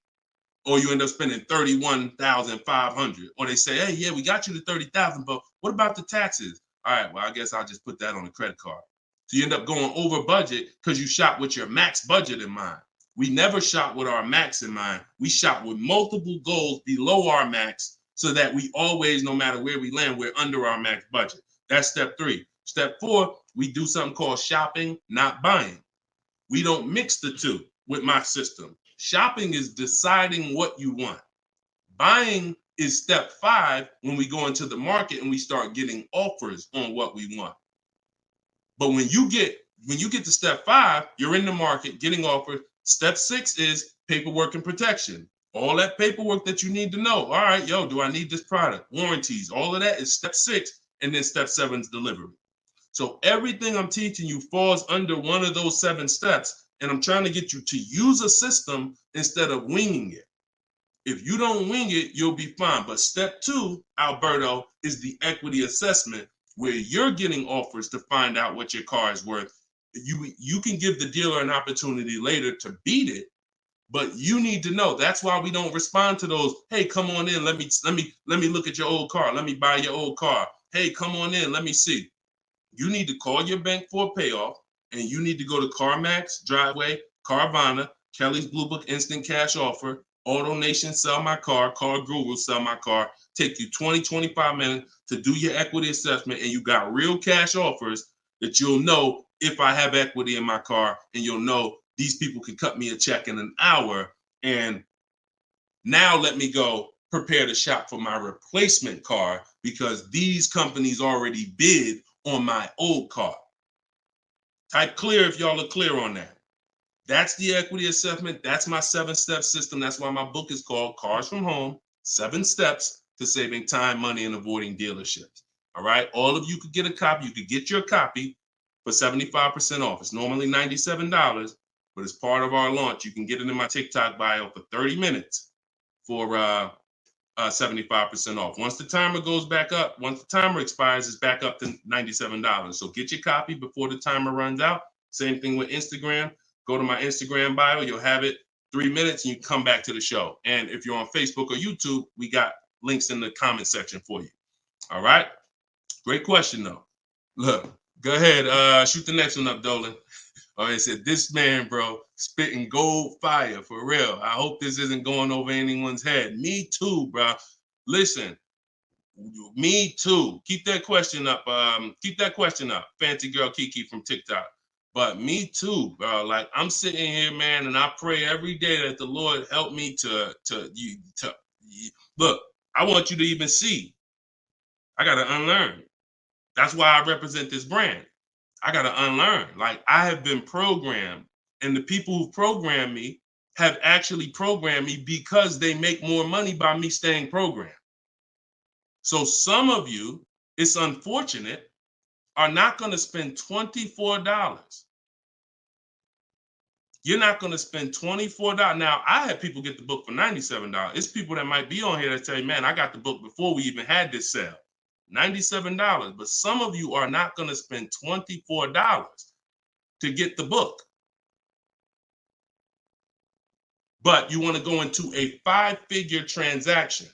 S2: or you end up spending $31,500. Or they say, hey, yeah, we got you to $30,000, but what about the taxes? All right, well, I guess I'll just put that on the credit card. So you end up going over budget because you shop with your max budget in mind. We never shop with our max in mind. We shop with multiple goals below our max so that we always, no matter where we land, we're under our max budget. That's step 3. Step 4, we do something called shopping, not buying. We don't mix the two with my system. Shopping is deciding what you want. Buying is step 5 when we go into the market and we start getting offers on what we want. But when you get to step 5, you're in the market getting offered. Step 6 is paperwork and protection. All that paperwork that you need to know. All right, do I need this product? Warranties, all of that is step 6. And then step 7 is delivery. So everything I'm teaching you falls under one of those 7 steps. And I'm trying to get you to use a system instead of winging it. If you don't wing it, you'll be fine. But step 2, Alberto, is the equity assessment, where you're getting offers to find out what your car is worth. You can give the dealer an opportunity later to beat it, but you need to know. That's why we don't respond to those. Hey, come on in. Let me look at your old car. Let me buy your old car. Hey, come on in. Let me see. You need to call your bank for a payoff, and you need to go to CarMax, Driveway, Carvana, Kelly's Blue Book Instant Cash Offer, AutoNation, Sell My Car, Car Guru, Sell My Car. Take you 20, 25 minutes to do your equity assessment, and you got real cash offers that you'll know if I have equity in my car, and you'll know these people can cut me a check in an hour. And now let me go prepare to shop for my replacement car because these companies already bid on my old car. Type clear if y'all are clear on that. That's the equity assessment. That's my 7-step system. That's why my book is called Cars from Home, 7 Steps to Saving Time, Money, and Avoiding Dealerships. All right. All of you could get a copy. You could get your copy for 75% off. It's normally $97, but as part of our launch, you can get it in my TikTok bio for 30 minutes for 75% off. Once the timer goes back up, once the timer expires, it's back up to $97. So get your copy before the timer runs out. Same thing with Instagram. Go to my Instagram bio. You'll have it 3 minutes and you come back to the show. And if you're on Facebook or YouTube, we got links in the comment section for you. All right. Great question, though. Look, go ahead. Shoot the next one up, Dolan. Oh, it said, this man, bro, spitting gold fire for real. I hope this isn't going over anyone's head. Me too, bro. Listen, me too. Keep that question up. Fancy girl Kiki from TikTok. But me too, bro. Like, I'm sitting here, man, and I pray every day that the Lord help me to look. I want you to even see. I gotta unlearn. That's why I represent this brand. I got to unlearn. Like, I have been programmed, and the people who programmed me have actually programmed me because they make more money by me staying programmed. So some of you, it's unfortunate, are not going to spend $24. You're not going to spend $24. Now, I had people get the book for $97. It's people that might be on here that say, man, I got the book before we even had this sale. $97, but some of you are not going to spend $24 to get the book. But you want to go into a 5-figure transaction,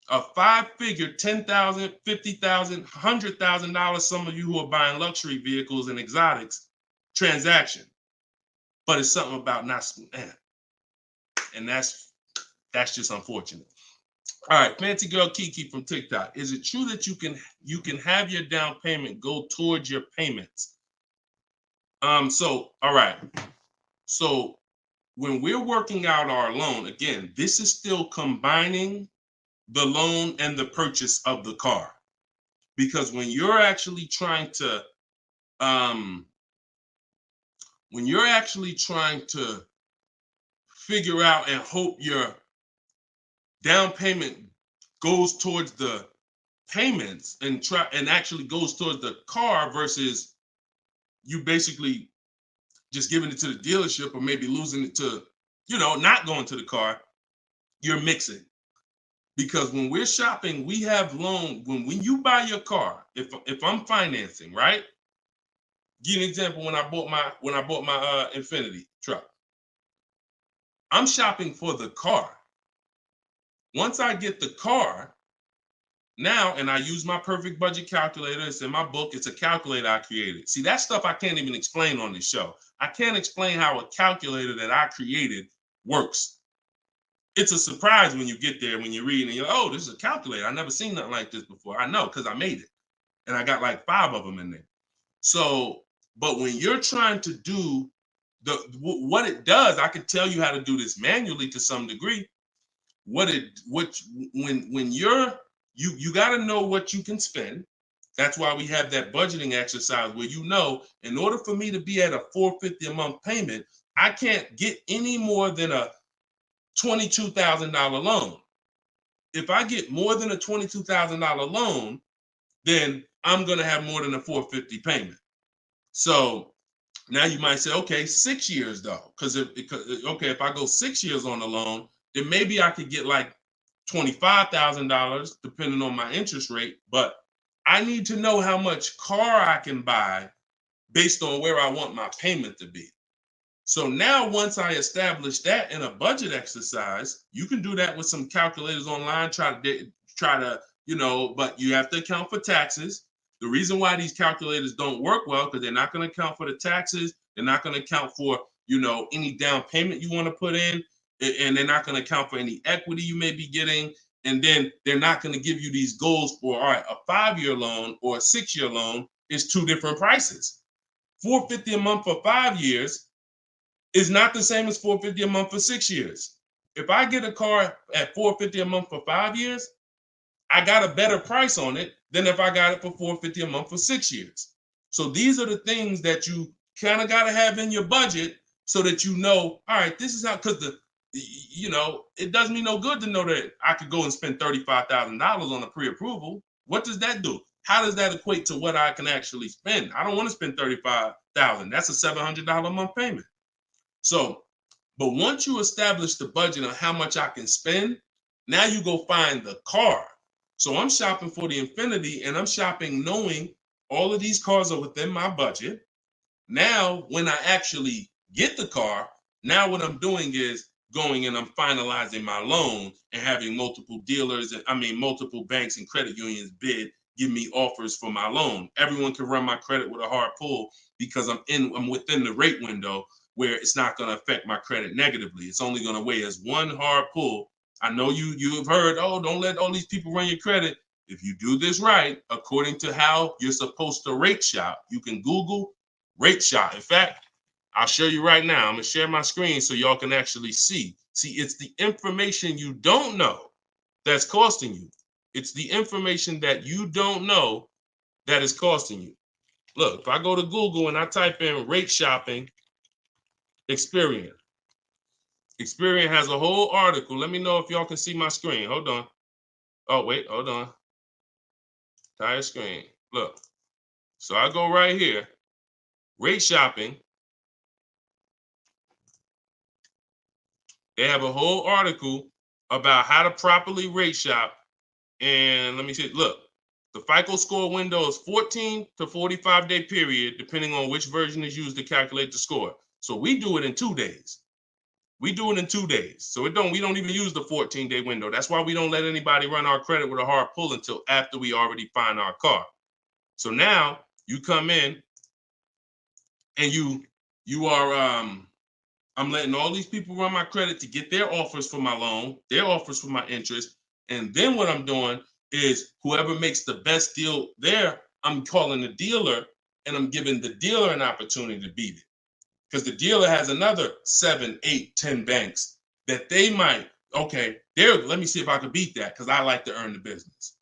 S2: a 5-figure, $10,000, $50,000, $100,000. Some of you who are buying luxury vehicles and exotics transaction, but it's something about not, and that's just unfortunate. All right, fancy girl Kiki from TikTok. Is it true that you can have your down payment go towards your payments? So, all right. So when we're working out our loan, again, this is still combining the loan and the purchase of the car. Because when you're actually trying to figure out and hope your down payment goes towards the payments and actually goes towards the car versus you basically just giving it to the dealership or maybe losing it to, not going to the car, you're mixing. Because when we're shopping, we have loan. When you buy your car, if I'm financing, right? Give you an example. When I bought my Infinity truck, I'm shopping for the car. Once I get the car, now, and I use my perfect budget calculator. It's in my book. It's a calculator I created. See, that stuff I can't even explain on this show. I can't explain how a calculator that I created works. It's a surprise when you get there, when you read and you're like, oh, this is a calculator. I've never seen nothing like this before. I know, because I made it. And I got like 5 of them in there. So, but when you're trying to do what it does, I can tell you how to do this manually to some degree. When you got to know what you can spend. That's why we have that budgeting exercise where in order for me to be at a $450 a month payment, I can't get any more than a $22,000 loan. If I get more than a $22,000 loan, then I'm going to have more than a $450 payment. So now you might say, okay, 6 years though, because if I go 6 years on the loan, then maybe I could get like $25,000 depending on my interest rate. But I need to know how much car I can buy based on where I want my payment to be. So now once I establish that in a budget exercise, you can do that with some calculators online, try to, but you have to account for taxes. The reason why these calculators don't work well, because they're not going to account for the taxes. They're not going to account for, any down payment you want to put in, and they're not going to account for any equity you may be getting. And then they're not going to give you these goals for, all right, a 5-year loan or a 6-year loan is 2 different prices. $450 a month for 5 years is not the same as $450 a month for 6 years. If I get a car at $450 a month for 5 years, I got a better price on it than if I got it for $450 a month for 6 years. So these are the things that you kind of got to have in your budget so that all right, this is how, because it does me no good to know that I could go and spend $35,000 on a pre-approval. What does that do? How does that equate to what I can actually spend? I don't want to spend $35,000. That's a $700 a month payment. So, but once you establish the budget on how much I can spend, now you go find the car. So I'm shopping for the Infinity, and I'm shopping knowing all of these cars are within my budget. Now, when I actually get the car, now what I'm doing is going and I'm finalizing my loan and having multiple dealers, multiple banks and credit unions give me offers for my loan. Everyone can run my credit with a hard pull because I'm within the rate window where it's not going to affect my credit negatively. It's only going to weigh as one hard pull. I know you've heard, oh, don't let all these people run your credit. If you do this right, according to how you're supposed to rate shop, you can Google rate shop. In fact, I'll show you right now. I'm going to share my screen so y'all can actually see. See, it's the information you don't know that's costing you. It's the information that you don't know that is costing you. Look, if I go to Google and I type in rate shopping, Experian has a whole article. Let me know if y'all can see my screen. Hold on. Oh, wait, hold on. Entire screen. Look. So I go right here. Rate shopping. They have a whole article about how to properly rate shop. And let me see. Look, the FICO score window is 14 to 45 day period, depending on which version is used to calculate the score. So we do it in 2 days. We do it in 2 days. So we don't even use the 14-day window. That's why we don't let anybody run our credit with a hard pull until after we already find our car. So now you come in and you are I'm letting all these people run my credit to get their offers for my loan, their offers for my interest. And then what I'm doing is whoever makes the best deal there, I'm calling the dealer and I'm giving the dealer an opportunity to beat it. because the dealer has another 7, 8, 10 banks that they might, okay, there, let me see if I can beat that because I like to earn the business.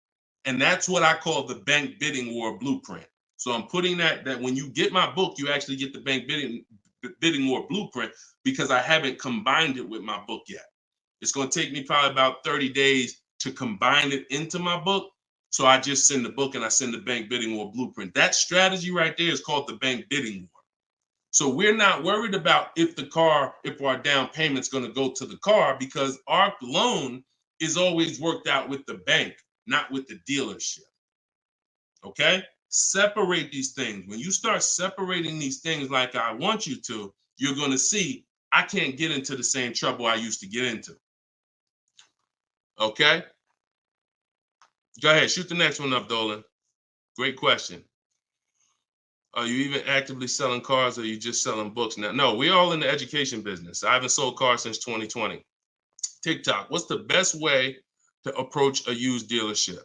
S2: And that's what I call the bank bidding war blueprint. So I'm putting that when you get my book, you actually get the bank bidding war blueprint because I haven't combined it with my book yet. It's going to take me probably about 30 days to combine it into my book. So I just send the book and I send the bank bidding war blueprint. That strategy right there is called the bank bidding war. So we're not worried about if our down payment's going to go to the car because our loan is always worked out with the bank, not with the dealership. Okay? Separate these things. When you start separating these things like I want you to, you're going to see I can't get into the same trouble I used to get into. Okay? Go ahead. Shoot the next one up, Dolan. Great question. Are you even actively selling cars or are you just selling books now? No, we're all in the education business. I haven't sold cars since 2020. TikTok, what's the best way to approach a used dealership?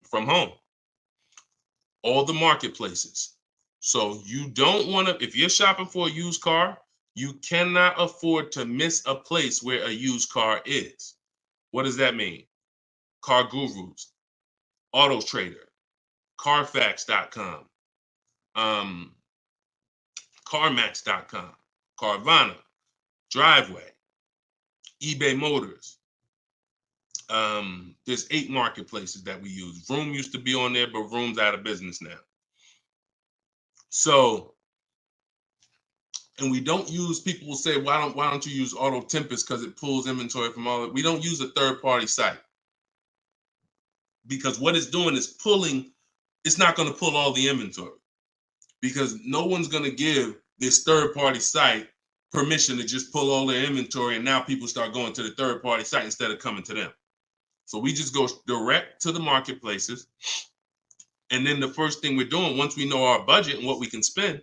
S2: From home. All the marketplaces. So you don't want to, if you're shopping for a used car, you cannot afford to miss a place where a used car is. What does that mean? Car Gurus, Auto Trader, Carfax.com, CarMax.com, Carvana, Driveway, eBay Motors. There's 8 marketplaces that we use. Vroom used to be on there, but Vroom's out of business now. So, and we don't use, people will say, why don't you use Auto Tempest because it pulls inventory from all that. We don't use a third-party site because what it's doing is pulling, it's not going to pull all the inventory because no one's going to give this third-party site permission to just pull all their inventory and now people start going to the third-party site instead of coming to them. So we just go direct to the marketplaces. And then the first thing we're doing, once we know our budget and what we can spend,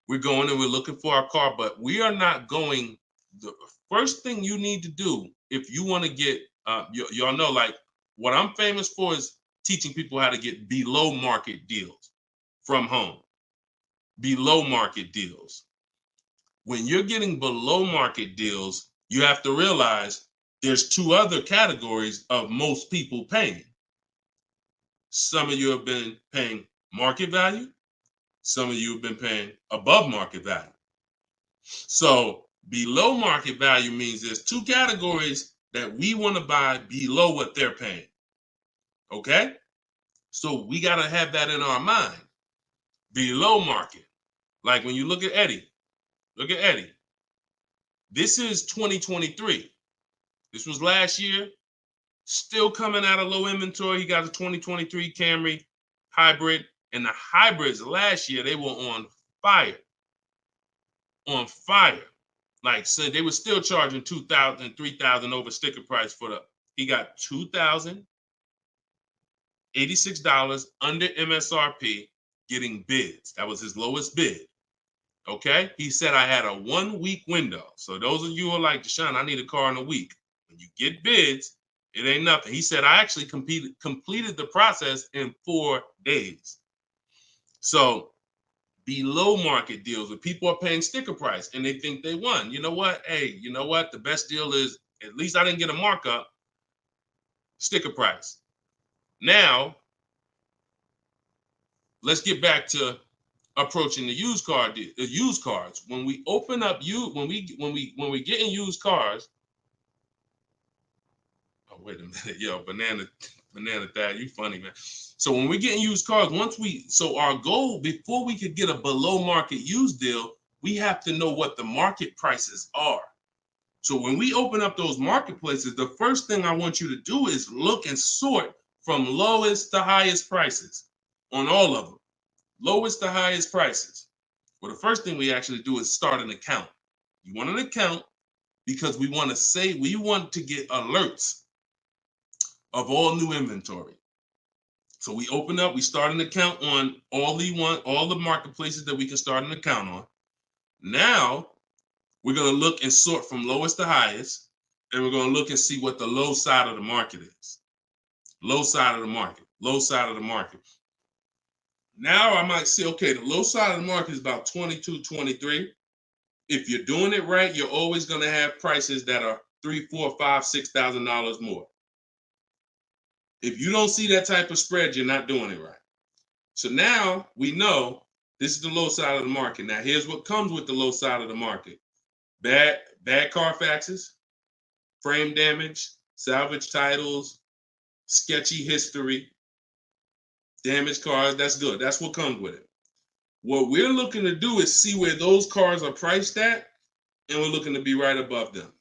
S2: we're going and we're looking for our car, but we are not going, the first thing you need to do if you want to get, y'all know, like what I'm famous for is teaching people how to get below market deals from home. Below market deals. When you're getting below market deals, you have to realize there's 2 other categories of most people paying. Some of you have been paying market value. Some of you have been paying above market value. So below market value means there's 2 categories that we want to buy below what they're paying. Okay? So we got to have that in our mind. Below market. Like when you look at Eddie. Look at Eddie. This is 2023. This was last year. Still coming out of low inventory. He got a 2023 Camry hybrid. And the hybrids last year, they were on fire. On fire. Like, so they were still charging $2,000, $3,000 over sticker price for the, he got $2,086 under MSRP getting bids. That was his lowest bid. Okay? He said I had a 1-week window. So those of you who are like, Deshone, I need a car in a week. When you get bids, it ain't nothing. He said I actually completed the process in 4 days. So below market deals where people are paying sticker price and they think they won. You know what? Hey, you know what? The best deal is, at least I didn't get a markup, sticker price. Now, let's get back to approaching the used cars. When we open up when we get in used cars. Oh, wait a minute, yo, banana dad, you funny, man. So when we get in used cars, so our goal before we could get a below market used deal, we have to know what the market prices are. So when we open up those marketplaces, the first thing I want you to do is look and sort from lowest to highest prices on all of them. Lowest to highest prices. Well, the first thing we actually do is start an account. You want an account because we want to get alerts of all new inventory. So we start an account on all the marketplaces that we can start an account on. Now we're going to look and sort from lowest to highest, and we're going to look and see what the low side of the market is. Low side of the market, low side of the market. Now I might say, okay, the low side of the market is about 22, 23. If you're doing it right, you're always going to have prices that are $3,000, $4,000, $5,000, $6,000 more. If you don't see that type of spread, you're not doing it right. So now we know this is the low side of the market. Now here's what comes with the low side of the market: bad Carfaxes, frame damage, salvage titles, sketchy history, damaged cars. That's good. That's what comes with it. What we're looking to do is see where those cars are priced at, and we're looking to be right above them.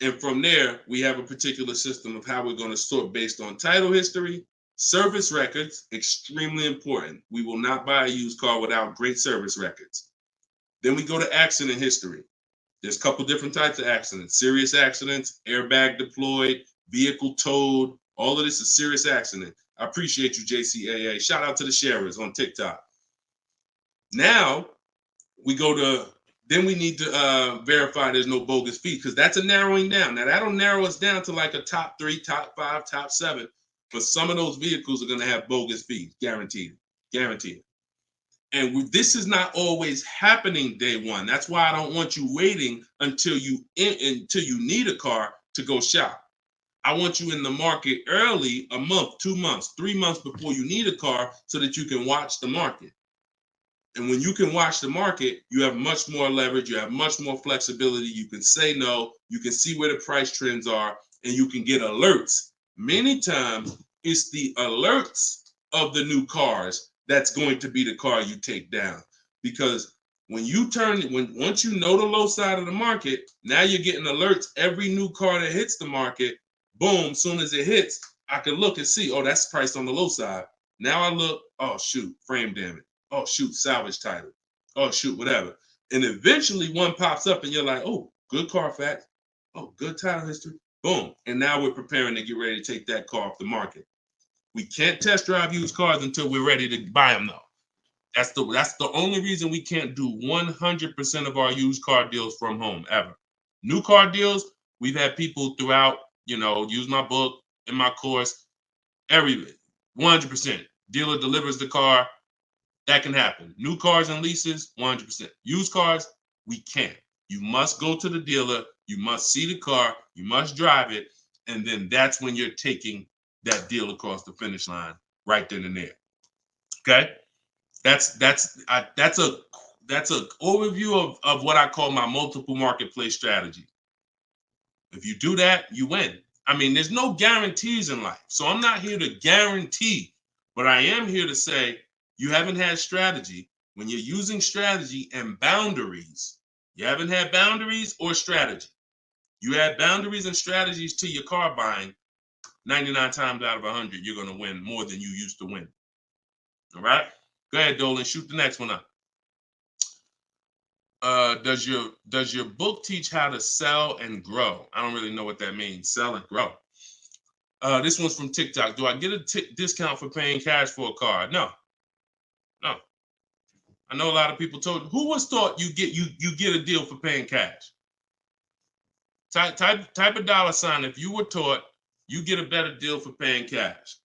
S2: And from there, we have a particular system of how we're going to sort based on title history, service records, extremely important. We will not buy a used car without great service records. Then we go to accident history. There's a couple different types of accidents: serious accidents, airbag deployed, vehicle towed. All of this is serious accident. I appreciate you, JCAA. Shout out to the sharers on TikTok. Now we go to, then we need to verify there's no bogus fees, because that's a narrowing down. Now that'll narrow us down to like a top 3, top 5, top 7. But some of those vehicles are going to have bogus fees, guaranteed. And this is not always happening day one. That's why I don't want you waiting until you need a car to go shop. I want you in the market early, a month, 2 months, 3 months before you need a car, so that you can watch the market. And when you can watch the market, you have much more leverage. You have much more flexibility. You can say no. You can see where the price trends are, and you can get alerts. Many times, it's the alerts of the new cars that's going to be the car you take down. Because once you know the low side of the market, now you're getting alerts. Every new car that hits the market, boom, soon as it hits, I can look and see, oh, that's priced on the low side. Now I look, oh, shoot, frame damage. Oh, shoot, salvage title. Oh, shoot, whatever. And eventually one pops up and you're like, oh, good Carfax. Oh, good title history. Boom. And now we're preparing to get ready to take that car off the market. We can't test drive used cars until we're ready to buy them, though. That's the only reason we can't do 100% of our used car deals from home, ever. New car deals, we've had people throughout, use my book, in my course, 100%. Dealer delivers the car. That can happen. New cars and leases, 100%. Used cars, we can't. You must go to the dealer. You must see the car. You must drive it. And then that's when you're taking that deal across the finish line right then and there. Okay? That's a overview of what I call my multiple marketplace strategy. If you do that, you win. I mean, there's no guarantees in life. So I'm not here to guarantee, but I am here to say, you haven't had strategy. When you're using strategy and boundaries, you haven't had boundaries or strategy. You add boundaries and strategies to your car buying, 99 times out of 100, you're going to win more than you used to win. All right? Go ahead, Dolan. Shoot the next one up. Does your book teach how to sell and grow? I don't really know what that means. Sell and grow. This one's from TikTok. Do I get a discount for paying cash for a car? No. I know a lot of people told. Who was taught you get a deal for paying cash? Type a dollar sign if you were taught you get a better deal for paying cash.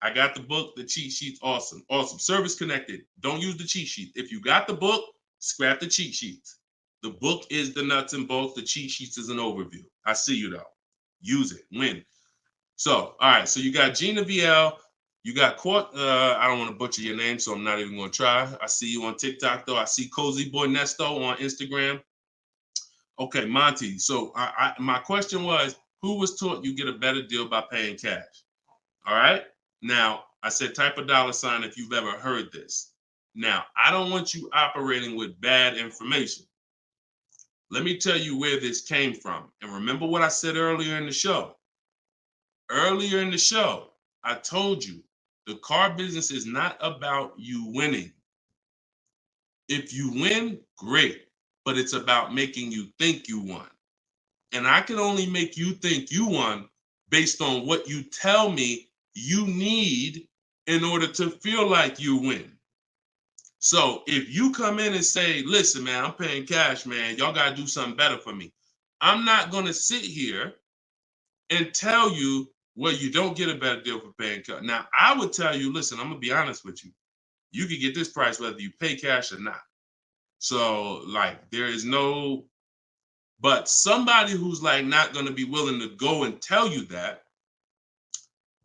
S2: I got the book, the cheat sheets, awesome. Service connected. Don't use the cheat sheet. If you got the book, scrap the cheat sheets. The book is the nuts and bolts. The cheat sheets is an overview. I see you though. Use it. Win. So, all right. So you got Gina VL. You got I don't want to butcher your name, so I'm not even going to try. I see you on TikTok, though. I see Cozy Boy Nesto on Instagram. Okay, Monty. So my question was, who was taught you get a better deal by paying cash? All right. Now, I said type a dollar sign if you've ever heard this. Now, I don't want you operating with bad information. Let me tell you where this came from. And remember what I said earlier in the show. Earlier in the show, I told you, the car business is not about you winning. If you win, great, but it's about making you think you won. And I can only make you think you won based on what you tell me you need in order to feel like you win. So if you come in and say, listen, man, I'm paying cash, man, y'all got to do something better for me. I'm not going to sit here and tell you, well, you don't get a better deal for paying cash. Now, I would tell you, listen, I'm going to be honest with you. You can get this price whether you pay cash or not. So like there is no, but somebody who's like not going to be willing to go and tell you that,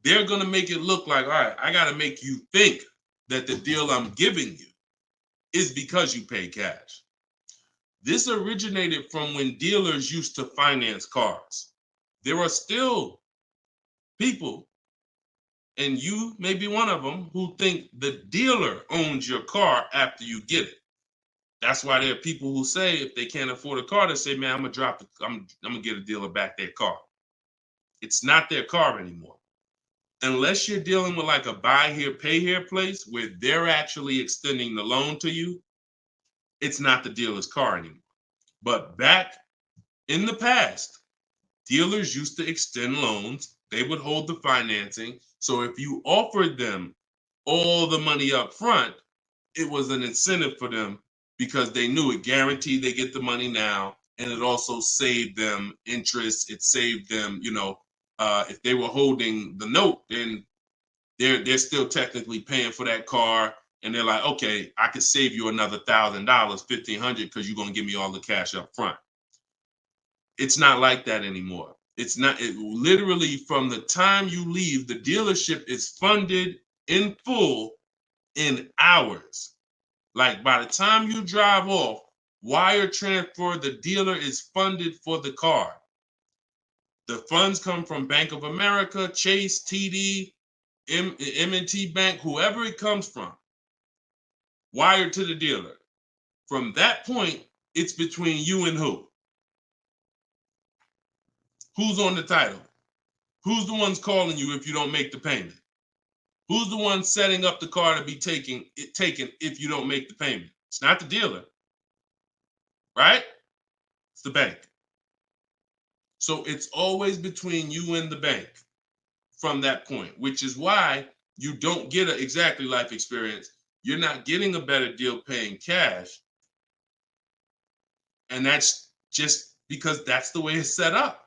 S2: they're going to make it look like, all right, I got to make you think that the deal I'm giving you is because you pay cash. This originated from when dealers used to finance cars. There are still people, and you may be one of them, who think the dealer owns your car after you get it. That's why there are people who say if they can't afford a car, they say, man, I'm gonna get a dealer back their car. It's not their car anymore. Unless you're dealing with like a buy here, pay here place where they're actually extending the loan to you, it's not the dealer's car anymore. But back in the past, dealers used to extend loans. They would hold the financing. So if you offered them all the money up front, it was an incentive for them because they knew it guaranteed they get the money now. And it also saved them interest. It saved them, if they were holding the note, then they're still technically paying for that car. And they're like, okay, I could save you another $1,000, $1,500, because you're going to give me all the cash up front. It's not like that anymore. It's not. Literally from the time you leave, the dealership is funded in full in hours. Like by the time you drive off, wire transfer, the dealer is funded for the car. The funds come from Bank of America, Chase, TD, M&T Bank, whoever it comes from, wired to the dealer. From that point, it's between you and who? Who's on the title? Who's the ones calling you if you don't make the payment? Who's the one setting up the car to be taken if you don't make the payment? It's not the dealer, right? It's the bank. So it's always between you and the bank from that point, which is why you don't get an exactly life experience. You're not getting a better deal paying cash. And that's just because that's the way it's set up.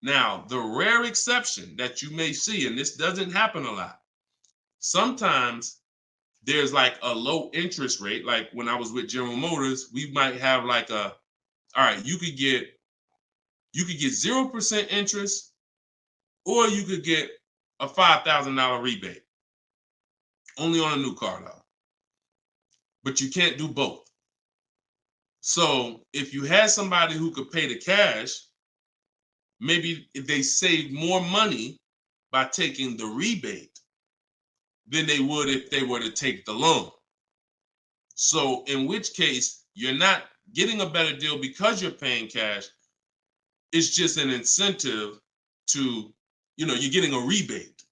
S2: Now, the rare exception that you may see, and this doesn't happen a lot, sometimes there's like a low interest rate. Like when I was with General Motors, we might have like all right, you could get 0% interest, or you could get a $5,000 rebate. Only on a new car though. But you can't do both. So if you had somebody who could pay the cash, maybe if they save more money by taking the rebate than they would if they were to take the loan. So in which case, you're not getting a better deal because you're paying cash. It's just an incentive to, you're getting a rebate.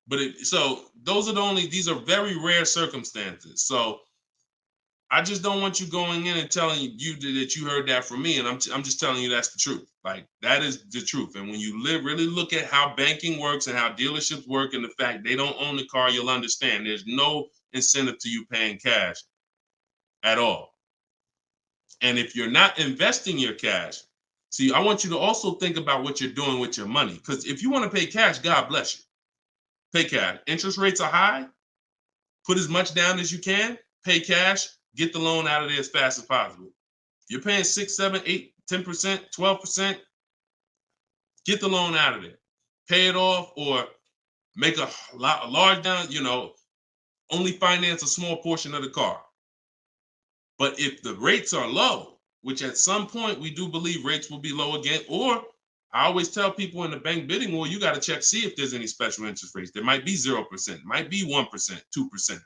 S2: But so those are these are very rare circumstances. So I just don't want you going in and telling you that you heard that from me. And I'm just telling you that's the truth. Like that is the truth. And when you really look at how banking works and how dealerships work and the fact they don't own the car, you'll understand there's no incentive to you paying cash at all. And if you're not investing your cash, see, I want you to also think about what you're doing with your money. Because if you want to pay cash, God bless you. Pay cash. Interest rates are high. Put as much down as you can. Pay cash. Get the loan out of there as fast as possible. You're paying 6, 7, 8, 10%, 12%. Get the loan out of there. Pay it off or make a large down, only finance a small portion of the car. But if the rates are low, which at some point we do believe rates will be low again, or I always tell people in the bank bidding war, you got to check, see if there's any special interest rates. There might be 0%, might be 1%, 2%.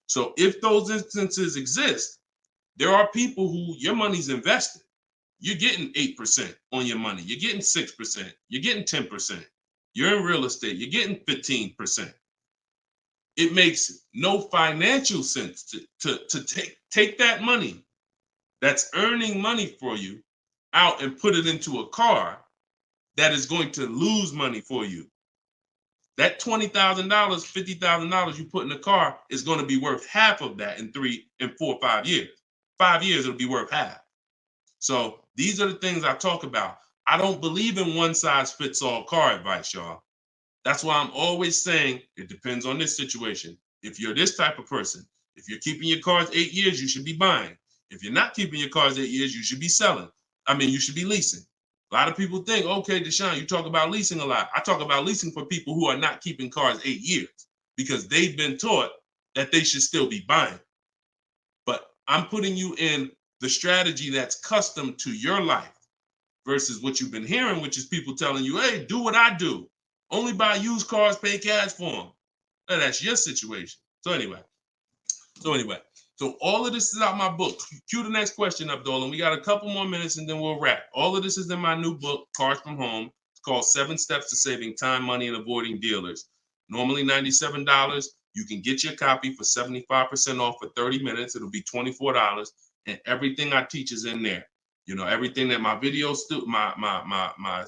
S2: So if those instances exist, there are people who your money's invested. You're getting 8% on your money. You're getting 6%. You're getting 10%. You're in real estate. You're getting 15%. It makes no financial sense to take that money that's earning money for you out and put it into a car that is going to lose money for you. That $20,000, $50,000 you put in the car is going to be worth half of that in 3 and 4 or 5 years. 5 years, it'll be worth half. So these are the things I talk about. I don't believe in one size fits all car advice, y'all. That's why I'm always saying it depends on this situation. If you're this type of person, if you're keeping your cars 8 years, you should be buying. If you're not keeping your cars 8 years, you should be selling. I mean, you should be leasing. A lot of people think, okay, Deshone, you talk about leasing a lot. I talk about leasing for people who are not keeping cars 8 years because they've been taught that they should still be buying. But I'm putting you in the strategy that's custom to your life versus what you've been hearing, which is people telling you, hey, do what I do. Only buy used cars, pay cash for them. And that's your situation. So anyway, so all of this is out my book. Cue the next question up, Dolan. We got a couple more minutes and then we'll wrap. All of this is in my new book, Cars from Home. It's called 7 Steps to Saving Time, Money, and Avoiding Dealers. Normally $97. You can get your copy for 75% off for 30 minutes. It'll be $24. And everything I teach is in there. You know, everything that my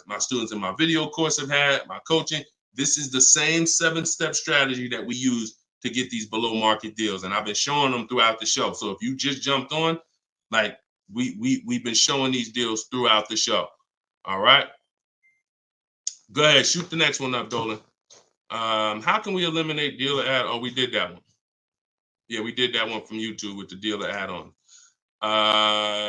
S2: my students in my video course have had, my coaching. This is the same 7-step strategy that we use to get these below market deals. And I've been showing them throughout the show. So if you just jumped on, like we've been showing these deals throughout the show. All right. Go ahead, shoot the next one up, Dolan. How can we eliminate dealer add? Oh, we did that one. Yeah, we did that one from YouTube with the dealer add-on.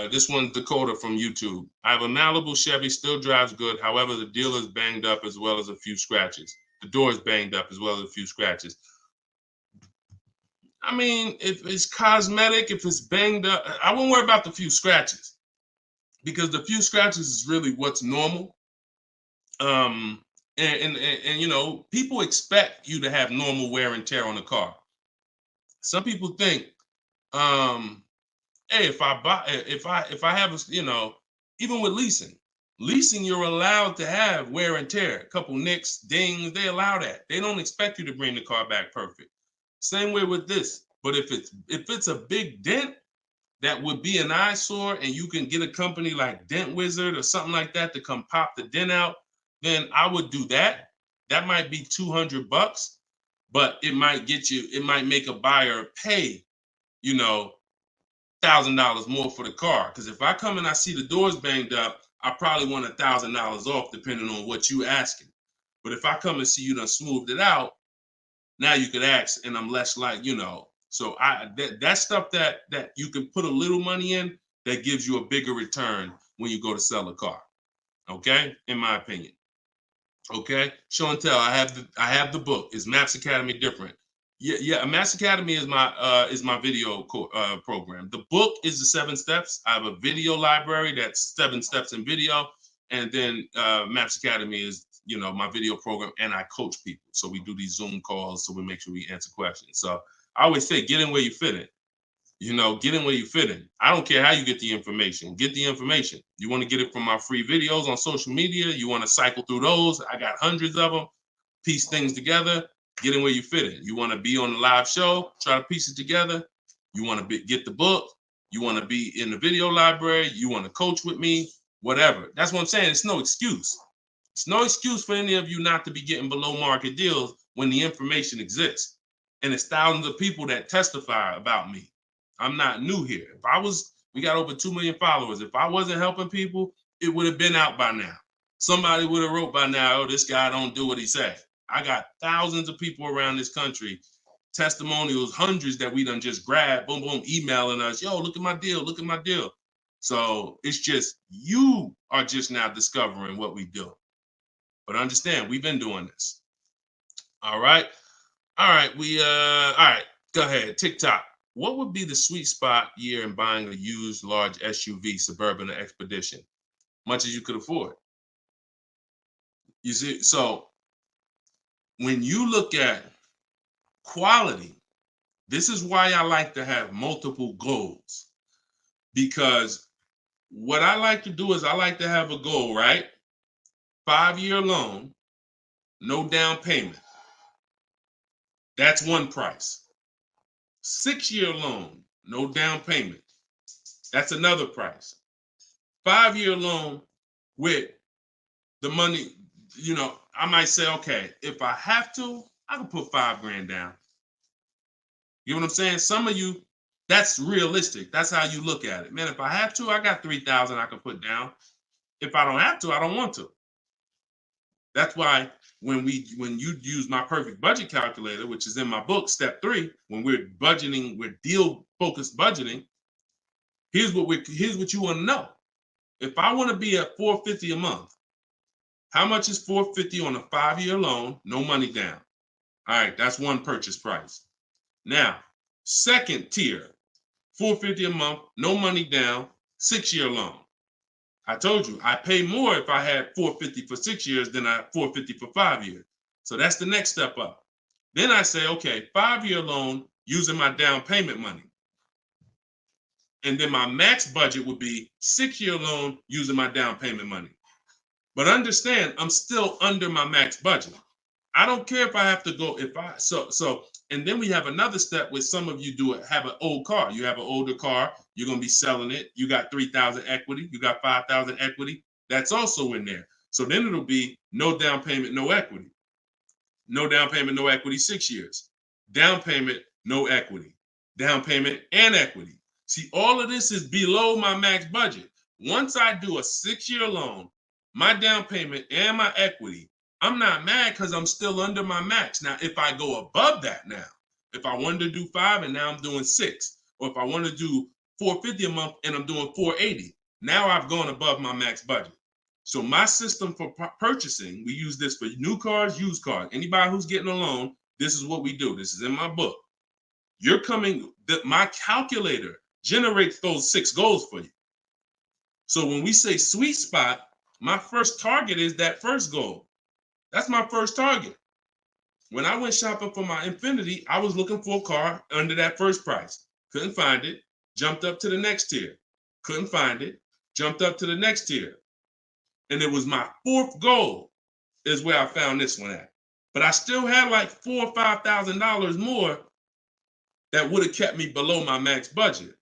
S2: This one's Dakota from YouTube. I have a Malibu Chevy, still drives good. However, the dealer's banged up as well as a few scratches. The door's banged up as well as a few scratches. I mean, if it's cosmetic, if it's banged up, I wouldn't worry about the few scratches because the few scratches is really what's normal. And you know, people expect you to have normal wear and tear on the car. Some people think, hey, if I have a, you know, even with leasing, you're allowed to have wear and tear, a couple nicks, dings, they allow that. They don't expect you to bring the car back perfect. Same way with this. But if it's a big dent that would be an eyesore and you can get a company like Dent Wizard or something like that to come pop the dent out, then I would do that. That might be $200, but it might make a buyer pay, you know, $1,000 more for the car. Because if I come and I see the doors banged up, I probably want $1,000 off depending on what you asking. But if I come and see you done smoothed it out, now you could ask, and I'm less like, you know. So that stuff that you can put a little money in that gives you a bigger return when you go to sell a car. Okay, in my opinion. Okay, show and tell. I have the book. Is Maps Academy different? Yeah. Maps Academy is my video program. The book is the 7 steps. I have a video library that's 7 steps in video, and then Maps Academy is, you know, my video program, and I coach people. So we do these Zoom calls, so we make sure we answer questions. So I always say, get in where you fit in. You know, get in where you fit in. I don't care how you get the information. Get the information. You want to get it from my free videos on social media. You want to cycle through those. I got hundreds of them. Piece things together. Get in where you fit in. You want to be on the live show. Try to piece it together. You want to get the book. You want to be in the video library. You want to coach with me. Whatever. That's what I'm saying. It's no excuse. It's no excuse for any of you not to be getting below market deals when the information exists. And it's thousands of people that testify about me. I'm not new here. We got over 2 million followers. If I wasn't helping people, it would have been out by now. Somebody would have wrote by now, oh, this guy don't do what he said. I got thousands of people around this country, testimonials, hundreds that we done just grabbed, boom, boom, emailing us, yo, look at my deal, look at my deal. So it's just, you are just now discovering what we do. But understand, we've been doing this. All right. All right. All right. Go ahead. TikTok. What would be the sweet spot year in buying a used large SUV, Suburban, or Expedition? Much as you could afford. You see, so when you look at quality, this is why I like to have multiple goals. Because what I like to do is I like to have a goal, right? 5-year loan, no down payment. That's one price. 6-year loan, no down payment. That's another price. 5-year loan with the money, you know, I might say, okay, if I have to, I can put $5,000 down. You know what I'm saying? Some of you, that's realistic. That's how you look at it. Man, if I have to, I got $3,000 I can put down. If I don't have to, I don't want to. That's why when you use my perfect budget calculator, which is in my book, step 3, when we're budgeting, we're deal focused budgeting. here's what you want to know. If I want to be at $450 a month, how much is $450 on a 5-year loan? No money down. All right, that's one purchase price. Now, second tier, $450 a month, no money down, 6-year loan. I told you I pay more if I had $450 for 6 years than I $450 for 5 years. So that's the next step up. Then I say, okay, 5-year loan using my down payment money. And then my max budget would be 6-year loan using my down payment money. But understand, I'm still under my max budget. I don't care if I have to go, and then we have another step where some of you have an old car. You have an older car, you're going to be selling it. You got 3,000 equity, you got 5,000 equity. That's also in there. So then it'll be no down payment, no equity. No down payment, no equity, 6 years. Down payment, no equity. Down payment and equity. See, all of this is below my max budget. Once I do a 6-year loan, my down payment and my equity, I'm not mad because I'm still under my max. Now, if I go above that now, if I wanted to do 5 and now I'm doing 6, or if I want to do $450 a month and I'm doing $480, now I've gone above my max budget. So my system for purchasing, we use this for new cars, used cars. Anybody who's getting a loan, this is what we do. This is in my book. My calculator generates those 6 goals for you. So when we say sweet spot, my first target is that first goal. That's my first target. When I went shopping for my Infiniti, I was looking for a car under that first price. Couldn't find it. Jumped up to the next tier. Couldn't find it. Jumped up to the next tier. And it was my 4th goal is where I found this one at. But I still had like $4,000 or $5,000 more that would have kept me below my max budget.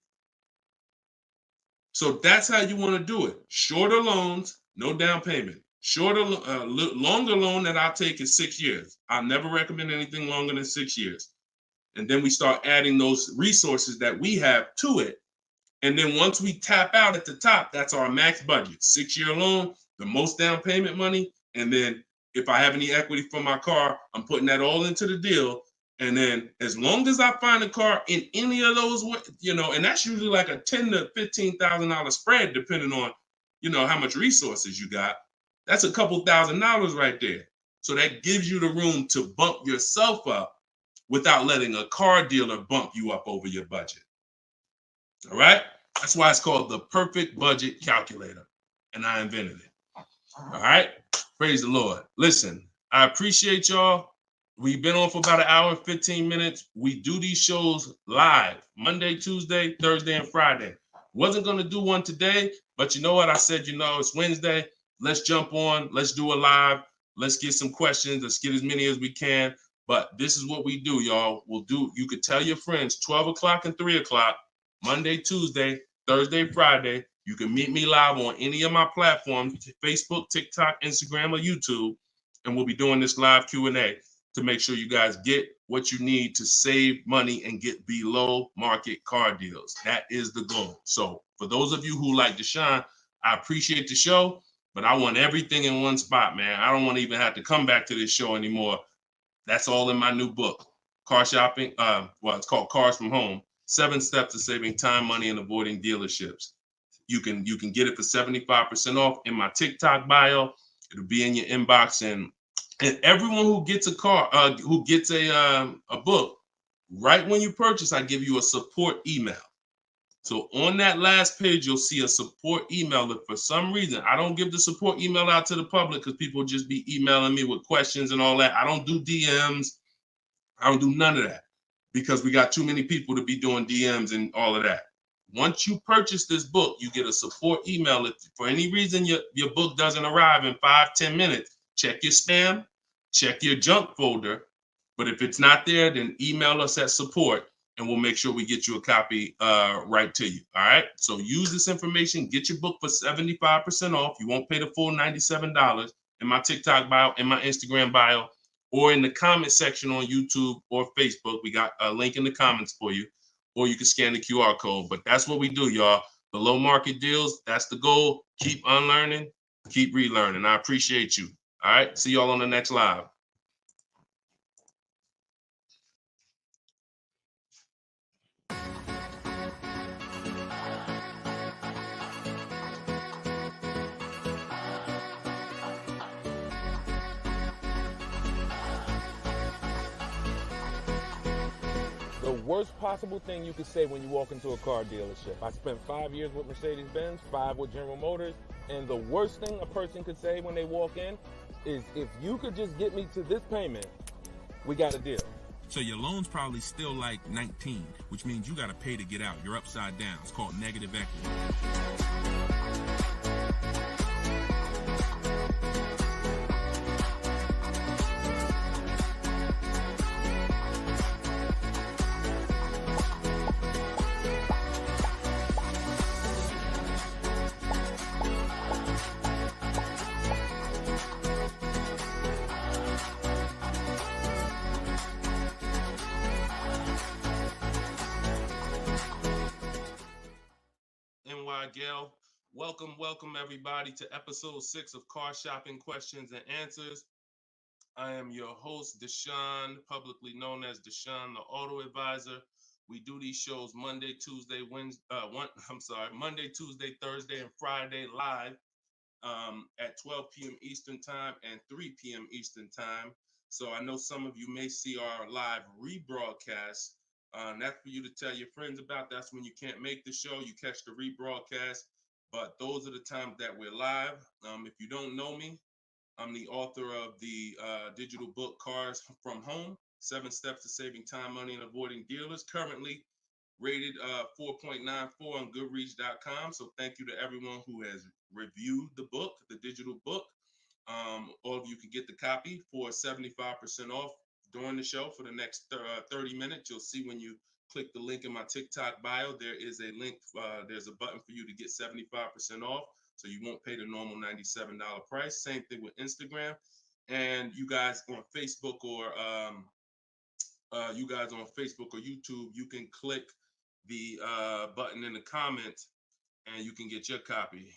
S2: So that's how you want to do it. Shorter loans, no down payment. Longer loan that I'll take is 6 years. I'll never recommend anything longer than 6 years. And then we start adding those resources that we have to it. And then once we tap out at the top, that's our max budget. 6-year loan, the most down payment money. And then if I have any equity from my car, I'm putting that all into the deal. And then as long as I find a car in any of those, and that's usually like a $10,000 to $15,000 spread, depending on, how much resources you got. That's a couple $1,000s right there. So that gives you the room to bump yourself up without letting a car dealer bump you up over your budget. All right? That's why it's called the perfect budget calculator. And I invented it. All right? Praise the Lord. Listen, I appreciate y'all. We've been on for about an hour and 15 minutes. We do these shows live Monday, Tuesday, Thursday, and Friday. Wasn't going to do one today, but you know what? I said, it's Wednesday. Let's jump on. Let's do a live. Let's get some questions. Let's get as many as we can. But this is what we do, y'all. You could tell your friends 12 o'clock and 3 o'clock, Monday, Tuesday, Thursday, Friday. You can meet me live on any of my platforms, Facebook, TikTok, Instagram, or YouTube. And we'll be doing this live Q&A to make sure you guys get what you need to save money and get below market car deals. That is the goal. So for those of you who like Deshone, I appreciate the show, but I want everything in one spot, man. I don't want to even have to come back to this show anymore. That's all in my new book, Car Shopping. It's called Cars from Home, 7 Steps to Saving Time, Money, and Avoiding Dealerships. You can get it for 75% off in my TikTok bio. It'll be in your inbox, and everyone who gets a car, who gets a book, right when you purchase, I give you a support email. So on that last page, you'll see a support email. If for some reason I don't give the support email out to the public because people just be emailing me with questions and all that. I don't do DMs. I don't do none of that because we got too many people to be doing DMs and all of that. Once you purchase this book, you get a support email. If for any reason your book doesn't arrive in 5-10 minutes, check your spam, check your junk folder. But if it's not there, then email us at support and we'll make sure we get you a copy right to you. All right. So use this information, get your book for 75% off. You won't pay the full $97 in my TikTok bio, in my Instagram bio, or in the comment section on YouTube or Facebook. We got a link in the comments for you, or you can scan the QR code. But that's what we do, y'all. Below market deals. That's the goal. Keep unlearning, keep relearning. I appreciate you. All right. See y'all on the next live.
S1: The worst possible thing you could say when you walk into a car dealership. I spent 5 years with Mercedes-Benz, 5 with General Motors, and the worst thing a person could say when they walk in is, if you could just get me to this payment, we got a deal.
S3: So your loan's probably still like 19, which means you got to pay to get out. You're upside down. It's called negative equity.
S2: Gail. Welcome everybody to episode 6 of Car Shopping Questions and Answers. I am your host, Deshone, publicly known as Deshone the Auto Advisor. We do these shows Monday, Tuesday, Thursday, and Friday live at 12 p.m. Eastern Time and 3 p.m. Eastern Time. So I know some of you may see our live rebroadcast. That's for you to tell your friends about. That's when you can't make the show, you catch the rebroadcast. But those are the times that we're live. If you don't know me, I'm the author of the digital book Cars from Home, 7 Steps to Saving Time, Money, and Avoiding Dealers, currently rated 4.94 on Goodreads.com. So thank you to everyone who has reviewed the book, the digital book. All of you can get the copy for 75% off during the show for the next 30 minutes. You'll see when you click the link in my TikTok bio, there is a link, there's a button for you to get 75% off. So you won't pay the normal $97 price. Same thing with Instagram. And you guys on Facebook or YouTube, you can click the button in the comments and you can get your copy.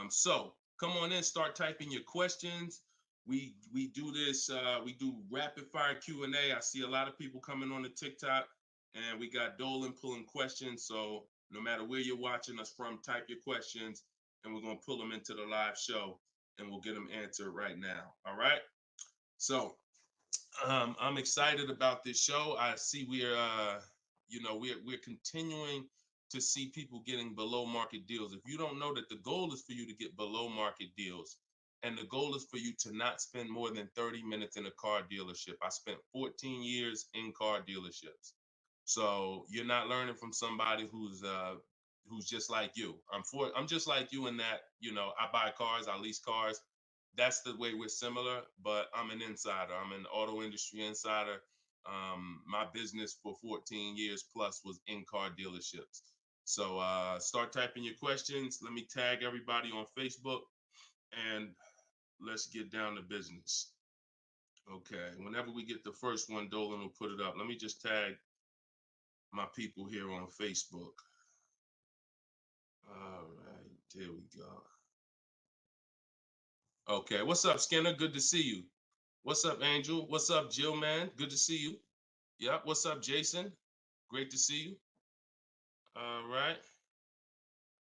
S2: So come on in, start typing your questions. We do this, we do rapid fire Q&A. I see a lot of people coming on the TikTok, and we got Dolan pulling questions. So no matter where you're watching us from, type your questions and we're going to pull them into the live show and we'll get them answered right now. All right. So I'm excited about this show. I see we're continuing to see people getting below market deals. If you don't know that the goal is for you to get below market deals, and the goal is for you to not spend more than 30 minutes in a car dealership. I spent 14 years in car dealerships. So you're not learning from somebody who's just like you. I'm just like you in that, I buy cars, I lease cars. That's the way we're similar, but I'm an insider. I'm an auto industry insider. My business for 14 years plus was in car dealerships. So start typing your questions. Let me tag everybody on Facebook and let's get down to business. Okay, whenever we get the first one, Dolan will put it up. Let me just tag my people here on Facebook. All right, there we go. Okay, what's up, Skinner? Good to see you. What's up, Angel? What's up, Jill, man? Good to see you. Yep, what's up, Jason? Great to see you. All right.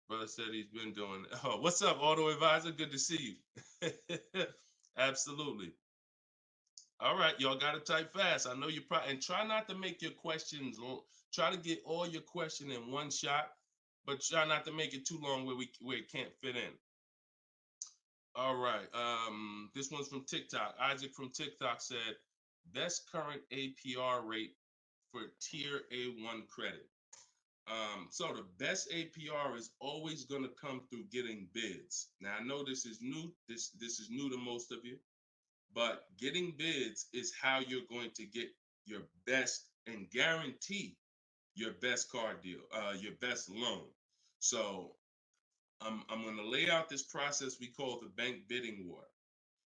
S2: Brother said he's been doing it. Oh, what's up, Auto Advisor? Good to see you. Absolutely. All right, y'all got to type fast. I know you probably, and try not to make your questions long. Try to get all your question in one shot, but try not to make it too long where it can't fit in. All right, this one's from TikTok. Isaac from TikTok said, best current APR rate for tier A1 credit. So the best APR is always going to come through getting bids. Now I know this is new. This is new to most of you. But getting bids is how you're going to get your best and guarantee your best car deal, your best loan. So I'm going to lay out this process we call the bank bidding war.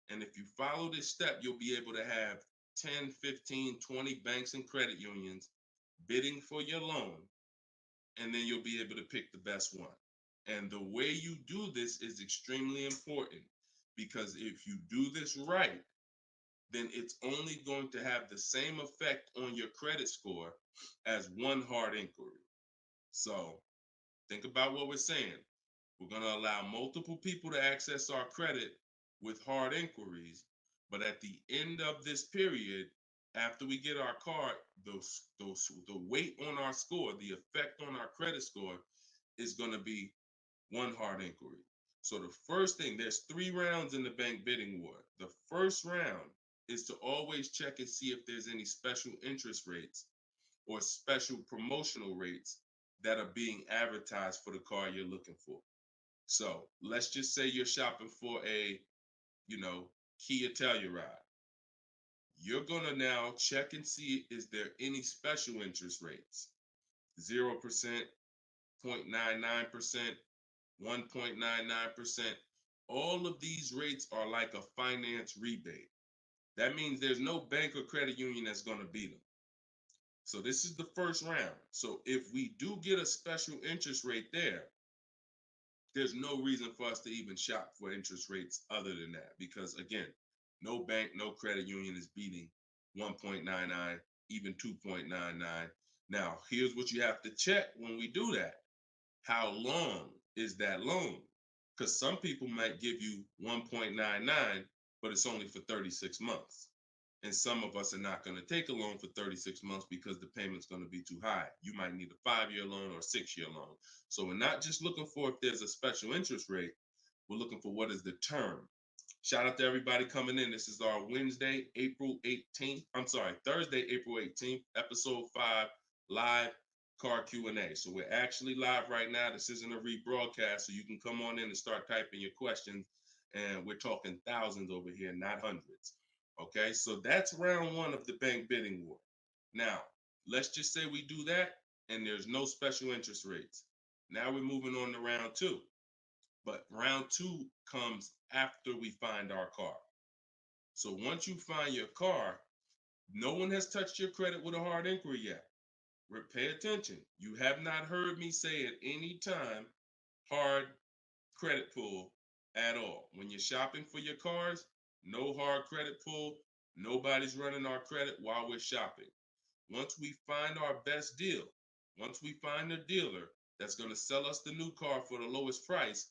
S2: And if you follow this step, you'll be able to have 10, 15, 20 banks and credit unions bidding for your loan. And then you'll be able to pick the best one. And the way you do this is extremely important, because if you do this right, then it's only going to have the same effect on your credit score as one hard inquiry. So think about what we're saying. We're going to allow multiple people to access our credit with hard inquiries, but at the end of this period, after we get our car, the weight on our score, the effect on our credit score is going to be one hard inquiry. So the first thing, there's 3 rounds in the bank bidding war. The first round is to always check and see if there's any special interest rates or special promotional rates that are being advertised for the car you're looking for. So let's just say you're shopping for a, Kia Telluride. You're gonna now check and see, is there any special interest rates? 0%, 0.99%, 1.99%. All of these rates are like a finance rebate. That means there's no bank or credit union that's gonna beat them. So this is the first round. So if we do get a special interest rate there's no reason for us to even shop for interest rates other than that, because again, no bank, no credit union is beating 1.99, even 2.99. Now, here's what you have to check when we do that. How long is that loan? Because some people might give you 1.99, but it's only for 36 months. And some of us are not going to take a loan for 36 months because the payment's going to be too high. You might need a 5-year loan or a 6-year loan. So we're not just looking for if there's a special interest rate, we're looking for what is the term. Shout out to everybody coming in. This is our Thursday, April 18th, episode 5, live car Q&A. So we're actually live right now. This isn't a rebroadcast, so you can come on in and start typing your questions. And we're talking thousands over here, not hundreds. Okay, so that's round 1 of the bank bidding war. Now, let's just say we do that and there's no special interest rates. Now we're moving on to round 2. But round 2 comes after we find our car. So once you find your car, no one has touched your credit with a hard inquiry yet. Pay attention. You have not heard me say at any time hard credit pull at all. When you're shopping for your cars, no hard credit pull. Nobody's running our credit while we're shopping. Once we find our best deal, once we find a dealer that's going to sell us the new car for the lowest price,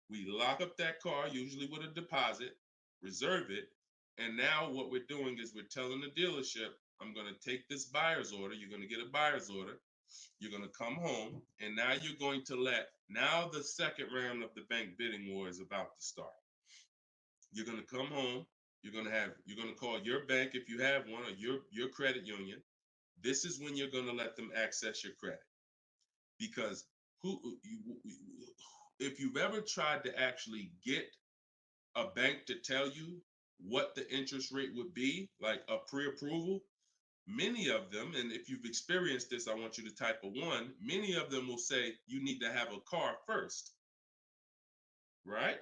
S2: we lock up that car, usually with a deposit, reserve it. And now what we're doing is we're telling the dealership, I'm going to take this buyer's order. You're going to get a buyer's order. You're going to come home, and now you're going to now the second round of the bank bidding war is about to start. You're going to come home. You're going to call your bank if you have one, or your credit union. This is when you're going to let them access your credit. Because if you've ever tried to actually get a bank to tell you what the interest rate would be, like a pre-approval, many of them, and if you've experienced this, I want you to type a 1, many of them will say you need to have a car first, right?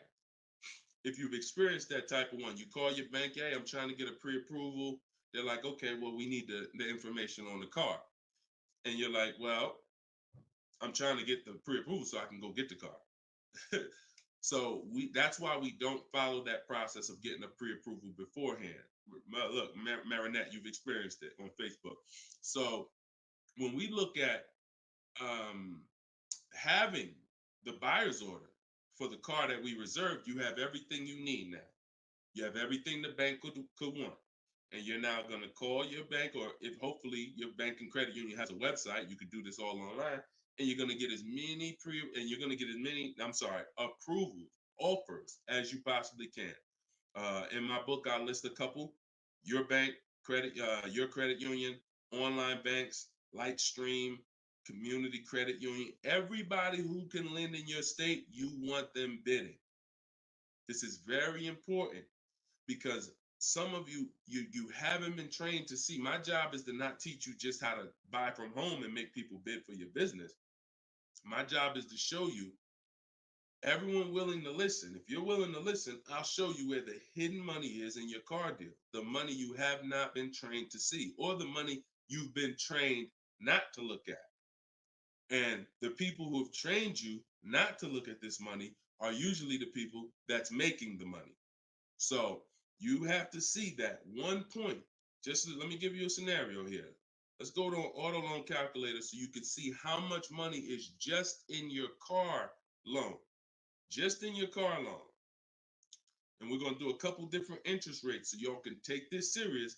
S2: If you've experienced that type of 1, you call your bank, hey, I'm trying to get a pre-approval. They're like, okay, well, we need the information on the car. And you're like, well, I'm trying to get the pre-approval so I can go get the car. So that's why we don't follow that process of getting a pre-approval beforehand. Look, Marinette, you've experienced it on Facebook. So when we look at having the buyer's order for the car that we reserved, you have everything you need now. You have everything the bank could want. And you're now going to call your bank, or if hopefully your bank and credit union has a website, you could do this all online. And you're going to get as many approvals, offers as you possibly can. In my book, I list a couple: your bank, your credit union, online banks, Lightstream, community credit union, everybody who can lend in your state, you want them bidding. This is very important because some of you haven't been trained to see. My job is to not teach you just how to buy from home and make people bid for your business. My job is to show you everyone willing to listen. If you're willing to listen, I'll show you where the hidden money is in your car deal. The money you have not been trained to see, or the money you've been trained not to look at. And the people who have trained you not to look at this money are usually the people that's making the money. So you have to see that one point. Let me give you a scenario here. Let's go to an auto loan calculator so you can see how much money is just in your car loan. Just in your car loan. And we're going to do a couple different interest rates so y'all can take this serious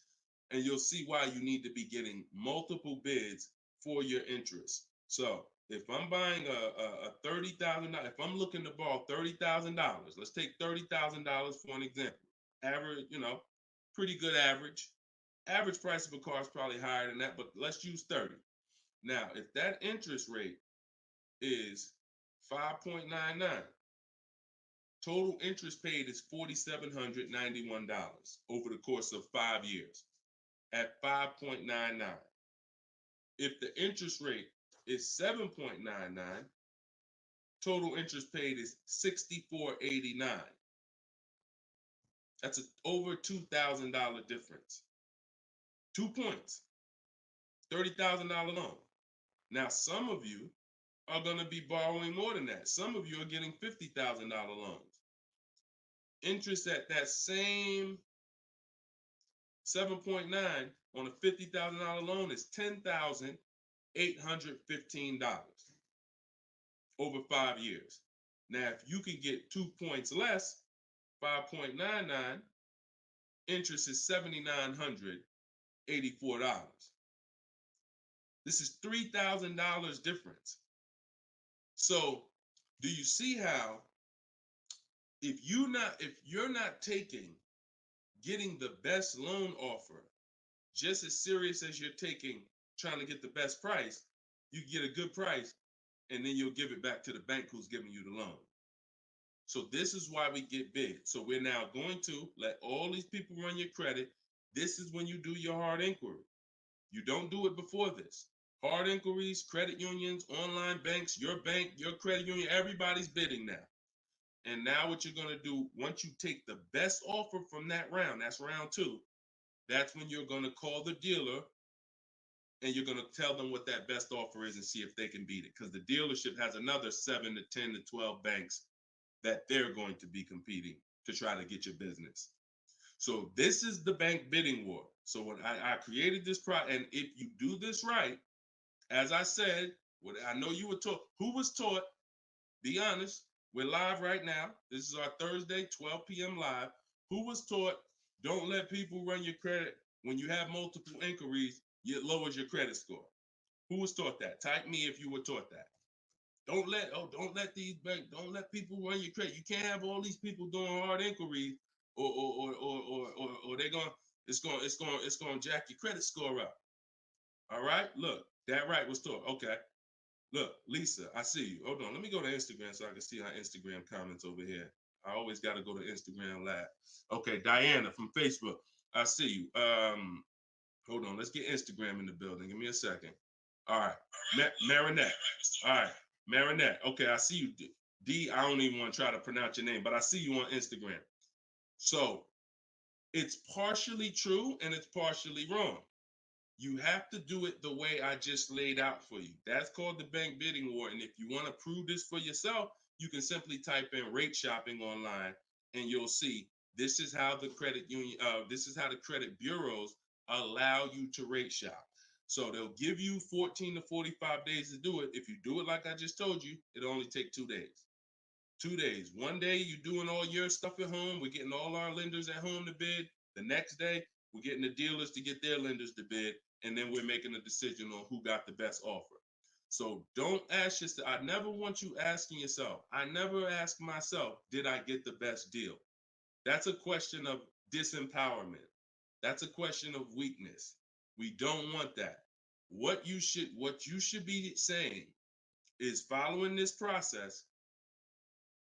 S2: and you'll see why you need to be getting multiple bids for your interest. So if I'm buying a $30,000, if I'm looking to borrow $30,000, let's take $30,000 for an example. Average, pretty good average. Average price of a car is probably higher than that, but let's use 30. Now, if that interest rate is 5.99, total interest paid is $4,791 over the course of 5 years at 5.99. If the interest rate is 7.99, total interest paid is $64.89. That's over $2,000 difference. 2 points, $30,000 loan. Now, some of you are going to be borrowing more than that. Some of you are getting $50,000 loans. Interest at that same 7.9 on a $50,000 loan is $10,815 over 5 years. Now, if you can get 2 points less, 5.99, interest is $7,984. This is $3,000 difference. So, do you see how if you're not taking getting the best loan offer just as serious as you're taking trying to get the best price, you get a good price and then you'll give it back to the bank who's giving you the loan. So this is why we get bid. So we're now going to let all these people run your credit. This is when you do your hard inquiry. You don't do it before this. Hard inquiries, credit unions, online banks, your bank, your credit union, everybody's bidding now. And now what you're going to do, once you take the best offer from that round, that's round 2, that's when you're going to call the dealer and you're going to tell them what that best offer is and see if they can beat it. Because the dealership has another 7 to 10 to 12 banks that they're going to be competing to try to get your business. So this is the bank bidding war. So when I created this product, and if you do this right, as I said, what I know you were taught, who was taught, be honest, we're live right now. This is our Thursday, 12 p.m. live. Who was taught, don't let people run your credit. When you have multiple inquiries, it lowers your credit score. Who was taught that? Type me if you were taught that. Don't let people run your credit. You can't have all these people doing hard inquiries or it's gonna jack your credit score up. All right, look, that right was taught. Okay. Look, Lisa, I see you. Hold on. Let me go to Instagram so I can see our Instagram comments over here. I always got to go to Instagram Live. Okay, Diana from Facebook. I see you. Hold on. Let's get Instagram in the building. Give me a second. All right. Marinette. All right. Marinette. Okay, I see you. D, I don't even want to try to pronounce your name, but I see you on Instagram. So it's partially true and it's partially wrong. You have to do it the way I just laid out for you. That's called the bank bidding war. And if you want to prove this for yourself, you can simply type in rate shopping online and you'll see this is how the credit union, this is how the credit bureaus allow you to rate shop. So they'll give you 14 to 45 days to do it. If you do it like I just told you, it'll only take 2 days. 2 days. One day you're doing all your stuff at home. We're getting all our lenders at home to bid. The next day, we're getting the dealers to get their lenders to bid. And then we're making a decision on who got the best offer. So don't ask yourself. I never want you asking yourself. I never ask myself, did I get the best deal? That's a question of disempowerment. That's a question of weakness. We don't want that. What you should be saying is, following this process,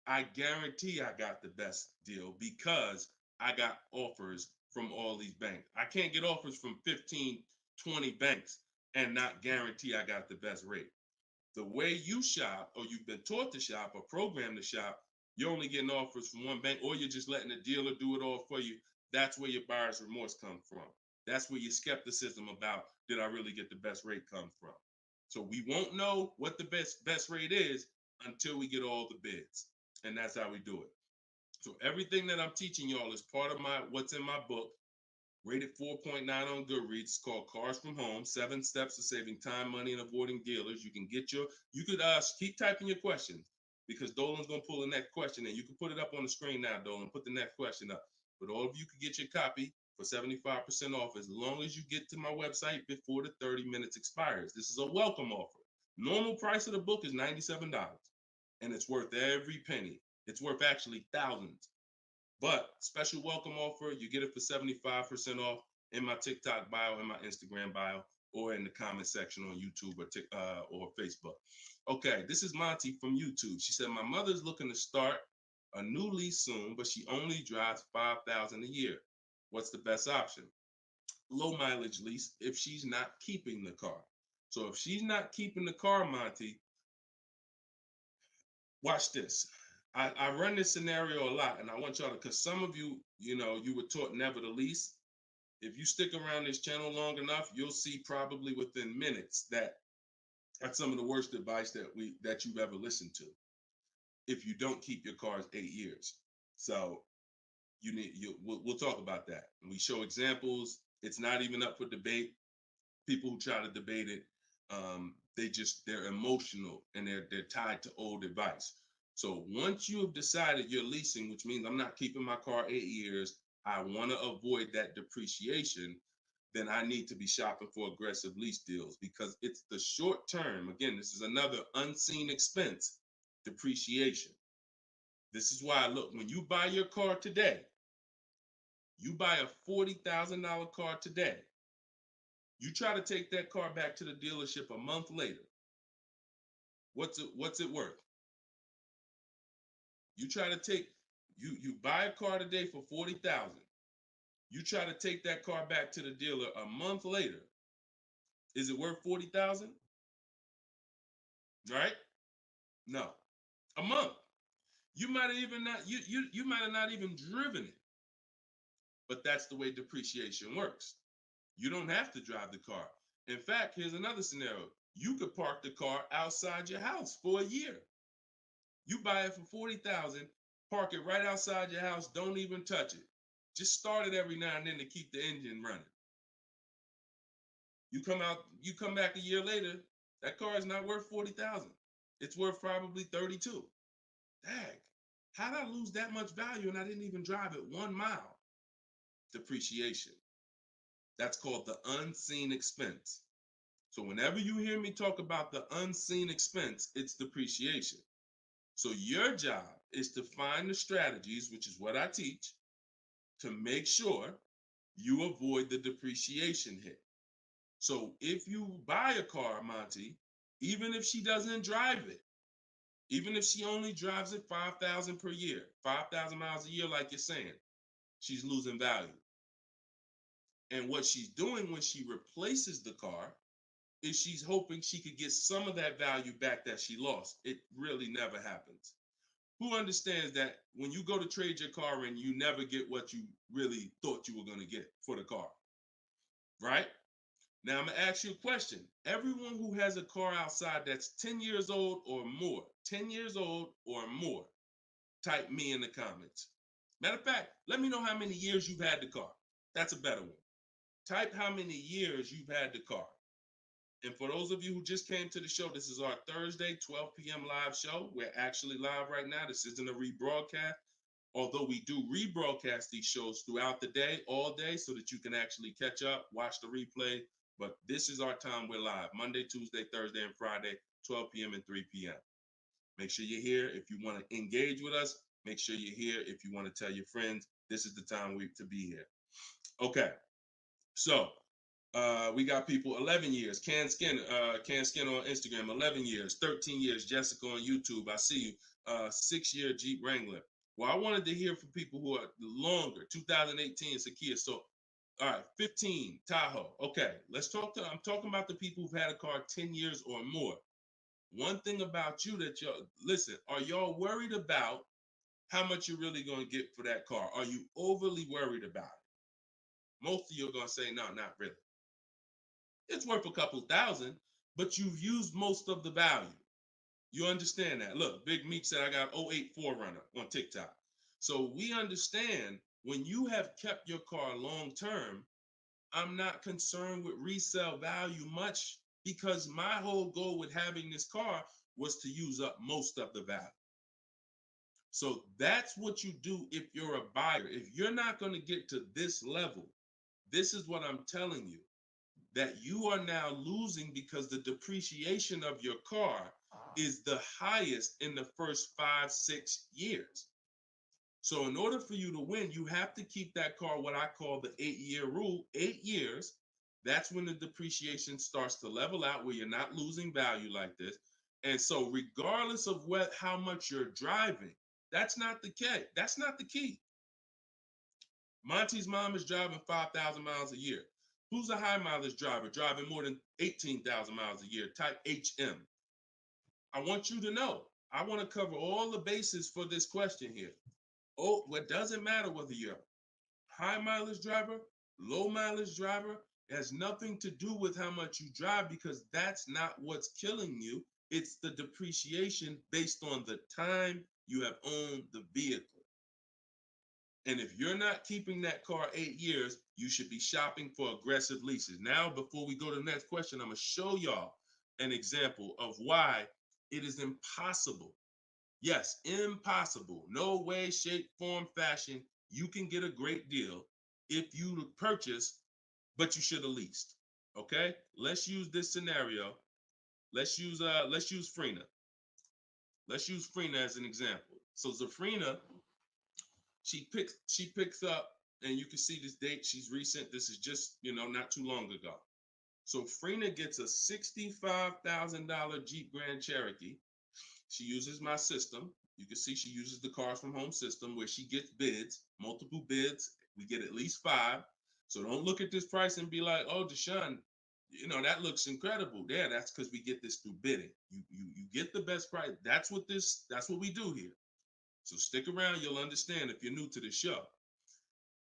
S2: I guarantee I got the best deal because I got offers from all these banks. I can't get offers from 15, 20 banks and not guarantee I got the best rate. The way you shop, or you've been taught to shop or programmed to shop, you're only getting offers from one bank, or you're just letting the dealer do it all for you. That's where your buyer's remorse comes from. That's where your skepticism about, did I really get the best rate, come from. So we won't know what the best rate is until we get all the bids. And that's how we do it. So everything that I'm teaching y'all is part of what's in my book, rated 4.9 on Goodreads. It's called Cars from Home, 7 Steps to Saving Time, Money, and Avoiding Dealers. You could keep typing your questions because Dolan's going to pull the next question in. You can put it up on the screen now, Dolan. Put the next question up. But all of you could get your copy for 75% off as long as you get to my website before the 30 minutes expires. This is a welcome offer. Normal price of the book is $97, and it's worth every penny. It's worth actually thousands. But special welcome offer, you get it for 75% off in my TikTok bio, in my Instagram bio, or in the comment section on YouTube or Facebook. Okay, this is Monty from YouTube. She said, my mother's looking to start a new lease soon, but she only drives 5,000 a year. What's the best option? Low mileage lease if she's not keeping the car. So if she's not keeping the car, Monty, watch this. I run this scenario a lot, and I want y'all to, because some of you, you were taught never to lease. If you stick around this channel long enough, you'll see probably within minutes that that's some of the worst advice that you've ever listened to. If you don't keep your cars 8 years, so we'll talk about that. And we show examples. It's not even up for debate. People who try to debate it, they're emotional and they're tied to old advice. So once you have decided you're leasing, which means I'm not keeping my car 8 years, I want to avoid that depreciation, then I need to be shopping for aggressive lease deals, because it's the short term. Again, this is another unseen expense, depreciation. This is why, look, when you buy your car today, you buy a $40,000 car today, you try to take that car back to the dealership a month later, what's it worth? You try to take, you buy a car today for 40,000. You try to take that car back to the dealer a month later. Is it worth 40,000? Right? No. A month. You might have even not you might have not even driven it. But that's the way depreciation works. You don't have to drive the car. In fact, here's another scenario. You could park the car outside your house for a year. You buy it for 40,000, park it right outside your house, don't even touch it. Just start it every now and then to keep the engine running. You come back a year later, that car is not worth 40,000. It's worth probably 32. Dang, how did I lose that much value and I didn't even drive it 1 mile? Depreciation. That's called the unseen expense. So whenever you hear me talk about the unseen expense, it's depreciation. So your job is to find the strategies, which is what I teach, to make sure you avoid the depreciation hit. So if you buy a car, Monty, even if she doesn't drive it, even if she only drives it 5,000 per year, 5,000 miles a year, like you're saying, she's losing value. And what she's doing when she replaces the car is she's hoping she could get some of that value back that she lost. It really never happens. Who understands that when you go to trade your car in, you never get what you really thought you were going to get for the car, right? Now, I'm going to ask you a question. Everyone who has a car outside that's 10 years old or more, 10 years old or more, type me in the comments. Matter of fact, let me know how many years you've had the car. That's a better one. Type how many years you've had the car. And for those of you who just came to the show, this is our Thursday, 12 p.m. live show. We're actually live right now. This isn't a rebroadcast, although we do rebroadcast these shows throughout the day, all day, so that you can actually catch up, watch the replay. But this is our time. We're live Monday, Tuesday, Thursday, and Friday, 12 p.m. and 3 p.m. Make sure you're here. If you want to engage with us, make sure you're here. If you want to tell your friends, this is the time to be here. Okay, so we got people 11 years. Can Skin on Instagram, 11 years, 13 years. Jessica on YouTube, I see you. 6-year Jeep Wrangler. Well, I wanted to hear from people who are longer. 2018 Sakia. So, all right, 15 Tahoe. Okay, I'm talking about the people who've had a car 10 years or more. One thing about you that listen, are y'all worried about how much you're really going to get for that car? Are you overly worried about it? Most of you are going to say, no, not really. It's worth a couple thousand, but you've used most of the value. You understand that? Look, Big Meek said I got 08 4Runner on TikTok. So we understand when you have kept your car long term, I'm not concerned with resale value much, because my whole goal with having this car was to use up most of the value. So that's what you do if you're a buyer. If you're not going to get to this level, this is what I'm telling you, that you are now losing because the depreciation of your car is the highest in the first 5-6 years. So in order for you to win, you have to keep that car, what I call the 8-year rule, 8 years. That's when the depreciation starts to level out, where you're not losing value like this. And so regardless of how much you're driving, that's not the key. That's not the key. Monty's mom is driving 5,000 miles a year. Who's a high mileage driver driving more than 18,000 miles a year? Type HM. I want you to know, I want to cover all the bases for this question here. Oh, what doesn't matter whether you're a high mileage driver, low mileage driver, it has nothing to do with how much you drive, because that's not what's killing you. It's the depreciation based on the time you have owned the vehicle. And if you're not keeping that car 8 years, you should be shopping for aggressive leases. Now, before we go to the next question, I'm going to show y'all an example of why it is impossible. Yes, impossible. No way, shape, form, fashion. You can get a great deal if you purchase, but you should have leased. Okay? Let's use this scenario. Let's use Frina. Let's use Frina as an example. So Zafrina, she picks up, and you can see this date. She's recent. This is just, not too long ago. So Frina gets a $65,000 Jeep Grand Cherokee. She uses my system. You can see she uses the Cars from Home system, where she gets bids, multiple bids. We get at least 5. So don't look at this price and be like, oh, Deshone, that looks incredible. Yeah, that's because we get this through bidding. You get the best price. That's what we do here. So stick around, you'll understand if you're new to the show.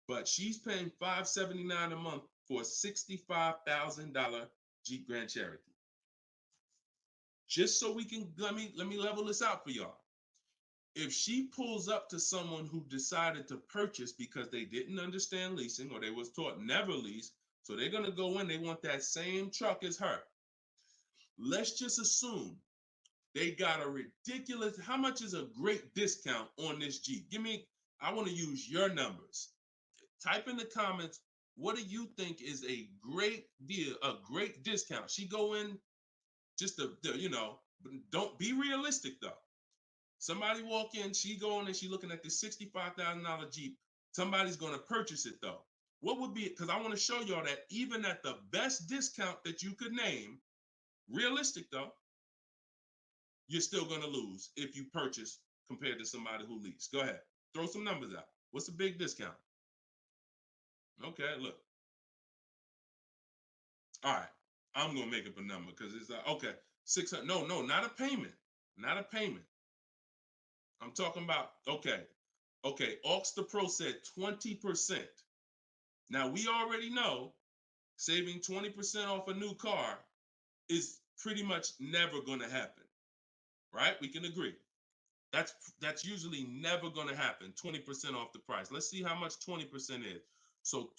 S2: But she's paying $579 a month for a $65,000 Jeep Grand Cherokee. Just so we can, let me level this out for y'all. If she pulls up to someone who decided to purchase because they didn't understand leasing, or they was taught never lease, so they're going to go in, they want that same truck as her. Let's just assume they got a ridiculous, how much is a great discount on this Jeep? I want to use your numbers. Type in the comments, what do you think is a great deal, a great discount? She go in just but don't be realistic though. Somebody walk in, she going and she looking at this $65,000 Jeep. Somebody's going to purchase it though. What would be, because I want to show y'all that even at the best discount that you could name, realistic though, you're still going to lose if you purchase compared to somebody who leased. Go ahead, throw some numbers out. What's a big discount? Okay, look. All right, I'm going to make up a number because it's like, okay, 600. No, not a payment. Not a payment. I'm talking about, okay, Aux the Pro said 20%. Now, we already know saving 20% off a new car is pretty much never going to happen, right? We can agree. That's usually never going to happen, 20% off the price. Let's see how much 20% is. So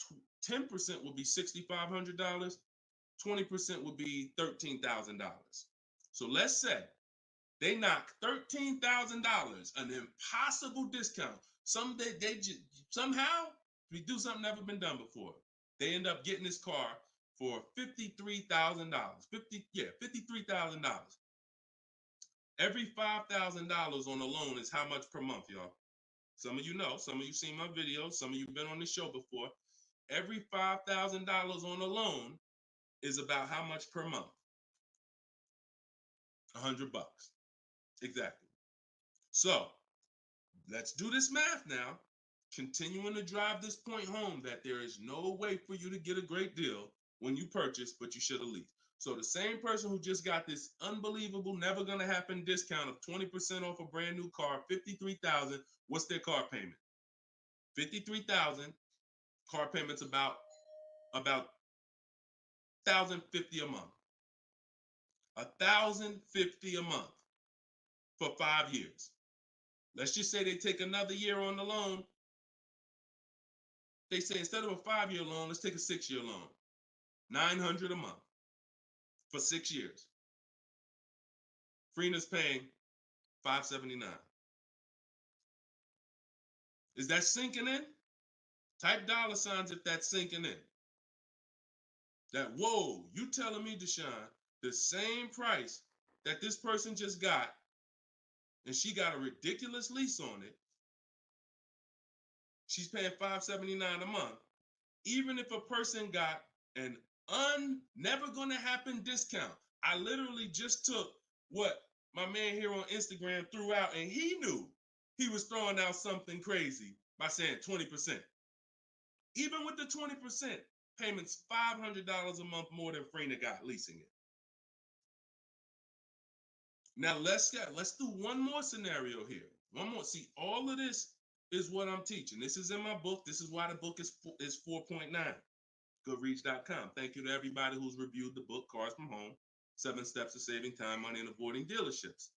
S2: 10% will be $6,500. 20% would be $13,000. So let's say they knock $13,000, an impossible discount. Someday somehow we do something never been done before. They end up getting this car for $53,000. $53,000. Every $5,000 on a loan is how much per month, y'all? Some of you know, some of you seen my videos, some of you been on the show before. Every $5,000 on a loan is about how much per month? $100. Exactly. So let's do this math now. Continuing to drive this point home that there is no way for you to get a great deal when you purchase, but you should have leased. So the same person who just got this unbelievable, never gonna happen discount of 20% off a brand new car, $53,000, what's their car payment? $53,000, car payment's about $1,050 a month. $1,050 a month for 5 years. Let's just say they take another year on the loan. They say instead of a 5-year loan, let's take a 6-year loan. $900 a month for 6 years. Freena's paying $579. Is that sinking in? Type $ if that's sinking in. that, whoa, you telling me, Deshone, the same price that this person just got, and she got a ridiculous lease on it, she's paying $579 a month, even if a person got an never gonna happen discount. I literally just took what my man here on Instagram threw out, and he knew he was throwing out something crazy by saying 20%. Even with the 20%, payments $500 a month more than Frena got leasing it. Now let's do one more scenario here. One more. See, all of this is what I'm teaching. This is in my book. This is why the book is 4.9. Goodreads.com. Thank you to everybody who's reviewed the book, Cars from Home, 7 Steps to Saving Time, Money, and Avoiding Dealerships.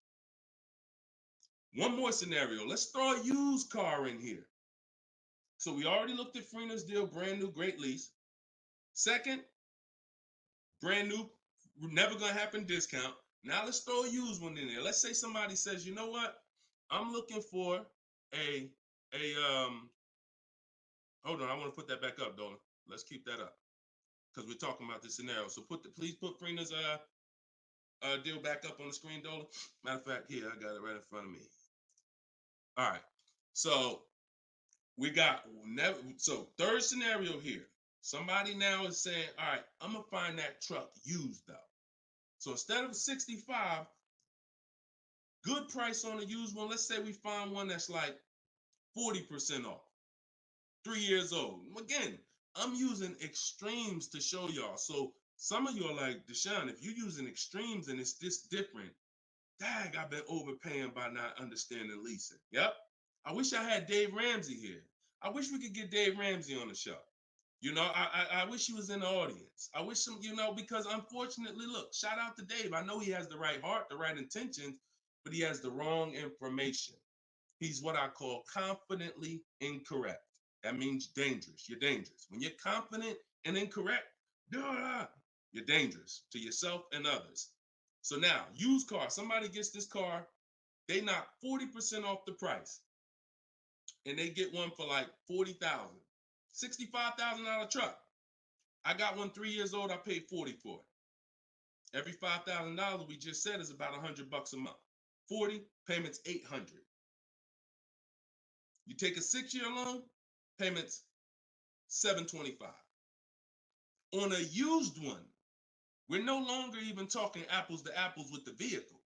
S2: One more scenario. Let's throw a used car in here. So we already looked at Frena's deal, brand new, great lease. Second, brand new, never gonna happen discount. Now let's throw a used one in there. Let's say somebody says, you know what? I'm looking for a hold on, I want to put that back up, Dolan. Let's keep that up because we're talking about this scenario. So please put Frena's deal back up on the screen, Dolan. Matter of fact, here I got it right in front of me. All right. So we got third scenario here. Somebody now is saying, all right, I'm gonna find that truck used though. So instead of 65, good price on a used one. Let's say we find one that's like 40% off, 3 years old. Again, I'm using extremes to show y'all. So some of you are like, Deshone, if you're using extremes and it's this different, dang, I've been overpaying by not understanding leasing. Yep. I wish I had Dave Ramsey here. I wish we could get Dave Ramsey on the show. You know, I wish he was in the audience. I wish him, you know, because unfortunately, look, shout out to Dave. I know he has the right heart, the right intentions, but he has the wrong information. He's what I call confidently incorrect. That means dangerous. You're dangerous. When you're confident and incorrect, you're dangerous to yourself and others. So now, used car. Somebody gets this car, they knock 40% off the price, and they get one for like $40,000. $65,000 truck. I got one 3 years old. I paid 40 for it. Every $5,000 we just said is about $100 a month. 40 payments, 800. You take a 6-year loan, payments 725. On a used one, we're no longer even talking apples to apples with the vehicle.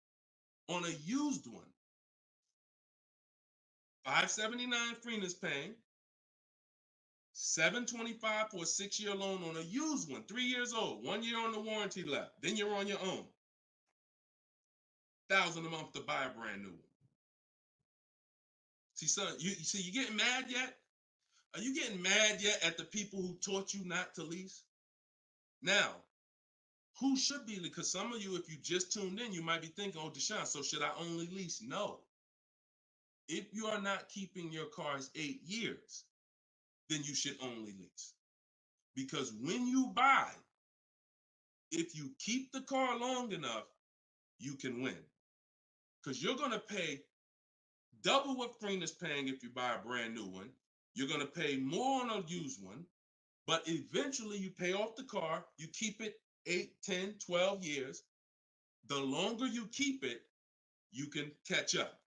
S2: On a used one, $579 Frena's paying, $725 for a 6-year loan on a used one, 3 years old, 1 year on the warranty left. Then you're on your own. $1,000 a month to buy a brand new one. See, son, you getting mad yet? Are you getting mad yet at the people who taught you not to lease? Now, who should be? Because some of you, if you just tuned in, you might be thinking, oh, Deshone, so should I only lease? No. If you are not keeping your cars 8 years, then you should only lease. Because when you buy, if you keep the car long enough, you can win. Because you're going to pay double what Frena's paying if you buy a brand new one. You're going to pay more on a used one, but eventually you pay off the car, you keep it 8, 10, 12 years. The longer you keep it, you can catch up.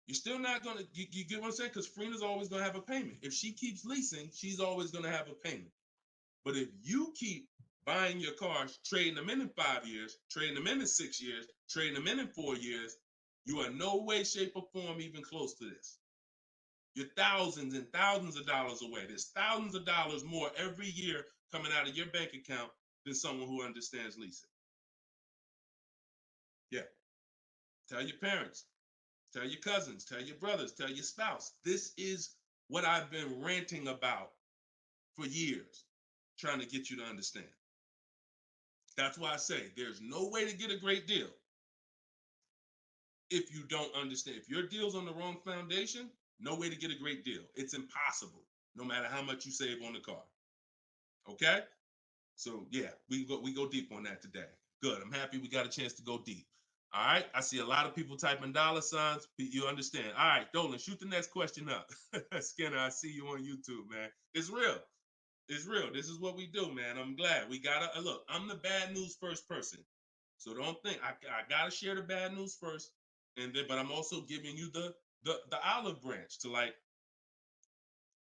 S2: You're still not going to, you get what I'm saying? Because Frena's always going to have a payment. If she keeps leasing, she's always going to have a payment. But if you keep buying your cars, trading them in 5 years, trading them in 6 years, trading them in 4 years, you are no way, shape, or form even close to this. You're thousands and thousands of dollars away. There's thousands of dollars more every year coming out of your bank account than someone who understands leasing. Yeah. Tell your parents, tell your cousins, tell your brothers, tell your spouse. This is what I've been ranting about for years, trying to get you to understand. That's why I say there's no way to get a great deal if you don't understand. If your deal's on the wrong foundation, no way to get a great deal. It's impossible, no matter how much you save on the car. Okay? So yeah, we go deep on that today. Good. I'm happy we got a chance to go deep. All right. I see a lot of people typing $signs. You understand. All right, Dolan, shoot the next question up. Skinner, I see you on YouTube, man. It's real. It's real. This is what we do, man. I'm glad we gotta look. I'm the bad news first person, so don't think I gotta share the bad news first, and then but I'm also giving you the olive branch to like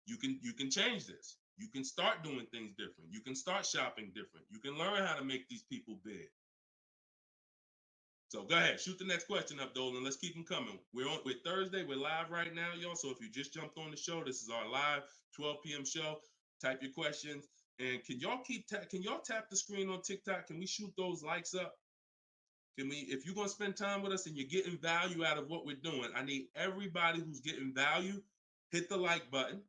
S2: you can change this. You can start doing things different. You can start shopping different. You can learn how to make these people big. So go ahead, shoot the next question up, Dolan. Let's keep them coming. We're Thursday. We're live right now, y'all. So if you just jumped on the show, this is our live 12 p.m. show. Type your questions, and can y'all tap the screen on TikTok? Can we shoot those likes up? Can we? If you're gonna spend time with us and you're getting value out of what we're doing, I need everybody who's getting value hit the like button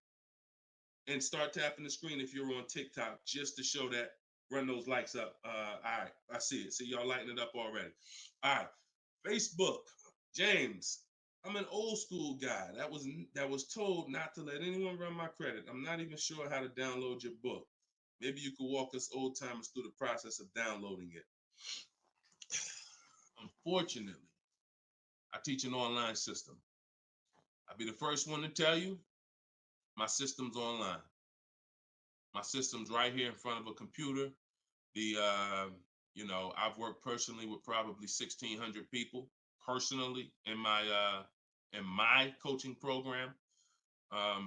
S2: and start tapping the screen if you're on TikTok just to show that. Run those likes up. All right, I see it. See y'all lighting it up already. All right, Facebook, James. I'm an old school guy that was told not to let anyone run my credit. I'm not even sure how to download your book. Maybe you could walk us old timers through the process of downloading it. Unfortunately, I teach an online system. I'll be the first one to tell you my system's online. My system's right here in front of a computer. I've worked personally with probably 1,600 people personally in my coaching program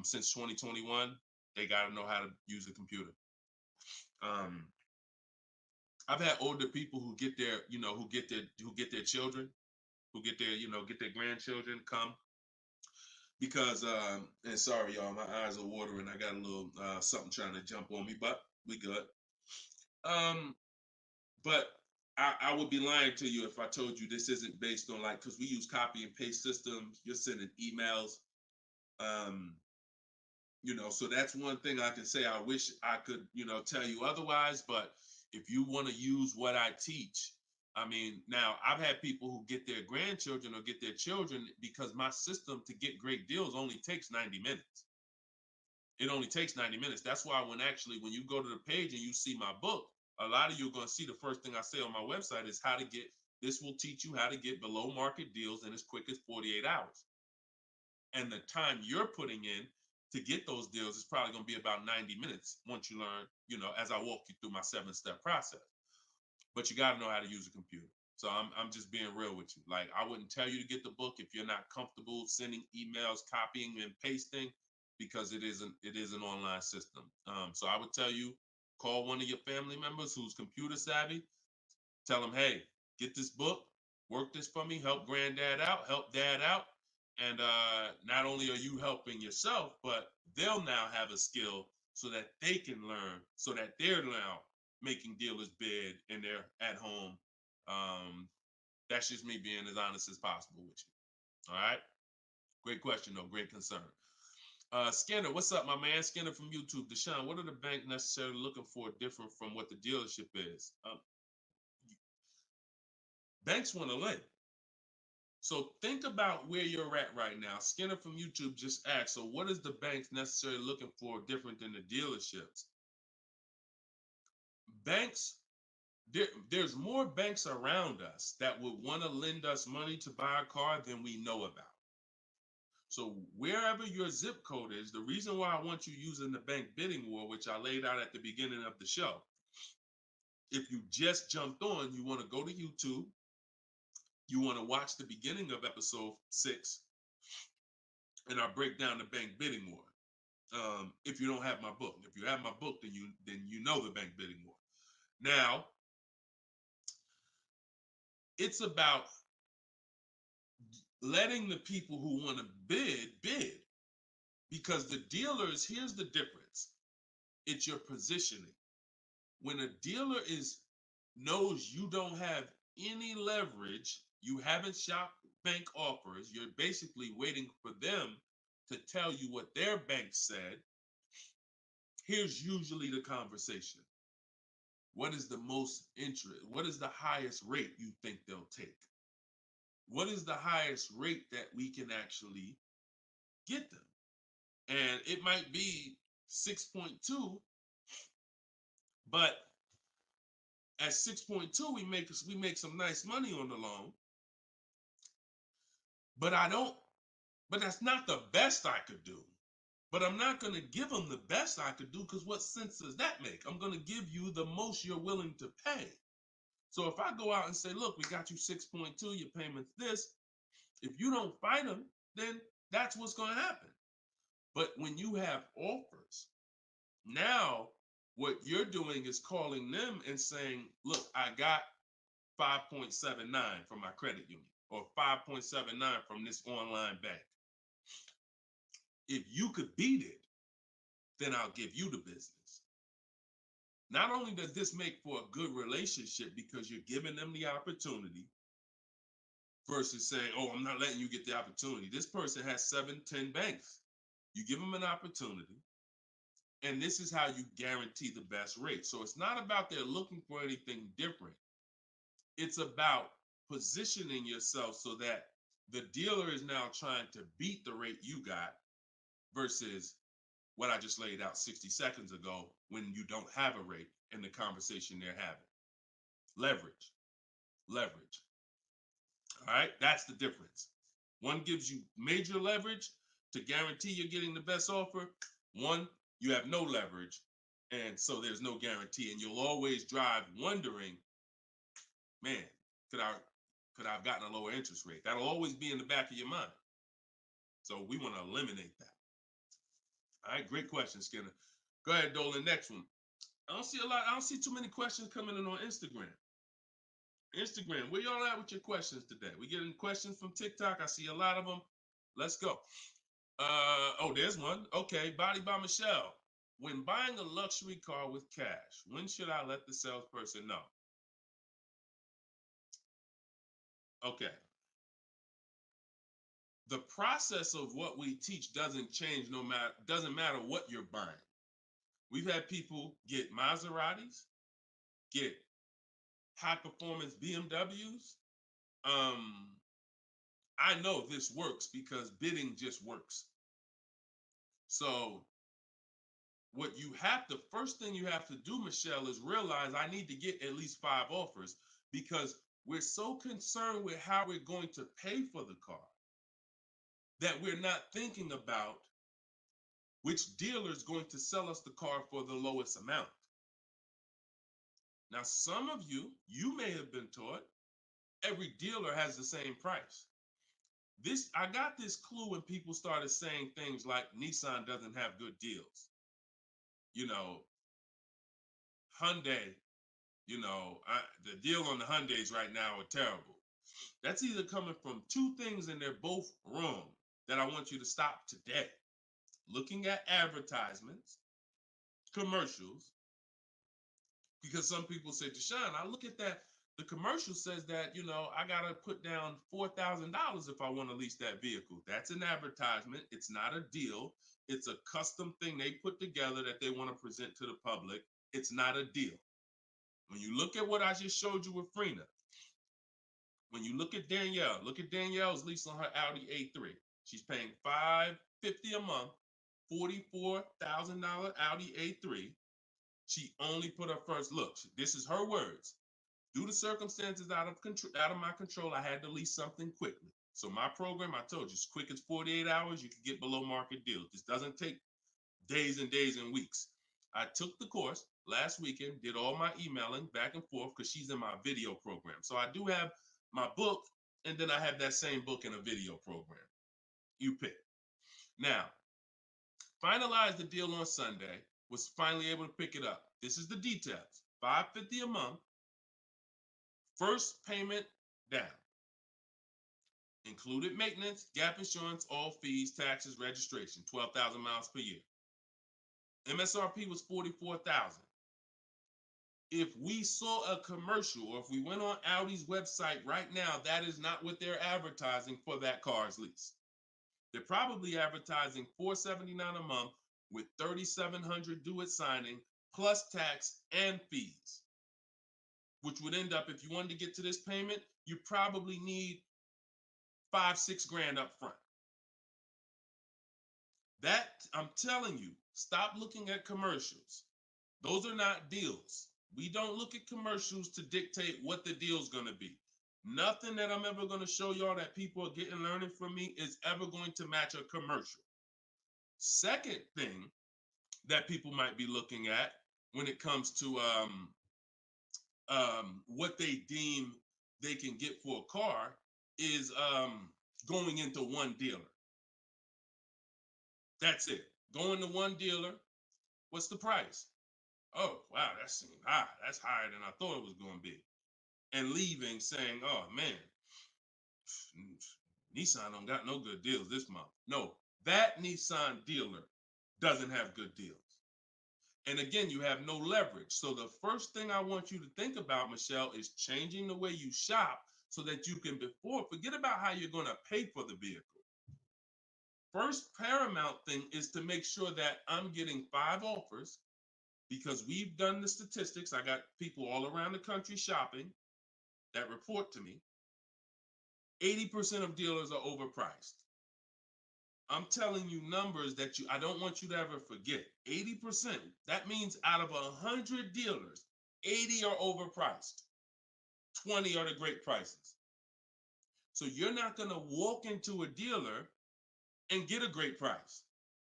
S2: since 2021. They got to know how to use a computer. I've had older people who get their children, who get their grandchildren come because and sorry y'all, my eyes are watering. I got a little something trying to jump on me, but we good. But I would be lying to you if I told you this isn't based on because we use copy and paste systems. You're sending emails. So that's one thing I can say. I wish I could, tell you otherwise, but if you want to use what I teach, I mean, now I've had people who get their grandchildren or get their children because my system to get great deals only takes 90 minutes. It only takes 90 minutes. That's why when you go to the page and you see my book, a lot of you are going to see the first thing I say on my website is this will teach you how to get below market deals in as quick as 48 hours. And the time you're putting in to get those deals is probably going to be about 90 minutes once you learn, as I walk you through my 7-step process. But you got to know how to use a computer. So I'm just being real with you. Like, I wouldn't tell you to get the book if you're not comfortable sending emails, copying and pasting, because it is an online system. So I would tell you, call one of your family members who's computer savvy. Tell them, hey, get this book, work this for me, help granddad out, help dad out. And not only are you helping yourself, but they'll now have a skill so that they can learn, so that they're now making dealers bid and they're at home. That's just me being as honest as possible with you. All right. Great question, though. Great concern. Skinner, what's up, my man? Skinner from YouTube. Deshone, what are the bank necessarily looking for different from what the dealership is? Banks want to lend. So think about where you're at right now. Skinner from YouTube just asked, so what is the banks necessarily looking for different than the dealerships? Banks, there's more banks around us that would want to lend us money to buy a car than we know about. So wherever your zip code is, the reason why I want you using the bank bidding war, which I laid out at the beginning of the show, if you just jumped on, you want to go to YouTube, you want to watch the beginning of episode 6, and I break down the bank bidding war. If you don't have my book, if you have my book, then you know the bank bidding war. Now, it's about letting the people who want to bid, because the dealers, here's the difference. It's your positioning. When a dealer knows you don't have any leverage, you haven't shopped bank offers, you're basically waiting for them to tell you what their bank said. Here's usually the conversation. What is the most interest? What is the highest rate you think they'll take? What is the highest rate that we can actually get them? And it might be 6.2, but at 6.2, we make some nice money on the loan. But that's not the best I could do. But I'm not going to give them the best I could do, because what sense does that make? I'm going to give you the most you're willing to pay. So if I go out and say, look, we got you 6.2, your payment's this. If you don't fight them, then that's what's going to happen. But when you have offers, now what you're doing is calling them and saying, look, I got 5.79 from my credit union, or 5.79 from this online bank. If you could beat it, then I'll give you the business. Not only does this make for a good relationship because you're giving them the opportunity versus saying, oh, I'm not letting you get the opportunity. This person has 7, 10 banks. You give them an opportunity, and this is how you guarantee the best rate. So it's not about they're looking for anything different. It's about positioning yourself so that the dealer is now trying to beat the rate you got versus what I just laid out 60 seconds ago when you don't have a rate in the conversation they're having. Leverage. Leverage. All right, that's the difference. One gives you major leverage to guarantee you're getting the best offer. One, you have no leverage, and so there's no guarantee. And you'll always drive wondering, man, could I have gotten a lower interest rate? That'll always be in the back of your mind. So we want to eliminate that. All right, great question, Skinner. Go ahead, Dolan. Next one. I don't see too many questions coming in on Instagram. Instagram, where y'all at with your questions today? We getting questions from TikTok. I see a lot of them. Let's go. Oh, there's one. Okay, Body by Michelle. When buying a luxury car with cash, when should I let the salesperson know? Okay. The process of what we teach doesn't change doesn't matter what you're buying. We've had people get Maseratis, get high performance BMWs. I know this works because bidding just works. So the first thing you have to do, Michelle, is realize I need to get at least 5 offers, because we're so concerned with how we're going to pay for the car that we're not thinking about which dealer is going to sell us the car for the lowest amount. Now, some of you may have been taught every dealer has the same price. I got this clue when people started saying things like Nissan doesn't have good deals. Hyundai, the deal on the Hyundais right now are terrible. That's either coming from 2 things and they're both wrong that I want you to stop today. Looking at advertisements, commercials, because some people say, Deshone, I look at that. The commercial says that, I got to put down $4,000 if I want to lease that vehicle. That's an advertisement. It's not a deal. It's a custom thing they put together that they want to present to the public. It's not a deal. When you look at what I just showed you with Frina, when you look at Danielle's lease on her Audi A3. She's paying $550 a month, $44,000 Audi A3. She only put her first look. This is her words. Due to circumstances out of my control, I had to lease something quickly. So my program, I told you, as quick as 48 hours, you can get below market deals. This doesn't take days and days and weeks. I took the course last weekend, did all my emailing back and forth because she's in my video program. So I do have my book, and then I have that same book in a video program. You pick. Now, finalized the deal on Sunday, was finally able to pick it up. This is the details. $550 a month. First payment down. Included maintenance, gap insurance, all fees, taxes, registration, 12,000 miles per year. MSRP was $44,000. If we saw a commercial, or if we went on Audi's website right now, that is not what they're advertising for that car's lease. They're probably advertising $479 a month with $3,700 due at signing, plus tax and fees, which would end up, if you wanted to get to this payment, you probably need $5-6 grand up front. That, I'm telling you, stop looking at commercials. Those are not deals. We don't look at commercials to dictate what the deal's going to be. Nothing that I'm ever going to show y'all that people are learning from me is ever going to match a commercial. Second thing that people might be looking at when it comes to what they deem they can get for a car is going into one dealer. That's it. Going to one dealer. What's the price? Oh, wow, that seems high. That's higher than I thought it was going to be. And leaving saying, oh, man, Nissan don't got no good deals this month. No, that Nissan dealer doesn't have good deals. And again, you have no leverage. So the first thing I want you to think about, Michelle, is changing the way you shop so that you can forget about how you're going to pay for the vehicle. First paramount thing is to make sure that I'm getting 5 offers, because we've done the statistics. I got people all around the country shopping that report to me. 80% of dealers are overpriced. I'm telling you numbers that I don't want you to ever forget. 80%. That means out of 100 dealers, 80 are overpriced. 20 are the great prices. So you're not going to walk into a dealer and get a great price,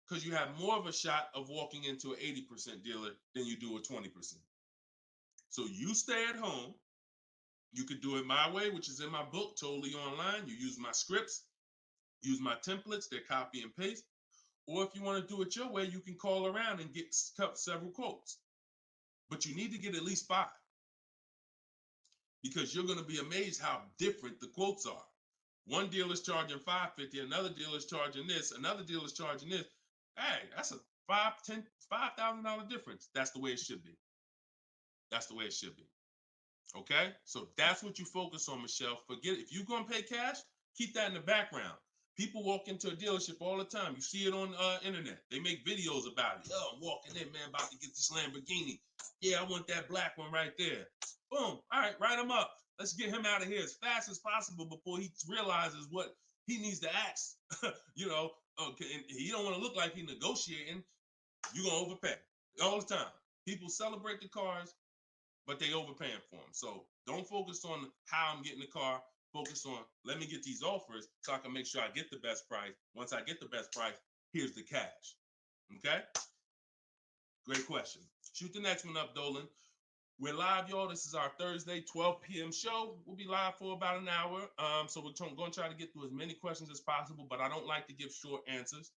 S2: because you have more of a shot of walking into an 80% dealer than you do a 20%. So you stay at home. You could do it my way, which is in my book, totally online. You use my scripts, use my templates, they're copy and paste. Or if you want to do it your way, you can call around and get several quotes. But you need to get at least 5, because you're going to be amazed how different the quotes are. One dealer's charging $550, another dealer's charging this, another dealer's charging this. Hey, that's a $5,000 difference. That's the way it should be. That's the way it should be. Okay, so that's what you focus on, Michelle. Forget it. If you're going to pay cash, keep that in the background. People walk into a dealership all the time. You see it on internet. They make videos about it. Oh, I'm walking in, man, about to get this Lamborghini. Yeah, I want that black one right there. Boom. All right, write him up. Let's get him out of here as fast as possible before he realizes what he needs to ask. Okay, and he don't want to look like he's negotiating. You're going to overpay all the time. People celebrate the cars, but they overpaying for them. So don't focus on how I'm getting the car. Focus on, let me get these offers so I can make sure I get the best price. Once I get the best price, here's the cash. Okay? Great question. Shoot the next one up, Dolan. We're live, y'all. This is our Thursday, 12 p.m. show. We'll be live for about an hour. So we're going to try to get through as many questions as possible, but I don't like to give short answers.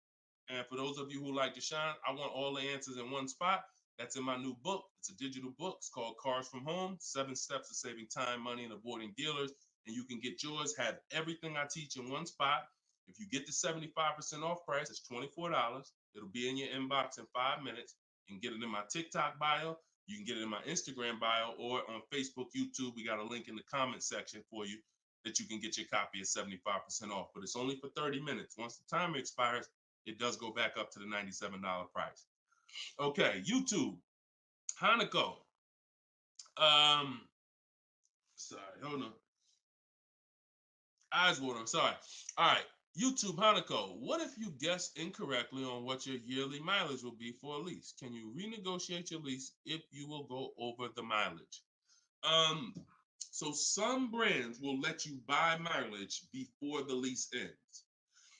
S2: And for those of you who like to shine, I want all the answers in one spot. That's in my new book. It's a digital book. It's called Cars from Home, 7 Steps to Saving Time, Money, and Avoiding Dealers. And you can get yours, have everything I teach in one spot. If you get the 75% off price, it's $24. It'll be in your inbox in 5 minutes. You can get it in my TikTok bio. You can get it in my Instagram bio, or on Facebook, YouTube. We got a link in the comment section for you that you can get your copy at 75% off. But it's only for 30 minutes. Once the timer expires, it does go back up to the $97 price. Okay, YouTube, Hanako. Sorry, hold on. Eyes water, I'm sorry. All right, YouTube, Hanako. What if you guess incorrectly on what your yearly mileage will be for a lease? Can you renegotiate your lease if you will go over the mileage? So some brands will let you buy mileage before the lease ends.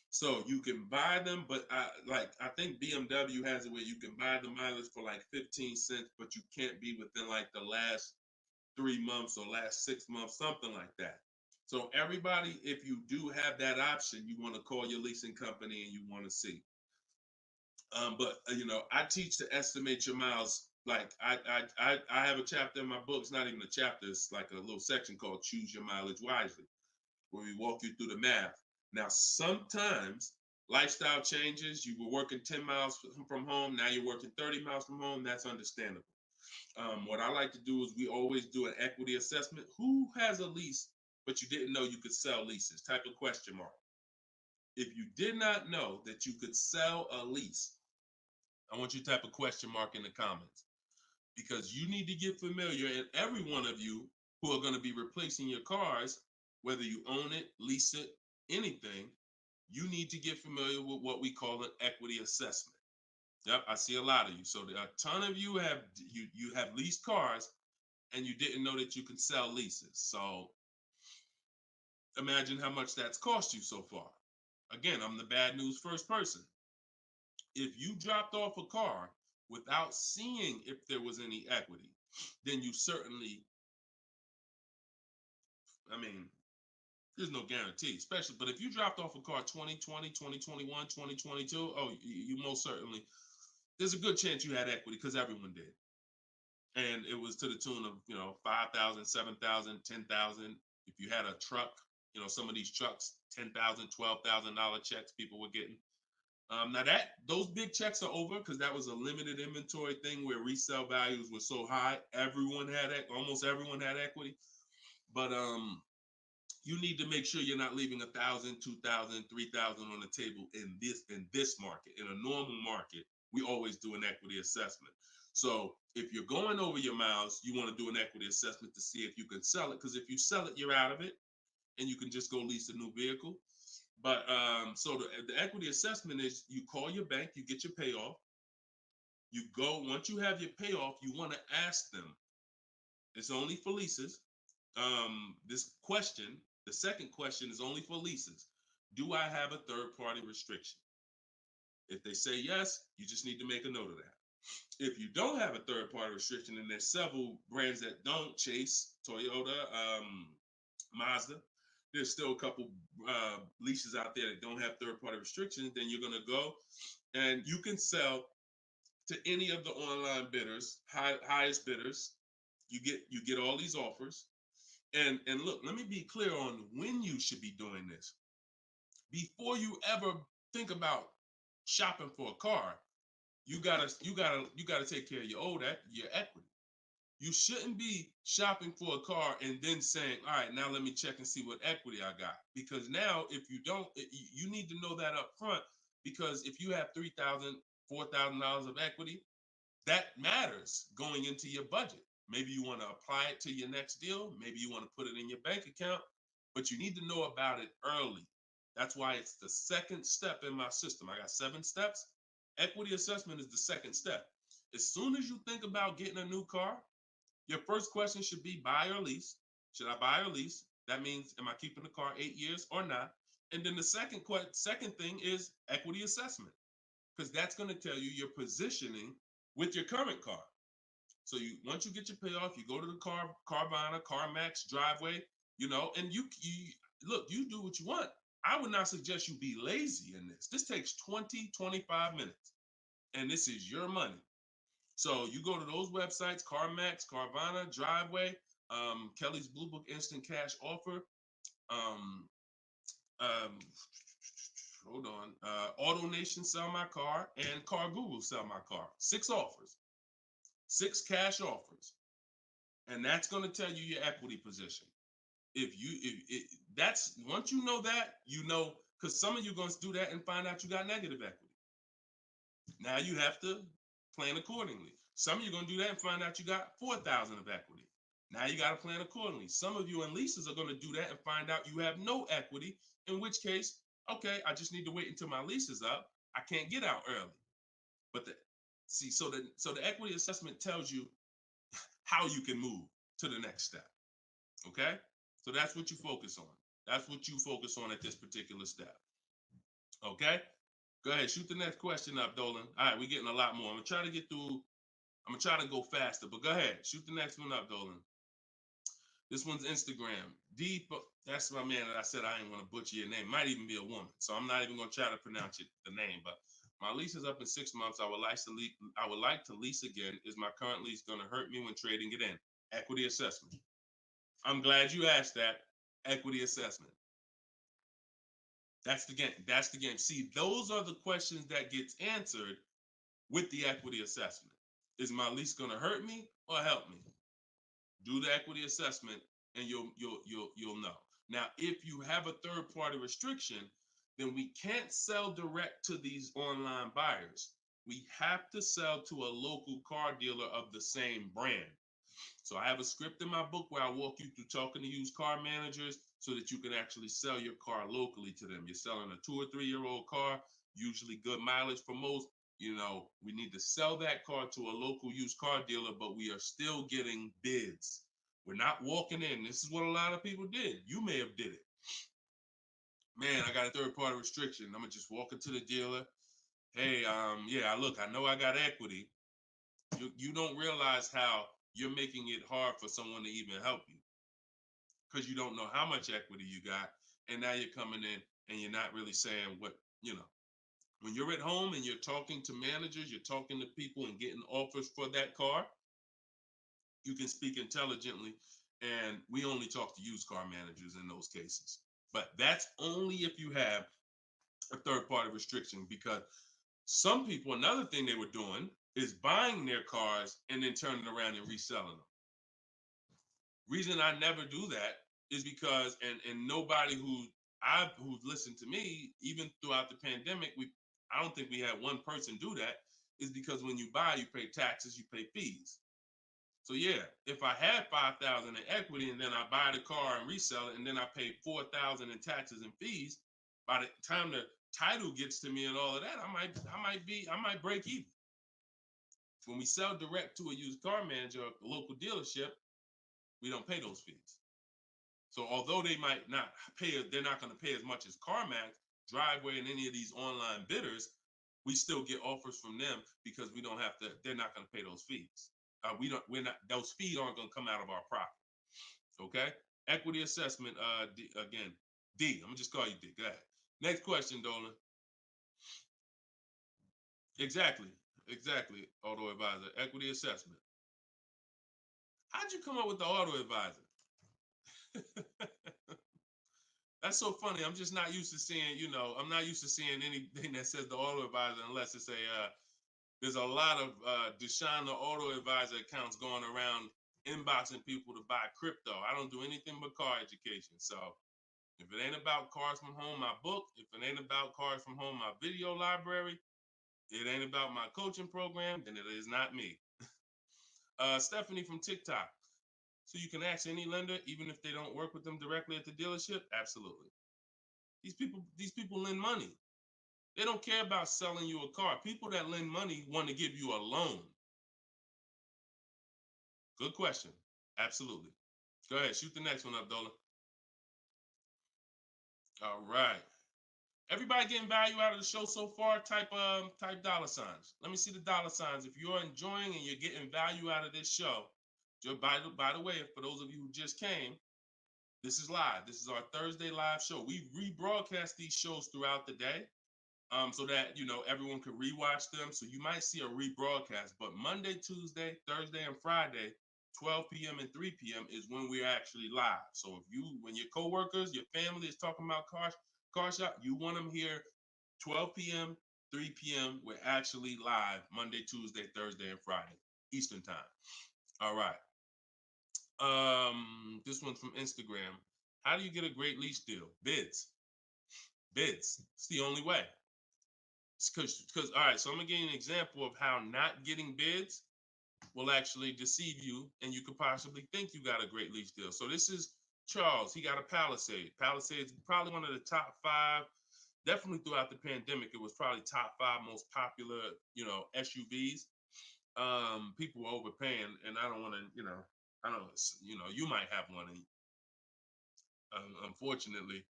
S2: So you can buy them, but I think BMW has it where you can buy the mileage for like 15 cents, but you can't be within like the last 3 months or last 6 months, something like that. So everybody, if you do have that option, you want to call your leasing company and you want to see. But I teach to estimate your miles. Like I have a chapter in my book. It's not even a chapter. It's like a little section called Choose Your Mileage Wisely, where we walk you through the math. Now, sometimes lifestyle changes. You were working 10 miles from home. Now you're working 30 miles from home. That's understandable. What I like to do is we always do an equity assessment. Who has a lease, but you didn't know you could sell leases? Type of question mark. If you did not know that you could sell a lease, I want you to type a question mark in the comments, because you need to get familiar, and every one of you who are going to be replacing your cars, whether you own it, lease it, anything, you need to get familiar with what we call an equity assessment. Yep, I see a lot of you. So a ton of you have leased cars and you didn't know that you could sell leases. So imagine how much that's cost you so far. Again, I'm the bad news first person. If you dropped off a car without seeing if there was any equity, then you certainly, I mean, there's no guarantee, especially, but if you dropped off a car 2020, 2021, 2022, oh, you most certainly, there's a good chance you had equity because everyone did. And it was to the tune of, 5,000, 7,000, 10,000. If you had a truck, some of these trucks, $10,000, $12,000 checks people were getting. Now those big checks are over because that was a limited inventory thing where resale values were so high. Almost everyone had equity. But you need to make sure you're not leaving 1,000, 2,000, 3,000 on the table in this market. In a normal market, we always do an equity assessment. So if you're going over your miles, you want to do an equity assessment to see if you can sell it. Because if you sell it, you're out of it, and you can just go lease a new vehicle. But so the equity assessment is you call your bank, you get your payoff. You go, once you have your payoff, you want to ask them. It's only for leases. The second question is only for leases. Do I have a third-party restriction? If they say yes, you just need to make a note of that. If you don't have a third-party restriction, and there's several brands that don't, Chase, Toyota, Mazda, there's still a couple leases out there that don't have third-party restrictions, then you're going to go and you can sell to any of the online bidders, highest bidders. You get all these offers. And look, let me be clear on when you should be doing this. Before you ever think about shopping for a car, you gotta take care of your equity. You shouldn't be shopping for a car and then saying, all right, now let me check and see what equity I got. Because now if you don't, you need to know that up front, because if you have $3,000, $4,000 of equity, that matters going into your budget. Maybe you want to apply it to your next deal. Maybe you want to put it in your bank account, but you need to know about it early. That's why it's the second step in my system. I got 7 steps. Equity assessment is the second step. As soon as you think about getting a new car, your first question should be buy or lease. Should I buy or lease? That means, am I keeping the car 8 years or not? And then the second thing is equity assessment, because that's going to tell you your positioning with your current car. So once you get your payoff, you go to the Carvana, CarMax, Driveway, and you look, you do what you want. I would not suggest you be lazy in this. This takes 20, 25 minutes, and this is your money. So you go to those websites, CarMax, Carvana, Driveway, Kelly's Blue Book Instant Cash Offer, hold on, Auto Nation Sell My Car, and Car Google Sell My Car. 6 offers, 6 cash offers, and that's going to tell you your equity position. That's once you know that, because some of you are going to do that and find out you got negative equity. Now you have to plan accordingly. Some of you are going to do that and find out you got 4,000 of equity. Now you got to plan accordingly. Some of you in leases are going to do that and find out you have no equity, in which case, I just need to wait until my lease is up. I can't get out early. But so the equity assessment tells you how you can move to the next step. Okay? So that's what you focus on. That's what you focus on at this particular step. Okay? Go ahead, shoot the next question up, Dolan. All right, we're getting a lot more. I'm gonna try to go faster, but go ahead, shoot the next one up, Dolan. This one's Instagram. That's my man that I said I didn't want to butcher your name. Might even be a woman, so I'm not even gonna try to pronounce the name. But my lease is up in 6 months. I would like to lease again. Is my current lease gonna hurt me when trading it in? Equity assessment. I'm glad you asked that. Equity assessment. That's the game. That's the game. See, those are the questions that gets answered with the equity assessment. Is my lease going to hurt me or help me? Do the equity assessment, and you'll know. Now, if you have a third-party restriction, then we can't sell direct to these online buyers. We have to sell to a local car dealer of the same brand. So I have a script in my book where I walk you through talking to used car managers so that you can actually sell your car locally to them. You're selling a 2 or 3 year old car, usually good mileage for most. We need to sell that car to a local used car dealer, but we are still getting bids. We're not walking in. This is what a lot of people did. You may have did it. Man, I got a third party restriction. I'm gonna just walk into the dealer. hey, yeah, look, I know I got equity. You don't realize how you're making it hard for someone to even help you because you don't know how much equity you got, and now you're coming in and you're not really saying what you know. When you're at home and you're talking to managers, you're talking to people and getting offers for that car, you can speak intelligently. And we only talk to used car managers in those cases. But that's only if you have a third party restriction, because some people, another thing they were doing is buying their cars and then turning around and reselling them. Reason I never do that is because, and nobody who's listened to me, even throughout the pandemic, I don't think we had one person do that, is because when you buy, you pay taxes, you pay fees. So yeah, if I had 5,000 in equity and then I buy the car and resell it and then I pay 4,000 in taxes and fees, by the time the title gets to me and all of that, I might break even. When we sell direct to a used car manager or a local dealership, we don't pay those fees. So although they might not pay, they're not going to pay as much as CarMax, Driveway, and any of these online bidders, we still get offers from them because we don't have to. They're not going to pay those fees. We're not. Those fees aren't going to come out of our profit. Okay. Equity assessment. Again, D. I'm gonna just call you D. Go ahead. Next question, Dolan. Exactly. Exactly. Auto advisor. Equity assessment. How'd you come up with the auto advisor? That's so funny. I'm just not used to seeing, I'm not used to seeing anything that says the auto advisor unless it's there's a lot of Deshone the Auto Advisor accounts going around inboxing people to buy crypto. I don't do anything but car education. So if it ain't about Cars from Home, my book, if it ain't about Cars from Home, my video library, it ain't about my coaching program, then it is not me. Stephanie from TikTok. So you can ask any lender, even if they don't work with them directly at the dealership? Absolutely. These people lend money. They don't care about selling you a car. People that lend money want to give you a loan. Good question. Absolutely. Go ahead. Shoot the next one up, Dolan. All right. Everybody getting value out of the show so far? Type dollar signs. Let me see the dollar signs. If you're enjoying and you're getting value out of this show, by the way, for those of you who just came, this is live. This is our Thursday live show. We rebroadcast these shows throughout the day, so that everyone can rewatch them. So you might see a rebroadcast, but Monday, Tuesday, Thursday, and Friday, 12 p.m. and 3 p.m. is when we're actually live. So when your coworkers, your family is talking about car shop, you want them here 12 p.m., 3 p.m. We're actually live Monday, Tuesday, Thursday, and Friday, Eastern time. All right. This one's from Instagram. How do you get a great lease deal? Bids. It's the only way. Because all right, so I'm gonna give you an example of how not getting bids will actually deceive you, and you could possibly think you got a great lease deal. So this is Charles. He got a Palisade. Palisade is probably one of the top 5. Definitely throughout the pandemic, it was probably top 5 most popular, SUVs. People were overpaying, and I don't want to, I don't, you might have one. And, unfortunately,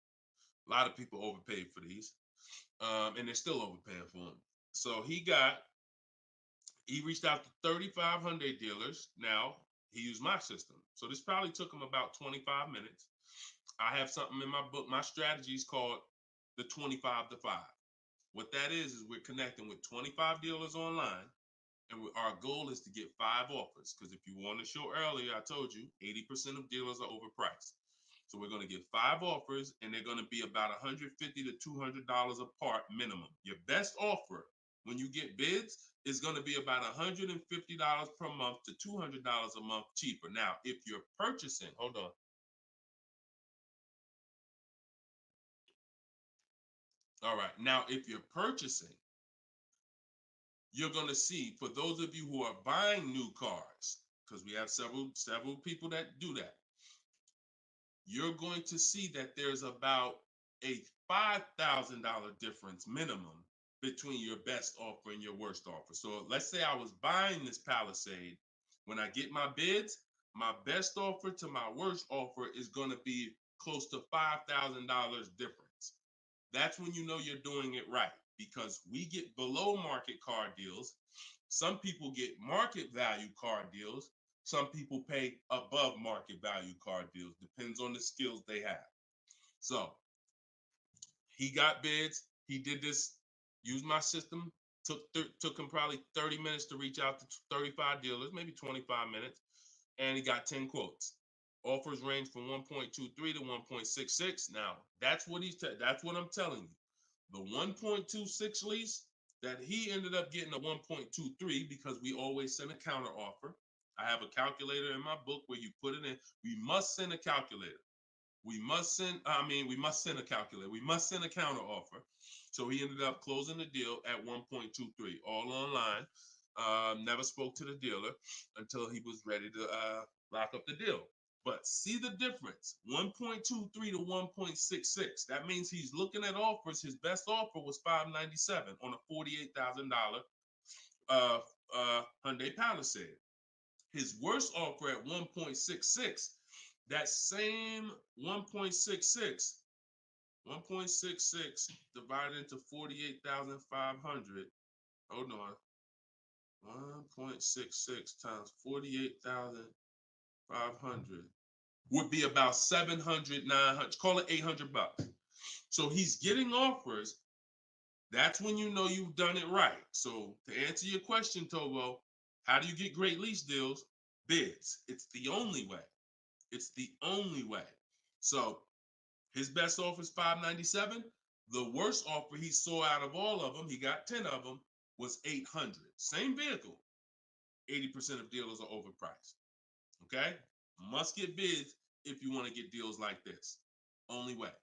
S2: a lot of people overpaid for these, and they're still overpaying for them. So he reached out to 3,500 dealers. Now he used my system. So this probably took him about 25 minutes. I have something in my book. My strategy is called the 25 to 5. What that is we're connecting with 25 dealers online. And our goal is to get 5 offers. Because if you want to show earlier, I told you 80% of dealers are overpriced. So we're going to get 5 offers, and they're going to be about $150 to $200 apart minimum. Your best offer when you get bids is going to be about $150 per month to $200 a month cheaper. Now, if you're purchasing, hold on. All right. Now, if you're purchasing, you're going to see, for those of you who are buying new cars, because we have several people that do that, you're going to see that there's about a $5,000 difference minimum between your best offer and your worst offer. So let's say I was buying this Palisade. When I get my bids, my best offer to my worst offer is going to be close to $5,000 difference. That's when you know you're doing it right. because we get below market car deals. Some people get market value car deals. Some people pay above market value car deals. Depends on the skills they have. So he got bids. He did this, used my system. Took him probably 30 minutes to reach out to 35 dealers, maybe 25 minutes, and he got 10 quotes. Offers range from 1.23 to 1.66. Now, that's what that's what I'm telling you. The 1.26 lease that he ended up getting a 1.23 because we always send a counter offer. I have a calculator in my book where you put it in. We must send a calculator. We must send a calculator. We must send a counter offer. So he ended up closing the deal at 1.23, all online. Never spoke to the dealer until he was ready to lock up the deal. But see the difference, 1.23 to 1.66. That means he's looking at offers. His best offer was $597 on a $48,000 Hyundai Palisade. His worst offer at 1.66, that same 1.66 divided into 48,500. Hold on. 1.66 times 48,500 would be about 700, 900, call it $800. So he's getting offers. That's when you know you've done it right. So to answer your question, Tobo, how do you get great lease deals? Bids. It's the only way. It's the only way. So his best offer is $597. The worst offer he saw out of all of them, he got 10 of them, was $800. Same vehicle. 80% of dealers are overpriced. Okay? Must get bids if you want to get deals like this. Only way.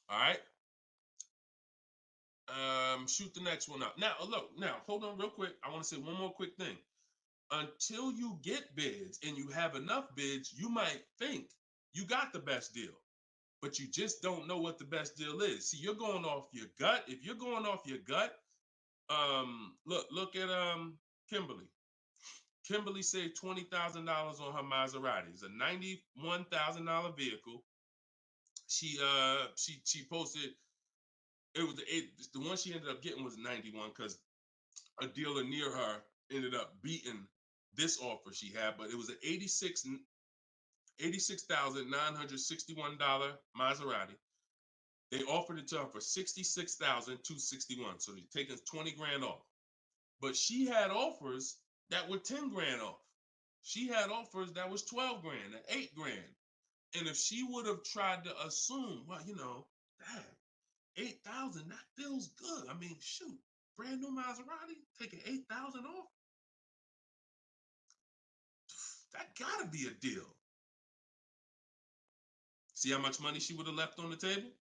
S2: All right? Shoot the next one up. Now, look, hold on real quick. I want to say one more quick thing. Until you get bids and you have enough bids, you might think you got the best deal, but you just don't know what the best deal is. See, you're going off your gut. If you're going off your gut, look at Kimberly. Kimberly saved $20,000 on her Maserati. It's a $91,000 vehicle. She posted, the one she ended up getting was 91 because a dealer near her ended up beating this offer she had, but it was an $86,961 Maserati. They offered it to her for $66,261. So they're taking 20 grand off. But she had offers that were 10 grand off. She had offers that was 12 grand and 8 grand. And if she would have tried to assume, well, damn, 8,000, that feels good. I mean, shoot, brand new Maserati, taking 8,000 off. That gotta be a deal. See how much money she would have left on the table?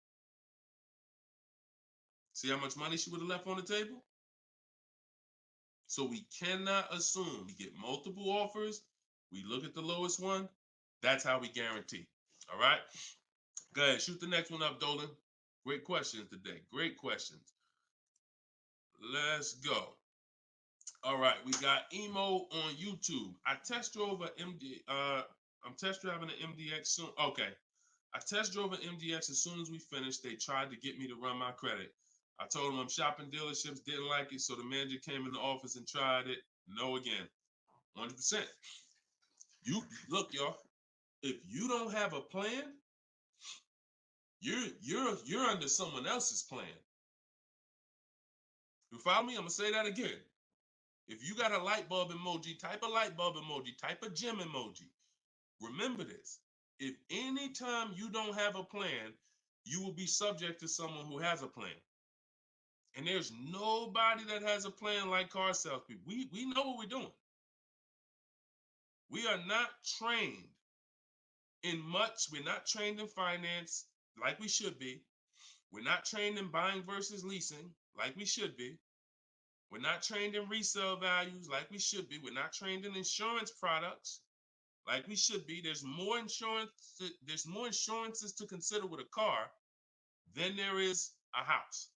S2: See how much money she would have left on the table? So we cannot assume. We get multiple offers. We look at the lowest one. That's how we guarantee. All right? Go ahead. Shoot the next one up, Dolan. Great questions today. Great questions. Let's go. All right. We got Emo on YouTube. I test drove I'm test driving an MDX soon. Okay. I test drove an MDX as soon as we finished. They tried to get me to run my credit. I told them I'm shopping dealerships, didn't like it, so the manager came in the office and tried it. No again. 100%. You look, y'all. If you don't have a plan, you're under someone else's plan. You follow me? I'm gonna say that again. If you got a light bulb emoji, type a light bulb emoji, type a gym emoji. Remember this. If anytime you don't have a plan, you will be subject to someone who has a plan. And there's nobody that has a plan like car salespeople. We know what we're doing. We are not trained in much. We're not trained in finance like we should be. We're not trained in buying versus leasing like we should be. We're not trained in resale values like we should be. We're not trained in insurance products like we should be. There's more insurances to consider with a car than there is a house.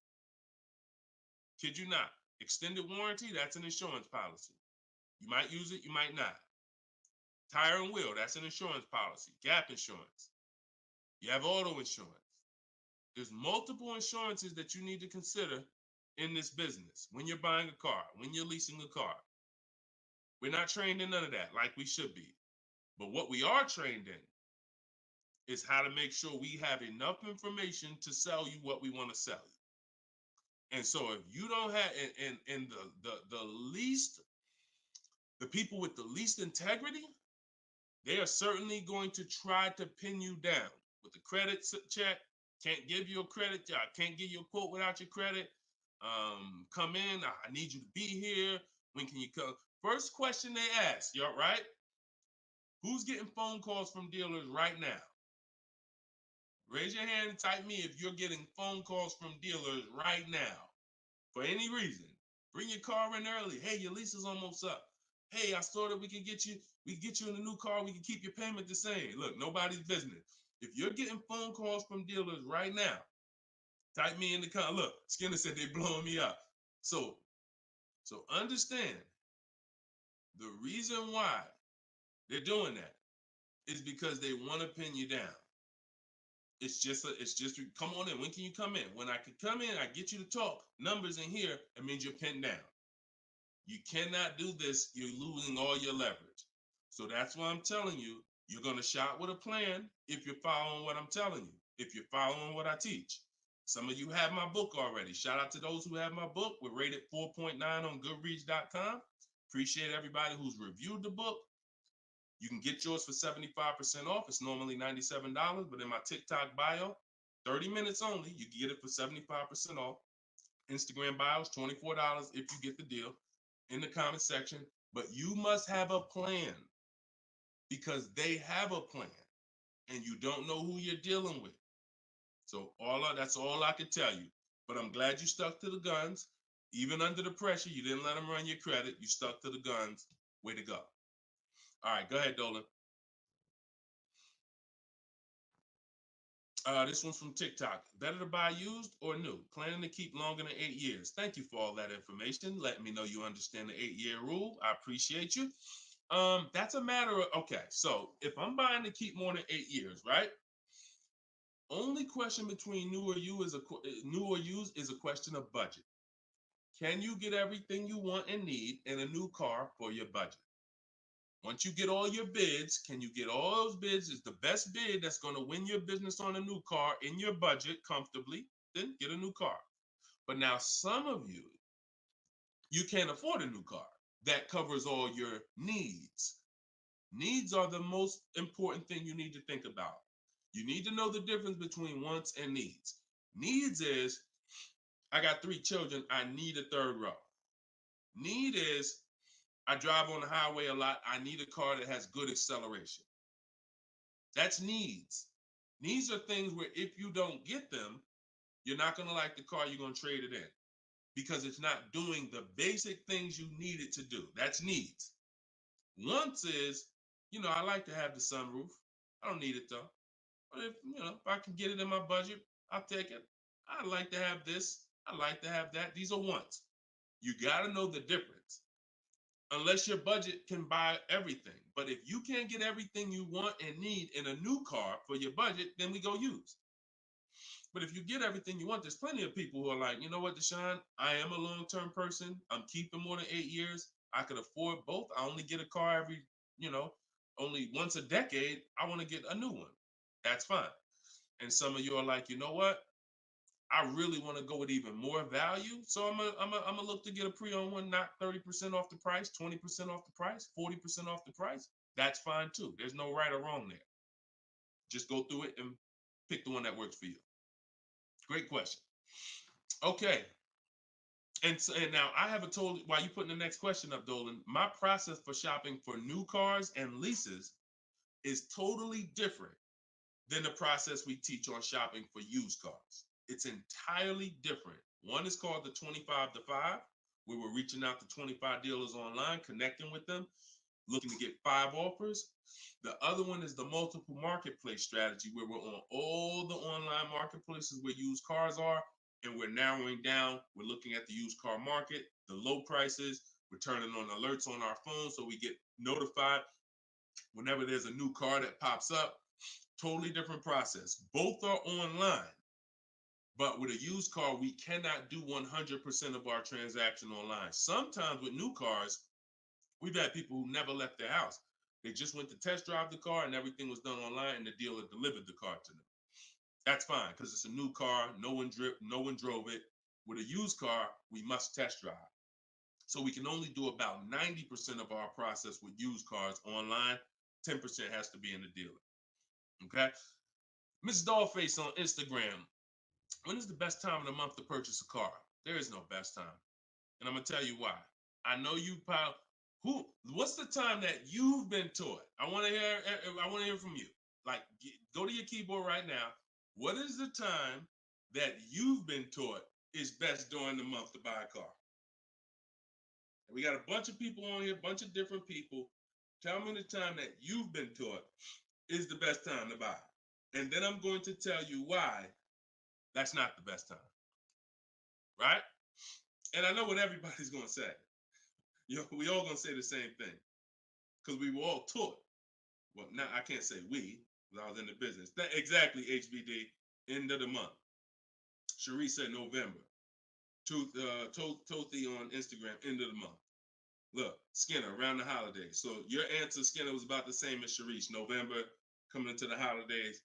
S2: Kid you not. Extended warranty, that's an insurance policy. You might use it, you might not. Tire and wheel, that's an insurance policy. Gap insurance. You have auto insurance. There's multiple insurances that you need to consider in this business, when you're buying a car, when you're leasing a car. We're not trained in none of that like we should be. But what we are trained in is how to make sure we have enough information to sell you what we want to sell you. And so if you don't have, and the people with the least integrity, they are certainly going to try to pin you down with the credit check. Can't give you a credit. I can't give you a quote without your credit. Come in. I need you to be here. When can you come? First question they ask, you all right? Who's getting phone calls from dealers right now? Raise your hand and type me if you're getting phone calls from dealers right now for any reason. Bring your car in early. Hey, your lease is almost up. Hey, I saw that we can get you in a new car. We can keep your payment the same. Look, nobody's business. If you're getting phone calls from dealers right now, type me in the comment. Look, Skinner said they blowing me up. So understand the reason why they're doing that is because they want to pin you down. It's just come on in. When can you come in? When I can come in, I get you to talk. Numbers in here, it means you're pinned down. You cannot do this. You're losing all your leverage. So that's why I'm telling you, you're going to shop with a plan if you're following what I'm telling you, if you're following what I teach. Some of you have my book already. Shout out to those who have my book. We're rated 4.9 on Goodreads.com. Appreciate everybody who's reviewed the book. You can get yours for 75% off. It's normally $97, but in my TikTok bio, 30 minutes only, you can get it for 75% off. Instagram bio is $24 if you get the deal in the comment section. But you must have a plan because they have a plan and you don't know who you're dealing with. So that's all I could tell you. But I'm glad you stuck to the guns. Even under the pressure, you didn't let them run your credit. You stuck to the guns. Way to go. All right, go ahead, Dolan. This one's from TikTok. Better to buy used or new? Planning to keep longer than 8 years. Thank you for all that information. Letting me know you understand the 8-year rule. I appreciate you. That's a matter of, okay, so if I'm buying to keep more than 8 years, right? Only question between new or used is a question of budget. Can you get everything you want and need in a new car for your budget? Once you get all your bids, can you get all those bids? Is the best bid that's going to win your business on a new car in your budget comfortably, then get a new car. But now some of you can't afford a new car that covers all your needs. Needs are the most important thing you need to think about. You need to know the difference between wants and needs. Needs is, I got 3 children, I need a third row. Need is, I drive on the highway a lot, I need a car that has good acceleration. That's needs. Needs are things where if you don't get them, you're not going to like the car, you're going to trade it in because it's not doing the basic things you need it to do. That's needs. Wants is, I like to have the sunroof. I don't need it though. But if I can get it in my budget, I'll take it. I like to have this. I like to have that. These are wants. You got to know the difference. Unless your budget can buy everything. But if you can't get everything you want and need in a new car for your budget, then we go used. But if you get everything you want, there's plenty of people who are like, you know what, Deshone, I am a long-term person. I'm keeping more than 8 years. I could afford both. I only get a car every, only once a decade. I want to get a new one. That's fine. And some of you are like, you know what? I really want to go with even more value. So I'm gonna look to get a pre-owned one, not 30% off the price, 20% off the price, 40% off the price. That's fine too. There's no right or wrong there. Just go through it and pick the one that works for you. Great question. Okay. And now I haven't told you, while you putting the next question up, Dolan, my process for shopping for new cars and leases is totally different than the process we teach on shopping for used cars. It's entirely different. One is called the 25 to 5, where we're reaching out to 25 dealers online, connecting with them, looking to get 5 offers. The other one is the multiple marketplace strategy, where we're on all the online marketplaces where used cars are, and we're narrowing down. We're looking at the used car market, the low prices. We're turning on alerts on our phone so we get notified whenever there's a new car that pops up. Totally different process. Both are online. But with a used car, we cannot do 100% of our transaction online. Sometimes with new cars, we've had people who never left their house. They just went to test drive the car and everything was done online and the dealer delivered the car to them. That's fine because it's a new car. No one drove it. With a used car, we must test drive. So we can only do about 90% of our process with used cars online. 10% has to be in the dealer. Okay. Miss Dollface on Instagram. When is the best time of the month to purchase a car? There is no best time. And I'm gonna tell you why. I know you pile. What's the time that you've been taught? I want to hear from you. Like, go to your keyboard right now. What is the time that you've been taught is best during the month to buy a car? And we got a bunch of people on here, a bunch of different people. Tell me the time that you've been taught is the best time to buy. And then I'm going to tell you why that's not the best time. Right? And I know what everybody's going to say. We all going to say the same thing because we were all taught. Well, now I can't say we because I was in the business. Exactly, HBD, end of the month. Cherie said November. Tothy on Instagram, end of the month. Look, Skinner, around the holidays. So your answer, Skinner, was about the same as Sharice. November, coming into the holidays.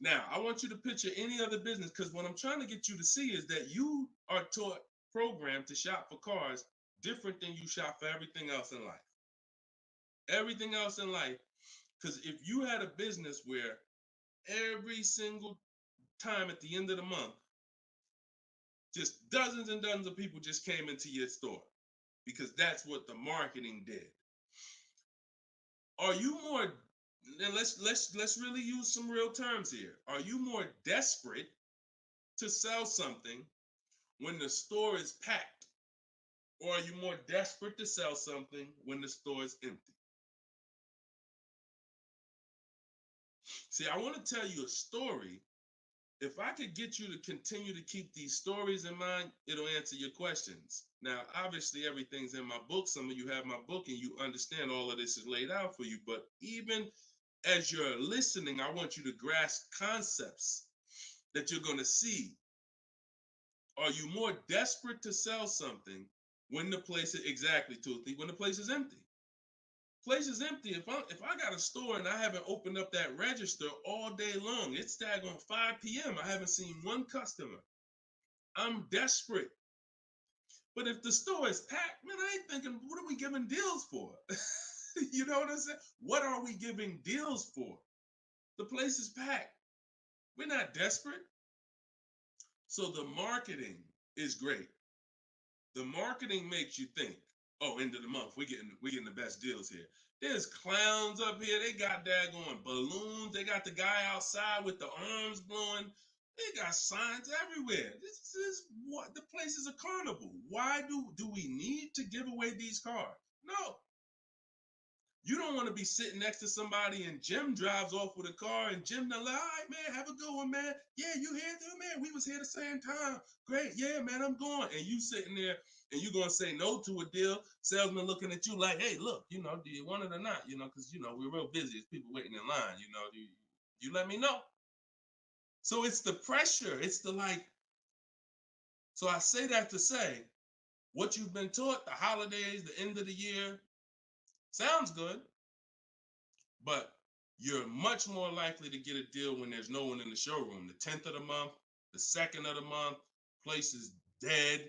S2: Now, I want you to picture any other business because what I'm trying to get you to see is that you are taught, programmed to shop for cars different than you shop for everything else in life. Everything else in life. Because if you had a business where every single time at the end of the month, just dozens and dozens of people just came into your store because that's what the marketing did. Are you more, and let's really use some real terms here. Are you more desperate to sell something when the store is packed? Or are you more desperate to sell something when the store is empty? See, I want to tell you a story. If I could get you to continue to keep these stories in mind, it'll answer your questions. Now, obviously, everything's in my book. Some of you have my book and you understand all of this is laid out for you. But even as you're listening, I want you to grasp concepts that you're going to see. Are you more desperate to sell something when the place is exactly, Toothy, when the place is empty? Place is empty. If I got a store and I haven't opened up that register all day long, it's daggone 5 p.m. I haven't seen one customer. I'm desperate. But if the store is packed, man, I ain't thinking, what are we giving deals for? You know what I'm saying? What are we giving deals for? The place is packed. We're not desperate. So the marketing is great. The marketing makes you think, oh, end of the month, we're getting the best deals here. There's clowns up here. They got daggone balloons. They got the guy outside with the arms blowing. They got signs everywhere. This is what the place is a carnival. Why do we need to give away these cars? No. You don't want to be sitting next to somebody and Jim drives off with a car and Jim, all right, man, have a good one, man. Yeah, you here too, man. We was here the same time. Great. Yeah, man, I'm going. And you sitting there and you going to say no to a deal. Salesman looking at you like, hey, look, do you want it or not? Because, we're real busy. It's people waiting in line. Do you let me know? So it's the pressure. It's the like. So I say that to say what you've been taught, the holidays, the end of the year, sounds good. But you're much more likely to get a deal when there's no one in the showroom. The 10th of the month, the 2nd of the month, place is dead.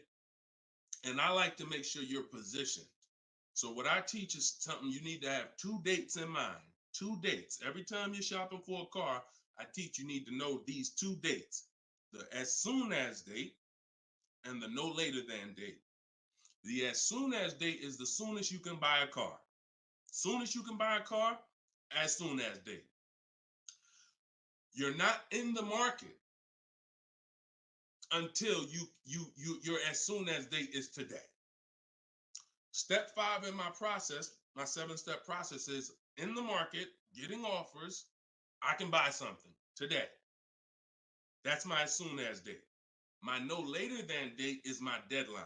S2: And I like to make sure you're positioned. So what I teach is something you need to have 2 dates in mind. 2 dates. Every time you're shopping for a car, I teach you need to know these 2 dates. The as soon as date and the no later than date. The as soon as date is the soonest you can buy a car. Soonest you can buy a car, as soon as date. You're not in the market until your as soon as date is today. Step 5 in my process, my 7-step process is in the market, getting offers. I can buy something today. That's my as soon as date. My no later than date is my deadline.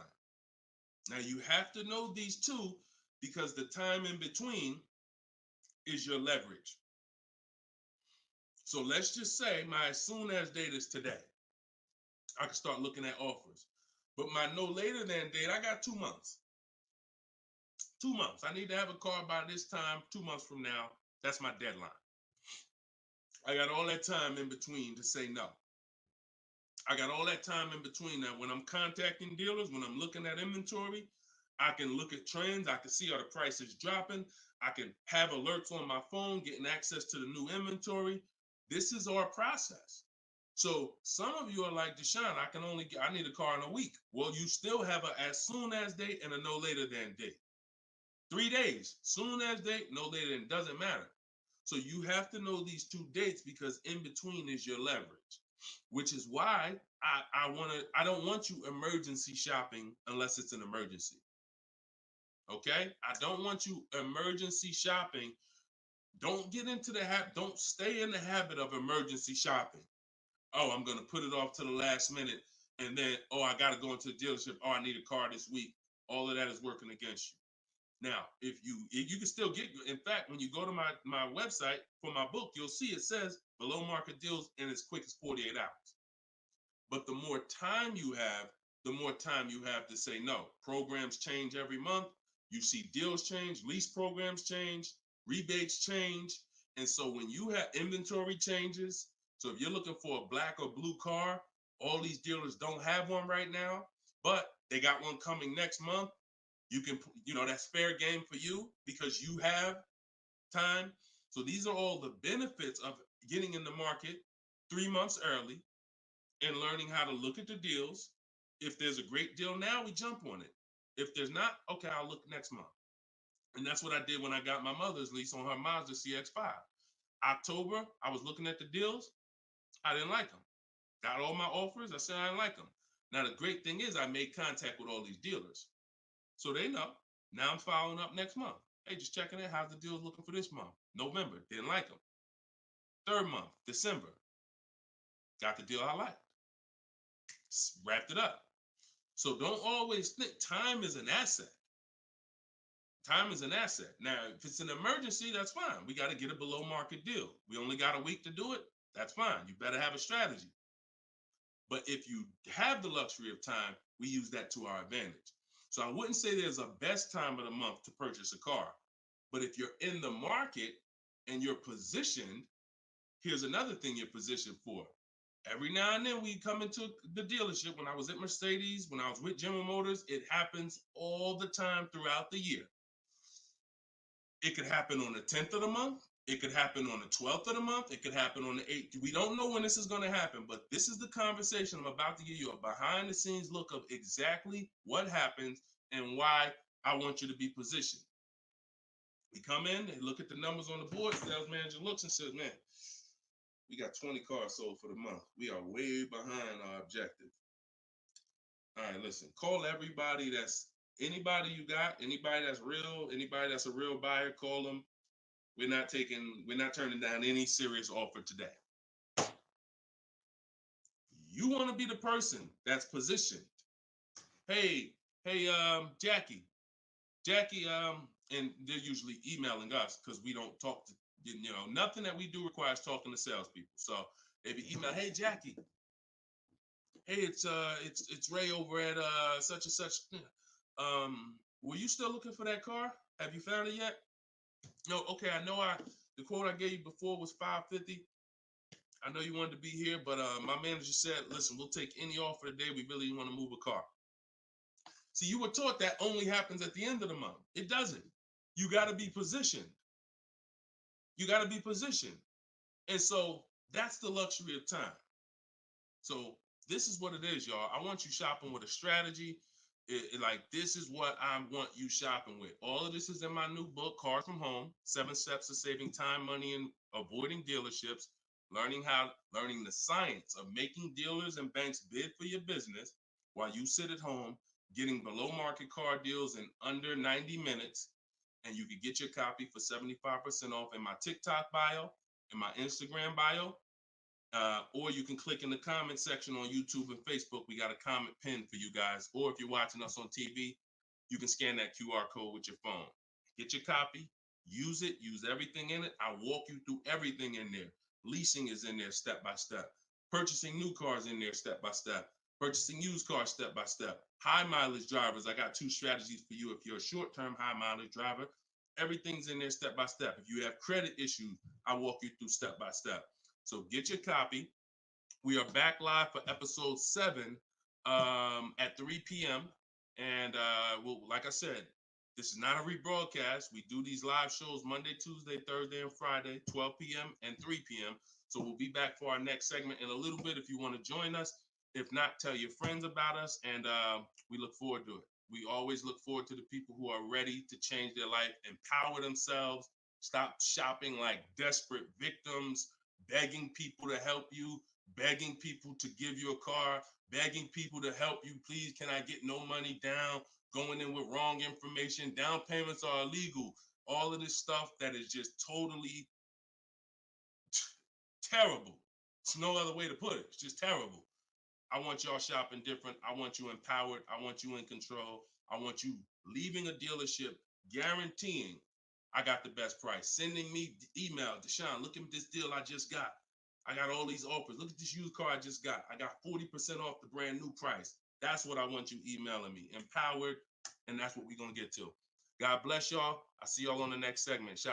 S2: Now you have to know these 2 because the time in between is your leverage. So let's just say my as soon as date is today. I can start looking at offers. But my no later than date, I got 2 months. 2 months. I need to have a car by this time, 2 months from now. That's my deadline. I got all that time in between to say no. I got all that time in between that when I'm contacting dealers, when I'm looking at inventory, I can look at trends. I can see are the prices dropping. I can have alerts on my phone, getting access to the new inventory. This is our process. So some of you are like, Deshone, I need a car in a week. Well, you still have a as soon as date and a no later than date. 3 days, soon as date, no later than, doesn't matter. So you have to know these 2 dates because in between is your leverage, which is why I don't want you emergency shopping unless it's an emergency. Okay? I don't want you emergency shopping. Don't get into the habit, don't stay in the habit of emergency shopping. Oh, I'm gonna put it off to the last minute, and then, oh, I gotta go into the dealership. Oh, I need a car this week. All of that is working against you. Now, if you can still get, in fact, when you go to my website for my book, you'll see it says below market deals in as quick as 48 hours. But the more time you have, the more time you have to say no. Programs change every month. You see deals change, lease programs change, rebates change. And so when you have inventory changes, so if you're looking for a black or blue car, all these dealers don't have one right now, but they got one coming next month. You can, that's fair game for you because you have time. So these are all the benefits of getting in the market 3 months early and learning how to look at the deals. If there's a great deal now, we jump on it. If there's not, okay, I'll look next month. And that's what I did when I got my mother's lease on her Mazda CX-5. October, I was looking at the deals. I didn't like them. Got all my offers. I said I didn't like them. Now, the great thing is I made contact with all these dealers. So they know. Now I'm following up next month. Hey, just checking in. How's the deals looking for this month? November, didn't like them. 3rd month, December, got the deal I liked. Wrapped it up. So don't always think time is an asset. Time is an asset. Now, if it's an emergency, that's fine. We got to get a below market deal. We only got a week to do it. That's fine. You better have a strategy. But if you have the luxury of time, we use that to our advantage. So I wouldn't say there's a best time of the month to purchase a car. But if you're in the market and you're positioned, here's another thing you're positioned for. Every now and then we come into the dealership. When I was at Mercedes, when I was with General Motors, it happens all the time throughout the year. It could happen on the 10th of the month. It could happen on the 12th of the month. It could happen on the 8th. We don't know when this is going to happen, but this is the conversation I'm about to give you, a behind the scenes look of exactly what happens and why I want you to be positioned. We come in and look at the numbers on the board. Sales manager looks and says, man, we got 20 cars sold for the month. We are way behind our objective. All right, listen, call everybody anybody you got, anybody that's real, anybody that's a real buyer, call them. We're not turning down any serious offer today. You want to be the person that's positioned. Hey, Jackie, and they're usually emailing us because we don't talk to, nothing that we do requires talking to salespeople. So if you email, hey, Jackie, hey, it's Ray over at such and such. Were you still looking for that car? Have you found it yet? No, okay, I know the quote I gave you before was $550. I know you wanted to be here, but my manager said, listen, we'll take any offer today. We really want to move a car. See, you were taught that only happens at the end of the month. It doesn't. You got to be positioned. You got to be positioned. And so that's the luxury of time. So this is what it is, y'all. I want you shopping with a strategy. This is what I want you shopping with. All of this is in my new book, Cars from Home, 7 Steps to Saving Time, Money, and Avoiding Dealerships, learning the science of making dealers and banks bid for your business while you sit at home, getting below market car deals in under 90 minutes. And you can get your copy for 75% off in my TikTok bio, in my Instagram bio, or you can click in the comment section on YouTube and Facebook. We got a comment pinned for you guys. Or if you're watching us on TV, you can scan that QR code with your phone. Get your copy, use it, use everything in it. I walk you through everything in there. Leasing is in there step by step. Purchasing new cars in there step by step. Purchasing used cars step by step. High mileage drivers, I got 2 strategies for you. If you're a short-term high mileage driver, everything's in there step by step. If you have credit issues, I walk you through step by step. So get your copy. We are back live for episode 7 at 3 p.m. And we'll, like I said, this is not a rebroadcast. We do these live shows Monday, Tuesday, Thursday, and Friday, 12 p.m. and 3 p.m. So we'll be back for our next segment in a little bit if you want to join us. If not, tell your friends about us, and we look forward to it. We always look forward to the people who are ready to change their life, empower themselves, stop shopping like desperate victims, begging people to help you, begging people to give you a car, begging people to help you. Please, can I get no money down? Going in with wrong information. Down payments are illegal. All of this stuff that is just totally terrible. It's no other way to put it. It's just terrible. I want y'all shopping different. I want you empowered. I want you in control. I want you leaving a dealership guaranteeing I got the best price. Sending me email, Deshone, look at this deal I just got. I got all these offers. Look at this used car I just got. I got 40% off the brand new price. That's what I want you emailing me. Empowered, and that's what we're going to get to. God bless y'all. I'll see y'all on the next segment. Shout out.